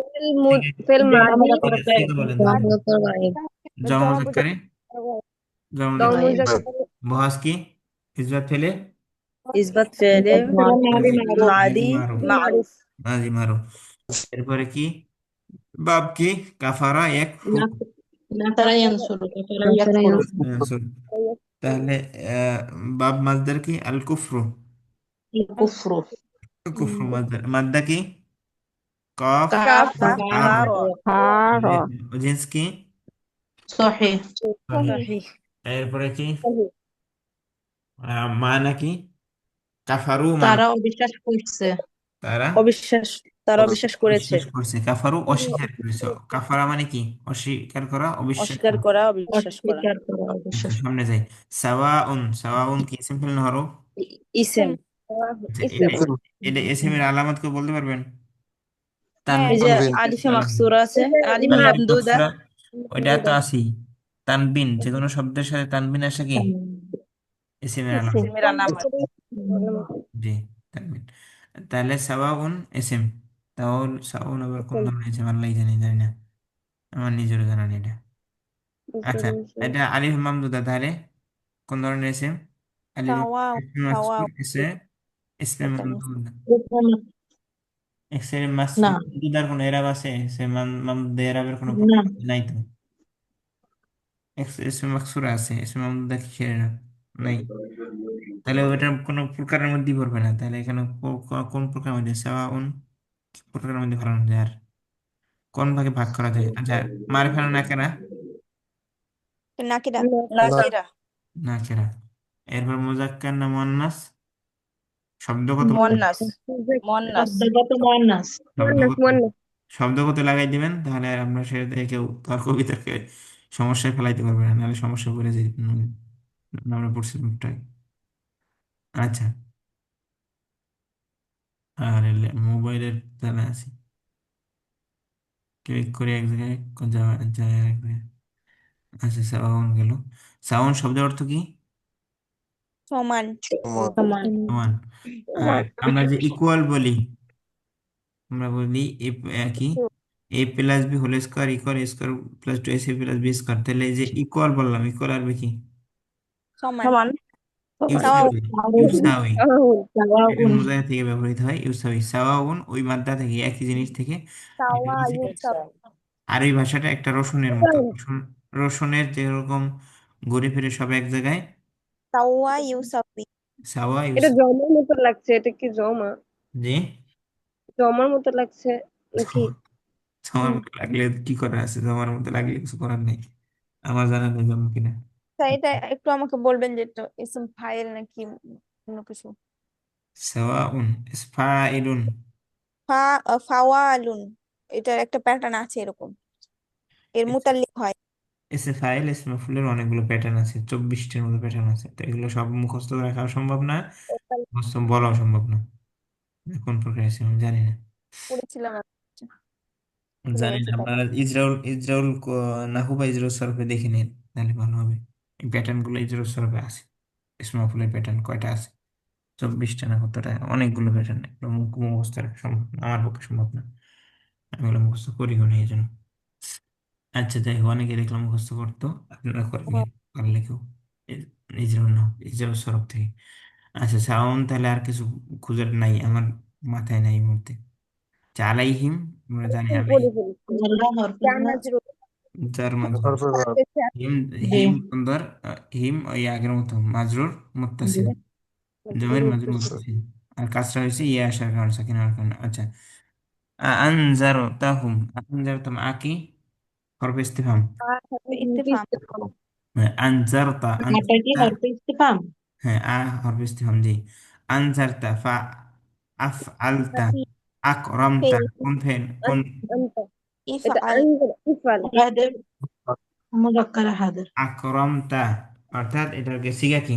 ফেল সিগা ফেল মাদি সিগা বলেন তো, জমা মুজাক্কারে, জমা দম মুজাক্কারে ইসবাত বহাস কি? ইসবাত ফেলে ইসবাত ফেলে মাদি মারু, মারুফ মাঝি মারু। এরপরে কি? বাব কি? কাফারা এক ফু, নাতারা ইয়ানসুরু, নাতারা ইয়াকফুরু। sorry। তাহলে আহ, বাব মাজদার কি? আল কুফরু, কুফরু। কুফরু মাজদার। মাদ্দা কি? কফ কাফা আর, কাফার আর জিন্স কি? সহিহ। সহিহ। সহিহ এরপরে কি? মানা কি? কাফারু মানে তারা অবিশ্বাস করছে। তারা অবিশ্বাস তারা অবিশ্বাস করেছে, অবিশ্বাস করছে, কাফারু অস্বীকার করেছে। কাফারা মানে কি? অস্বীকার করা, অবিশ্বাস অস্বীকার করা। করা অবিশ্বাস করা। অস্বীকার করা, আচ্ছা, অবিশ্বাস সামনে যাই। সাওয়াউন, সাওয়াউন কি সিম্পল না হরফ? ইসেম আচ্ছা, ইসেম ইসম এটা এসএম এর আলামত কেউ বলতে পারবেন? হ্যাঁ, এই যে তানবিন, তানভিন আলিফে তানবিন, মাকসুরা আছে, আলিফে আলিফ মামদুদা। মাকসুরা, ওইটা তো আছি। তানবিন, যে কোনো শব্দের সাথে তানবিন আসে কি? এসএম এর আলামত। ইসেমের আলামত। জি, তানবিন। তাহলে সাওয়াউন এসএম, তাহলে সাওয়াউন আবার কোন ধরনের এসএম আল্লাহ জানি, জানি না, আমার নিজেরও জানা নেই এটা। আচ্ছা, এটা আলিফ মামদুদা, তাহলে কোন ধরনের এসএম? আলিফ সাওয়াও সাওয়াও এসে ইসমে মামদুদ, এক্সের না মামদুদার কোনো এরাব আছে? সে মামদুদ এরাবের কোনো না নাই তো। ইসমে মাকসুরা আছে, ইসমে মামদুদা কিসের এরাব? নাই। তাহলে ওইটার কোনো প্রকারের মধ্যেই পড়বে না, তাহলে এখানে কোন প্রকারের মধ্যে সাওয়াউন কি প্রকারের মধ্যে ফেলানো যায়, আর কোন ভাগে ভাগ করা যায়? আচ্ছা, মারিফা না নাকেরা? নাকিরা। না নাকিরা নাকেরা। এরপর মুজাক্কার না মুয়ান্নাস? শব্দগত, মুয়ান্নাস মুয়ান্নাস শব্দগত মুয়ান্নাস। শব্দগত, মুয়ান্নাস শব্দগত লাগাই দিবেন, তাহলে আর আমরা সেটা কেউ তর্ক বিতর্কে সমস্যায় ফেলাইতে পারবে না, নাহলে সমস্যা পড়ে যাই আমরা পড়ছি মুখটাই। আচ্ছা, আর মোবাইলের তাহলে আছি, ক্লিক করে এক জায়গায় যায় এক জায়গায়। আচ্ছা, সাউন্ড গেল। সাউন্ড শব্দের অর্থ কি? সমান। সমান। সমান। সমান। আর আমরা যে ইকুয়াল বলি, আমরা বলি কি A plus B whole square equal A square plus two AC plus B square, তাহলে এই যে ইকুয়াল বললাম, ইকুয়াল আর কি সমান। সমান। তাও ইউসাউই, ইউসাউই এটা তাওয়াউন। মুজাহিদ থেকে ব্যবহৃত হয়। ইউসাউই সাওয়াউন ওই মাদ্দা থেকে, একই জিনিস থেকে এটা তাওয়া হচ্ছে। ইউসাব। আরবি ভাষাটা একটা রসুনের মতো, রসুনের যেরকম ঘুরে ফিরে সব এক জায়গায়, তাওয়া ইউসাবি। সাওয়া এটা ইউসাউই। জমার মতো লাগছে, এটা কি জমা? জি, জমার মতো লাগছে নাকি? তোমার মতো লাগলে কি করার আছে, তোমার মতো লাগলে কিছু করার নেই, আমার জানা নেই জন্ম কিনা। তা এটা একটু আমাকে বলবেন যে এটা ইসম ফাইল নাকি অন্য কিছু? সাওয়াউন ফাইলুন। ফাওয়ালুন, এটার একটা প্যাটার্ন আছে এরকম, এর মুতাল্লিক হয়। এসে ফাইল এসে মাফুলের অনেকগুলো প্যাটার্ন আছে, 24টির মতো প্যাটার্ন আছে, তো এগুলো সব মুখস্থ রাখা সম্ভব না, মুখস্থ বলাও সম্ভব না। কোন প্রকার আছে আমি জানি না। পড়েছিলাম আচ্ছা, ভুলে জানি না, গেছি তাই। আপনারা ইজরাউল নাহু বা ইজরাউল সরফে দেখে নিন, তাহলে ভালো হবে। এই প্যাটার্ন গুলো ইজরাউল সরফে আছে। ইসমাফুলের প্যাটার্ন কয়টা আছে? 24টা না কতটা, অনেকগুলো প্যাটার্ন, এগুলো মুখস্থ রাখা সম্ভব না, আমার পক্ষে সম্ভব না, আমি এগুলো মুখস্থ করিও না এই জন্য। আচ্ছা যাই হোক, অনেকে দেখলাম মুখস্থ করতো, আপনারা করে নিন পারলে কেউ। ইজরাউল না, ইজরাউল সরফ থেকে। আচ্ছা সাউন্ড, তাহলে আর কিছু খুঁজে নাই আমার মাথায় নাই এই মুহূর্তে। আচ্ছা, আলাইহিম, আমরা জানি পড়ে আলাইহিম ফেলছি। আল্লাহ হরফুল্লাহ। জান্নাতুল যার মাজরুর। হরফে জার। হিম, জি হিম সুন্দর, হিম ওই আগের মতো মাজরুর জি। মুত্তাসিল, জমির মাজরুর মুত্তাসিল। আর কাজটা হয়েছে ইয়ে আসার কারণে, সাকিন হওয়ার কারণে। আচ্ছা, আনজার তাহুম, আনজার তাম আকি হরফ ইস্তিফহাম। ইত্তেফাক। আনজারতা, আটা কি আনজারতা, হরফে ইস্তিফহাম? হ্যাঁ হরফ ইস্তিফহাম জি। আনজারতা ফা আফ আলতা আকরামতা, ফেল। কোন ফেন কোন? আনতা, এটা ইফআল। ইফাল। হাদের মুযাক্কার হাদের। আকরামতা, অর্থাৎ এটাকে সিগা কি?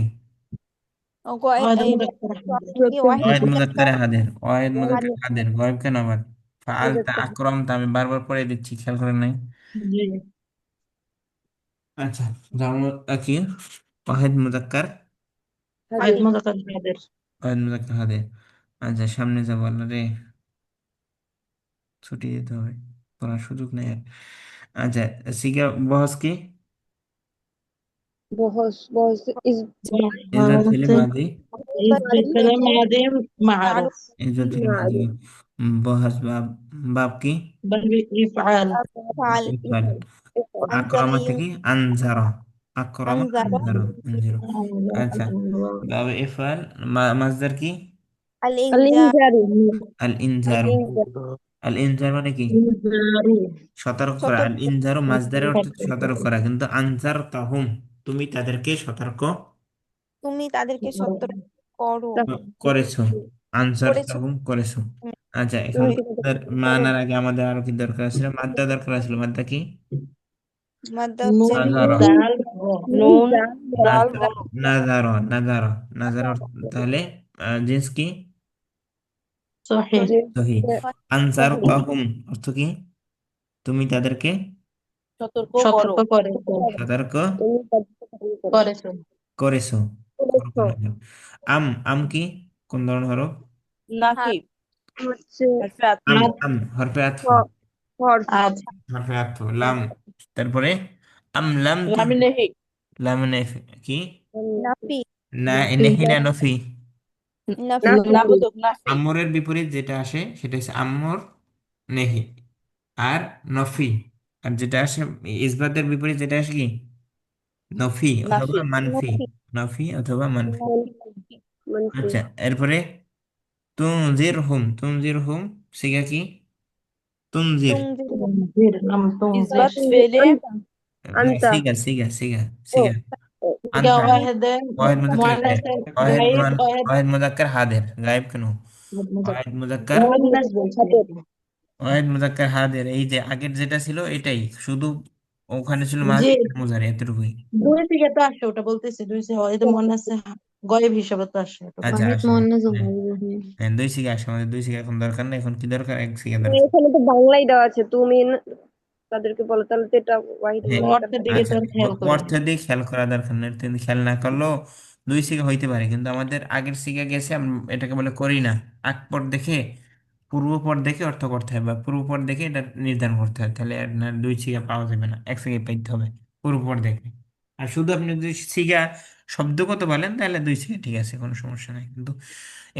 ও গয় হাদের এই মুযাক্কার হাদের। কি ওয়াহিদ ওয়াহিদ মুজাক্কারে মুজাক্কার। হাদের, ওয়াহিদ মুজাক্কারে হাদিস। হাদের, গয়েব কেন আবার? ফাআলতা আকরামতা, আমি বারবার পড়ে দিচ্ছি, খেয়াল করেন নাই? জি। আচ্ছা, যেমন কি ওয়াহিদ মুজাক্কার, হাদ হাদিস। মুযাক্কার হাদের। ওয়াহিদ মুজাক্কার হাদের। আচ্ছা সামনে যাবো, আল্লাহ রে, ছুটি দিতে হবে, পড়ার সুযোগ নেই আর। আচ্ছা, সিগা বহস কি? বহস, বহস ইজ ইজত ফিলি হচ্ছে মাদি, ইসতিফহাম মাদি মা'রুফ। ইজত ফিলি মাদি। মারুফ। বহস বাব, বাব কি? বাল ইফআল। ফাল ইফআল। ইফাল। আনজারা আকরামা থেকে আনজারা, আকরামা আনজারা আনজারা, আনজিরো। আচ্ছা, বাব ইফআল, মাজদার কি? আল আল ইনজার। ইনজারু, আল আল ইনজারু। ইনজার। আল ইনজার মানে কি? ইনজারু। সতর্ক করা। আল সতর্ক। ইনজারু মাজদারের অর্থ সতর্ক করা, কিন্তু আনজার তাহুম, তুমি তাদেরকে সতর্ক তুমি তাদেরকে সতর্ক করো। করেছো। আনসার করেছো। তাহুম করেছো। তুমি আচ্ছা, এখানে তুমি কি করেছো। তাদেরকে করো? মানার আগে আমাদের আরো কি দরকার ছিল? মাদ্দা দরকার ছিল, মাদ্দা কি? মাদ্দা হচ্ছে নুন নাজারা, দাল র। নুন নুন জাল র। দাল র। নাজারা, নাজারা, নাজারা তাহলে জিন্স কি? সহিহ। যে সহি। আনসার তাহুম অর্থ কি? তুমি তাদেরকে সতর্ক করো। সতর্ক করেছো। সতর্ক তুমি তাদেরকে সতর্ক করো। করেছো। করেছো। করো করেছো। না। আম কি কোন ধরনের হরফ? নাকি হচ্ছে হরফে আতফ। আম, আদ। আম হরফে আতফ, হর্ফ। আদ। হরফে আতফ, লাম। তারপরে আম লাম লামে নেহি। লাম কি? নাফি। না, নেহি না নফি। নাফি। নাবোধক নাফি। আমরের বিপরীত যেটা আসে সেটা হচ্ছে আমর, নেহি আর নফি। আর যেটা আসে ইসবাতের বিপরীত যেটা আসে কি? নফি অথবা নাফি। মানফি। নাফি। নফি অথবা মানফি। নাফি। মানফি। আচ্ছা, এরপরে তুনজির হুম সিগা কি? তুনজির। তুমজির। তুনজির নাম তুনজির। ইসবাত ফেলে আনতা, আনতা। সিগা সিগা সিগা ও সিগা ইয়া আনতা। ওয়াহিদে ওয়াহিদ মুজাক্কার গায়েব, মুআন্নাসে ওয়াহিদ গায়েব ওয়াহিদ ওয়াহিদ মুজাক্কার হাদের, গায়েব কেন? ওয়াহিদ মুজাক্কার, মুআন্নাস বলছি। হাতের। ওয়াহিদ মুজাক্কার হাদের, এই যে আগের যেটা ছিল এটাই শুধু, ওখানে ছিল জি। মাঝি মুজারি, এতটুকুই। দুই থেকে তো আসে, ওটা বলতেছি দুই থেকে ওয়াহিদে মুআন্নাসে গয়েব হিসাবে তো আসে ওটা আচ্ছা বলতেছি। আসে, হ্যাঁ হ্যাঁ, দুই সিগা আসে, আমাদের দুই সিগা এখন দরকার নেই, এখন কি দরকার? এক সিগা দরকার। এখানে তো বাংলাই দেওয়া আছে, তুমি তাদেরকে বলো, তাহলে তো এটা ওয়াহিদ হ্যাঁ, মুজাক্কার অর্থের হাদিস। দিকে আচ্ছা, তো খেয়াল করি না। অর্থের দিকে খেয়াল করার দরকার নেই, তুমি খেয়াল না করলেও দুই সিগা হইতে পারে, কিন্তু আমাদের আগের সিগা গেছে, আমরা এটাকে বলে করি না। আগ পর দেখে, পূর্ব পর দেখে অর্থ করতে হয়, বা পূর্ব পর দেখে এটা নির্ধারণ করতে হয়, তাহলে আর না দুই সিগা পাওয়া যাবে না, এক সিগা পাইতে হবে পূর্ব পর দেখে। আর শুধু আপনি যদি সিগা শব্দগত বলেন তাহলে দুই সিগা ঠিক আছে, কোনো সমস্যা নাই, কিন্তু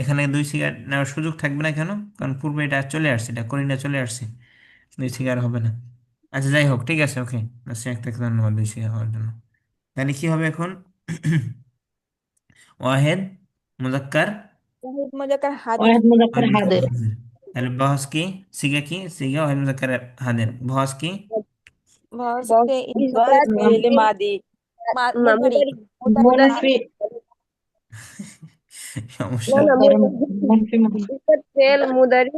এখানে দুই সিগা নেওয়ার সুযোগ থাকবে না। কেন? কারণ পূর্বে এটা চলে আসছে, এটা করি না চলে আসছে, দুই সিগা আর হবে না। আচ্ছা যাই হোক, ঠিক আছে, ওকে। থেকে ধন্যবাদ দুই সিগা হওয়ার জন্য। তাহলে কি হবে এখন? ওয়াহেদ মুজাক্কার ওয়াহিদ মুজাক্কার হাদির। ওয়াহিদ মুজাক্কার ওয়াহিদ মুজাক্কার হাদের। হাজির। তাহলে বহস কি? সিগা কি? সিগা ওয়াহিদ মুজাক্কার হাজির। বহস কি? বসকে ইসবাত ইসবাত ফেলে মাদি। মুদারি মুদারি মুদারি মুনফি না সমস্যা। না মুনফি মুনফি ইসবাত ফেল মুদারি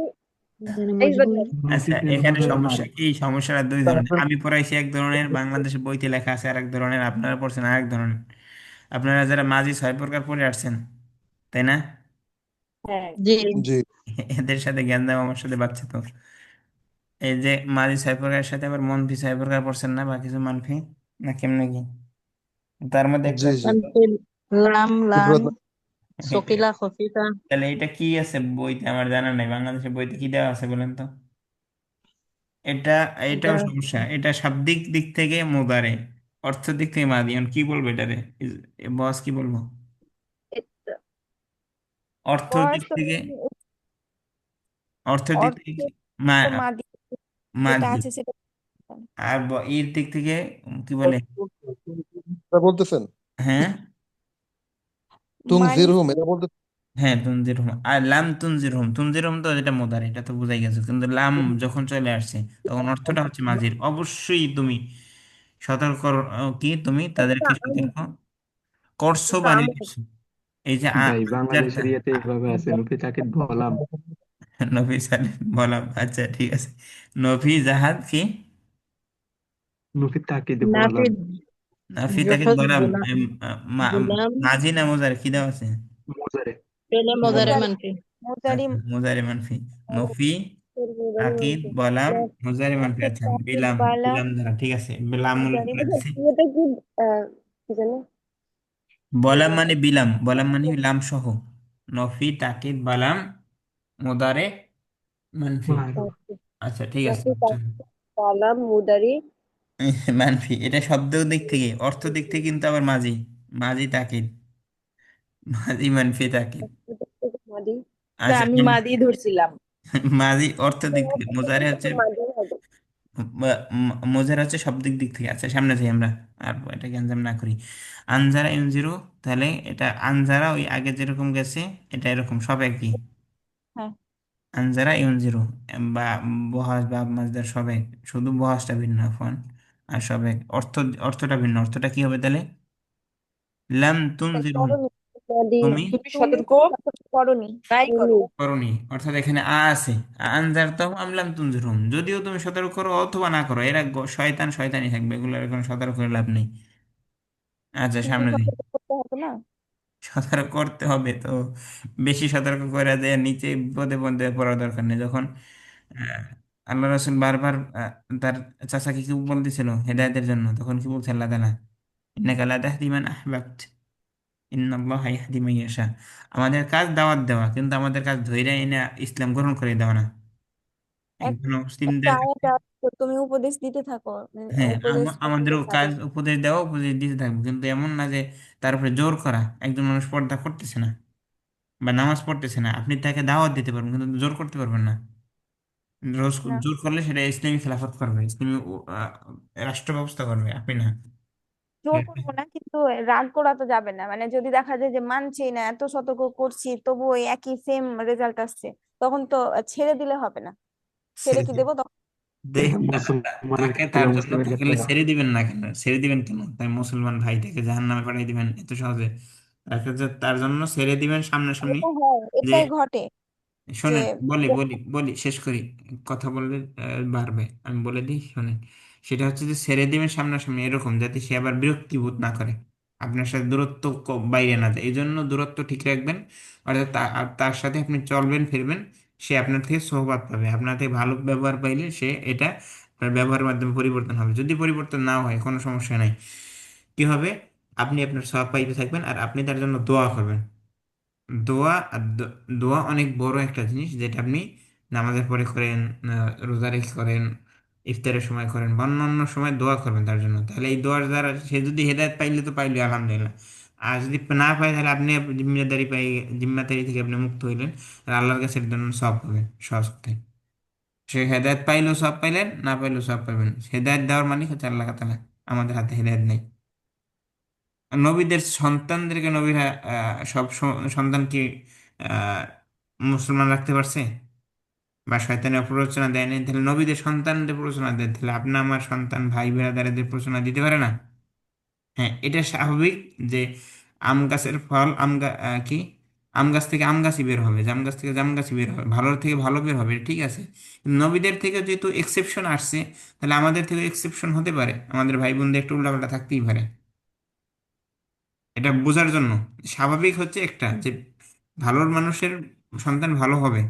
ইসবাত আচ্ছা, এখানে সমস্যা কি? সমস্যাটা দুই ধরনের। আমি পড়াইছি এক ধরনের, বাংলাদেশের বইতে লেখা আছে আরেক ধরনের, আপনারা পড়ছেন আরেক ধরনের। আপনারা যারা মাঝি ছয় প্রকার পড়ে আসছেন, তাই না? হ্যাঁ। জি। জি এদের সাথে জ্ঞান দেওয়া আমার সাথে বাচ্চা তো। এই যে মাঝি ছয় প্রকারের সাথে আবার মনফি ছয় প্রকার পড়ছেন না, বা কিছু মানফি, না কেমনে কি? তার মধ্যে একটা জি জি মুনফি লাম লান ইবরাত সকিলা খফিফা। তাহলে এটা কি আছে বইতে? আমার জানা নাই, বাংলাদেশের বইতে কি দেওয়া আছে বলেন তো? এটা, এটা এটাও সমস্যা। এটা শাব্দিক দিক থেকে মুদারে, অর্থ দিক থেকে মাদি। এখন কি বলবো এটারে? বস কি বলবো? অর্থ বস দিক থেকে, অর্থের দিক অর্থ থেকে মা তো মাদি যেটা মাদি। আছে সেটা। আর এর দিক থেকে কি বলে? এটা বলতেছেন হ্যাঁ, মানে তুনজিরহুম এটা বলতে হ্যাঁ, তুনজির হুম। আর লাম তুনজির হুম, তুনজির হুম তো এটা মোদার, এটা তো বোঝাই গেছে, কিন্তু লাম যখন চলে আসছে তখন অর্থটা হচ্ছে মাঝির। অবশ্যই তুমি সতর্ক, কি তুমি তাদেরকে সতর্ক করছো বা নির্দেশ। এই যে ভাই আনজারটা, বাংলাদেশের ইয়েতে এইভাবে আছে নফি তাকে বলাম। নফি সালেম বললাম, আচ্ছা ঠিক আছে। নফি জাহাদ কি? নফি তাকে বলাম। নাফিদ নফি তাকে জুহদ বললাম। গোলাম গোলাম মাঝি না মোজার কি দেওয়া আছে? মোজারে। পেলে মোজারে মুদারি মানফি। মুদারি আচ্ছা, মোজারে মানফি। নফি মুদারি তাকিদ বললাম, মোজারে মানফি। তাকে আচ্ছা, তাকিদ বিলাম, বালা বিলাম দ্বারা, ঠিক আছে, বিলামুল মুদারি দিছি। এটা কি কি জানো বলাম মানে বিলাম, বলাম মানে লাম সহ। নফি তাকিদ বালাম মোদারে মানফি। মারু। আচ্ছা ঠিক আছে, নাকি আচ্ছা। কালাম মুদারি মানফি এটা শব্দ দিক থেকে, অর্থ দিক থেকে কিন্তু আবার মাঝি, মাঝি তাকিদ, মাঝি মানফি তাকিদ। মাদি আচ্ছা, আমি মাদি ধরছিলাম। মাঝি অর্থ দিক থেকে, মোজারে হচ্ছে, মাদি হবে মোজারে হচ্ছে শব্দিক দিক থেকে। আচ্ছা, সামনে যাই আমরা, আর এটা গ্যাঞ্জাম না করি। আনজারা এম জিরো, তাহলে এটা আনজারা ওই আগে যেরকম গেছে, এটা এরকম সব একই। হ্যাঁ আনজারা ইউন জিরো, বা বহাস বা মাজদার সব এক, শুধু বহাসটা ভিন্ন ফোন, আর সব এক। অর্থটা ভিন্ন। অর্থটা কি হবে তাহলে? লাম তুন জিরো, করনি মাদি তুমি তুমি তুমি সতর্ক সতর্ক করনি। নাই করো। তুমি করনি, অর্থাৎ এখানে আছে। আনজার তো আমলাম তুনজিরহুম, যদিও তুমি সতর্ক করো অথবা না করো, এরা শয়তান শয়তানি থাকবে, এগুলোর কোনো সতর্ক করে লাভ নেই। আচ্ছা, কিন্তু সামনে দিই। সতর্ক করতে হবে না। সতর্ক করতে হবে তো, বেশি সতর্ক করে দেয় নিচে বিপদে পদে পড়ার দরকার নেই। যখন আহ, আল্লাহ রসুল বারবার তার চাচাকে কি বলতেছিল হেদায়েতের জন্য, তখন কি বলছে আল্লাহ তাআলা? ইন্নাকা লা তাহদি মান আহবাবত, ইন্নাল্লাহা ইয়াহদি মান ইয়াশা। আমাদের কাজ দাওয়াত দেওয়া, কিন্তু আমাদের কাজ ধইরা এনে ইসলাম গ্রহণ করে দেওয়া না। এক- একজন একটা মুসলিমদের আয়াত কাছে, আছে, তুমি উপদেশ দিতে থাকো, হ্যাঁ, উপদেশ আমাদেরও কাজ উপদেশ দেওয়া, উপদেশ দিতে থাকবো, কিন্তু এমন না যে তার উপরে জোর করা। একজন মানুষ পর্দা করতেছে না বা নামাজ পড়তেছে না, আপনি তাকে দাওয়াত দিতে পারবেন কিন্তু জোর করতে পারবেন না। রোজ না। জোর করলে সেটা ইসলামী খেলাফত করবে, ইসলামী রাষ্ট্র ব্যবস্থা করবে, আপনি না। জোর করবো না, কিন্তু রাগ করা তো যাবে না। মানে যদি দেখা যায় যে মানছি না, এত সতর্ক করছি তবু ওই একই সেম রেজাল্ট আসছে, তখন তো ছেড়ে দিলে হবে না। ছেড়ে কি দেবো তখন? দেখ, এটা মুসলমানের তাকে ক্ষেত্রে তার জন্য মুসলিমের ক্ষেত্রে থাকলে না। ছেড়ে দিবেন না কেন? ছেড়ে দিবেন কেন? তাই মুসলমান ভাই থেকে জাহান্নামে পাঠিয়ে দিবেন এত সহজে? তার জন্য ছেড়ে দিবেন সামনাসামনি। এটা হয়, যে এটাই ঘটে যে শোনেন, বলি বলি বলি শেষ করি, কথা বললে বাড়বে, আমি বলে দিই শোনেন। সেটা হচ্ছে যে ছেড়ে দিবেন সামনাসামনি, এরকম যাতে সে আবার বিরক্তি বোধ না করে, আপনার সাথে দূরত্ব বাইরে না যায়, এই জন্য দূরত্ব ঠিক রাখবেন। অর্থাৎ আর তার সাথে আপনি চলবেন ফিরবেন, সে আপনার থেকে সোহবত পাবে, আপনার থেকে ভালো ব্যবহার পাইলে সে এটা তার ব্যবহারের মাধ্যমে পরিবর্তন হবে। যদি পরিবর্তন না হয় কোনো সমস্যা নাই। কি হবে? আপনি আপনার সওয়াব পাইতে থাকবেন আর আপনি তার জন্য দোয়া করবেন। দোয়া আর দোয়া অনেক বড় একটা জিনিস, যেটা আপনি নামাজের পরে করেন, রোজা রেখে করেন, ইফতারের সময় করেন বা অন্যান্য সময় দোয়া করবেন তার জন্য। তাহলে এই দোয়ার দ্বারা সে যদি হেদায়েত পাইলে তো পাইলে আলহামদুলিল্লাহ। আর যদি না পায় তাহলে আপনি জিম্মেদারি পাই, জিম্মাদারি থেকে আপনি মুক্ত হইলেন, আর আল্লাহর কাছে এর জন্য সওয়াব পাবেন সহজ কথায়। সে হেদায়েত পাইলেও সওয়াব পাইলেন, না পাইলেও সওয়াব পাবেন। হেদায়েত দেওয়ার মালিক হচ্ছে আল্লাহ তাআলা, আমাদের হাতে হেদায়েত নেই। নবীদের সন্তানদেরকে নবীরা সব সন্তান কি আহ, মুসলমান রাখতে পারছে বা শয়তানের প্ররোচনা দেয়নি? তাহলে নবীদের সন্তানদের প্ররোচনা দেয়, তাহলে আপনি আমার সন্তান ভাই বেরাদারদের প্ররোচনা দিতে পারে না? হ্যাঁ, এটা স্বাভাবিক যে আম গাছের ফল কি আম গাছ থেকে আম গাছই বের হবে, জাম গাছ থেকে জাম গাছই বের হবে, ভালোর থেকে ভালো বের হবে, ঠিক আছে। কিন্তু নবীদের থেকে যেহেতু এক্সেপশন আসছে, তাহলে আমাদের থেকে এক্সেপশন হতে পারে, আমাদের ভাই বোনদের একটু উল্টাপাল্টা থাকতেই পারে। এটা বোঝার জন্য স্বাভাবিক হচ্ছে একটা যে ভালো মানুষের সন্তান ভালো হবে,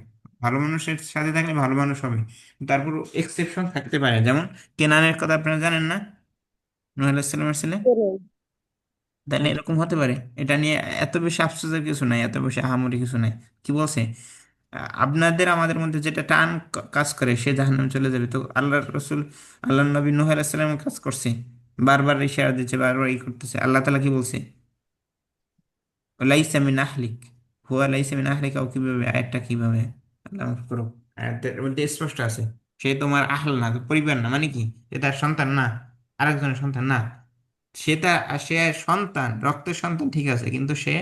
ভালো মানুষের সাথে থাকলে ভালো মানুষ হবে। তারপর এক্সেপশন থাকতে পারে, যেমন কেনানের কথা আপনারা জানেন না, নূহ আলাইহিস সালামের ছেলে। তাহলে এরকম হতে পারে, এটা নিয়ে এত বেশি আফসোসের কিছু নাই, এত বেশি আহামরি কিছু নাই। কি বলছে, আপনাদের আমাদের মধ্যে যেটা টান কাজ করে সে জাহান্নামে চলে যাবে। তো আল্লাহ রসুল, আল্লাহ নবী নূহ আলাইহিস সালাম কাজ করছে, বারবার ইশারা দিচ্ছে, বারবার ই করতেছে। আল্লাহ তাআলা কি বলছে, লাইসা মিন আহলিক, হুয়া লাইসা মিন আহলিক, ও কিভাবে, আয়াতটা কিভাবে, আল্লাহ মাফ করো, আয়াতের মধ্যে স্পষ্ট আছে সে তোমার আহল না, পরিবার না, মানে কি সে তার সন্তান না, আরেকজনের সন্তান না। সে সন্তান, রক্তের সন্তান ঠিক আছে, কিন্তু সে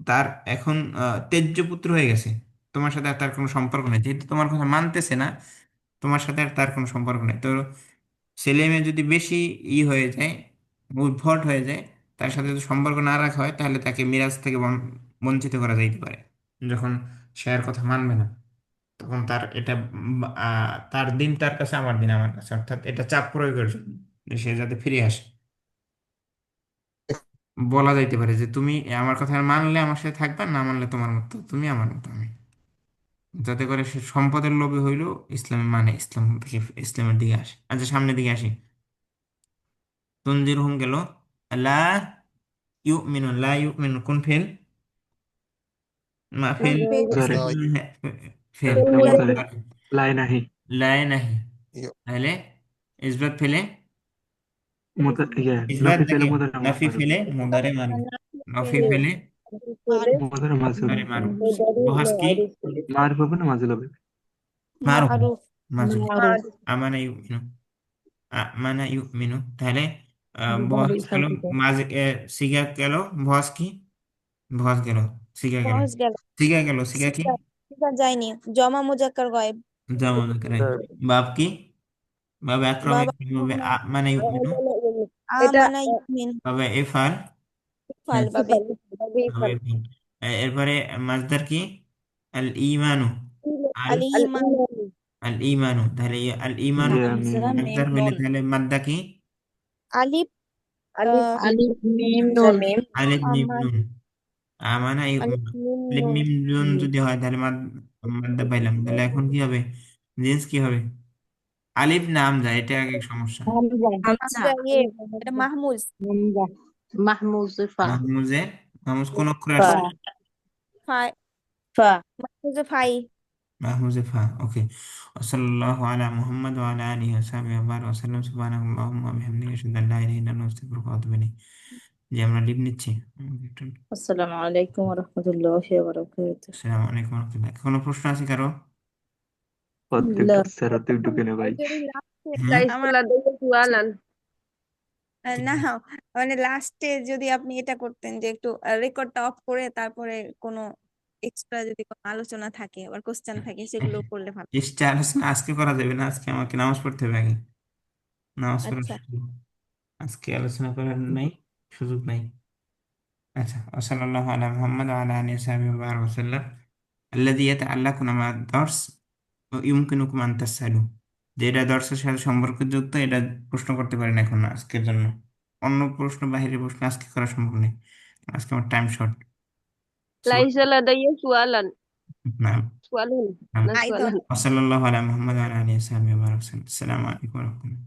তার এখন তেজ্য পুত্র হয়ে গেছে। তোমার সাথে আর তার কোনো সম্পর্ক নেই, যেহেতু তোমার কথা মানতেছে না, তোমার সাথে আর তার কোনো সম্পর্ক নেই। তো ছেলে মেয়ে যদি বেশি ই হয়ে যায়, উদ্ভট হয়ে যায়, তার সাথে যদি সম্পর্ক না রাখা হয়, তাহলে তাকে মিরাজ থেকে বঞ্চিত করা যাইতে পারে। যখন সে আর কথা মানবে না, তখন তার এটা তার দিন তার কাছে, আমার দিন আমার কাছে, অর্থাৎ এটা চাপ প্রয়োগের জন্য যে সে যাতে ফিরে আসে। বলা যাইতে পারে যে তুমি আমার কথা মানলে আমার সাথে থাকবে, না মানলে তোমার মতো তুমি, আমার মতো আমি, যাতে করে সে সম্পদের লোভী হইলো ইসলামে, মানে ইসলাম থেকে ইসলামের দিকে আসে। আচ্ছা, সামনের দিকে আসি। তুনজিরহুম গেল, লা ইউমিনুন, লা ইউমিনুন কোন ফেল, মা ফেল, মুজারে لا ফেল এটা ফেল মুজারে লাই নাহি লাই নাহি, ي- তাহলে ইসবাত ফেলে, ইয়ে ইসবাত নফি ফেলে দেখে মুজারে নাফি মারুফ ফেলে মুদারে মারুফ, নফি পেলে ফেলে পেলে মুজারে মাজুব মুদারে মারুফ, এবারে বহাস কি মারুফ পেলে মারুফ হবে না মাজুল হবে মারুফ, মারুফ। মাজুব, মারুফ আমানা ইউমিনু, আমানা ইউমিনু, তাহলে বহাস গেল, মাঝে সিগা গেল, বহাস কি, বহাস গেল, সিগা গেল, সহজ গেল। সিগা গেল, সিগা কি, সিগা সিগা যায়নি, জমা মুজাক্কার গয়েব। জামা করে, বাপ কি, বাবা একরমে, বাবা বাবা মানে ইউমিনু, এটা আমানা ইউমিন, বাবা এফাল, ফাল হ্যাঁ বাবে। ইফাল ইফাল বাবা ইফাল এফাল। এরপরে মাজদার কি, আল ইমানু, আল আল আল ঈমান, ইমান আল ইমানু, তাহলে আল ইমানু ইয়ে হামজা মিম মাজদার হইলে নুন তাহলে মাদ্দা কি, আলিফ আলিফ আলিফ মিম হামজা নুন মিম আলিফ মিম আমান, নুন, আমানা আলিফ ইউমিনু। মিম আলিফ নুন। মিম নুন যদি হয় তাহলে মাদ্দা পাইলাম, তাহলে এখন কি হবে, জিন্স কি হবে, আলিফ নাম যায়, এটা আগে সমস্যা। হামজা হামজা হামজা ইয়ে, এটা হামজা মাহমুজ। হামজা মাহমুজফা মাহমুজে, মাহমুজ কোন অক্ষরে ফা আসছে, ফাই, ফা মাহমুজে ফাই। محمود اوكي. وصلى الله على محمد وعلى اله وصحبه وبارك وسلم سبحانك اللهم وبحمدك اشهد ان لا اله الا انت استغفرك واتوب اليك। যে আমরা লিভ নিচ্ছি। আসসালামু আলাইকুম ওয়া রাহমাতুল্লাহি ওয়া বারাকাতুহু আসসালামু আলাইকুম ওয়া রাহমাতুল্লাহ। কোনো প্রশ্ন আছে কারো? প্রত্যেক لا সেরাতে ঢুকে নে ভাই যদি লাস্টে হ্যাঁ, la আমার escuela de Sualan না, মানে লাস্টে যদি আপনি এটা করতেন যে একটু রেকর্ডটা অফ করে তারপরে কোনো এক্সট্রা যদি কোনো আলোচনা থাকে আবার কোশ্চেন থাকে সেগুলো করলে ভালো। চেষ্টা আলোচনা আজকে করা যাবে না, আজকে আমাকে নামাজ পড়তে হবে আগে, নামাজ পড়ার আচ্ছা, সুযোগ আজকে আলোচনা করার নাই, সুযোগ নাই। আচ্ছা, ওয়াসাল্লাল্লাহু আলা মুহাম্মদ ওয়া আলা আলিহি ওয়া সাহবিহি ওয়া বারাকা ওয়া সাল্লাম। আল্লাযী ইয়াতাআল্লাকুনা মা দারস ওয়া ইউমকিনুকুম আন তাসআলু, যেটা দর্শের সাথে সম্পর্কযুক্ত, এটা প্রশ্ন করতে পারেন এখন আজকের জন্য। অন্য প্রশ্ন, বাহিরের প্রশ্ন আজকে করা সম্ভব নেই, আজকে আমার time short. la escuela de Sualan না, Sualan না। না আই তো Sualan ওয়াসাল্লাল্লাহু আলা মুহাম্মদ ওয়া আলা আলিহি ওয়া সাহবিহি ওয়া বারাকা ওয়া সাল্লাম। আসসালামু আলাইকুম ওয়া রাহমাতুল্লাহ।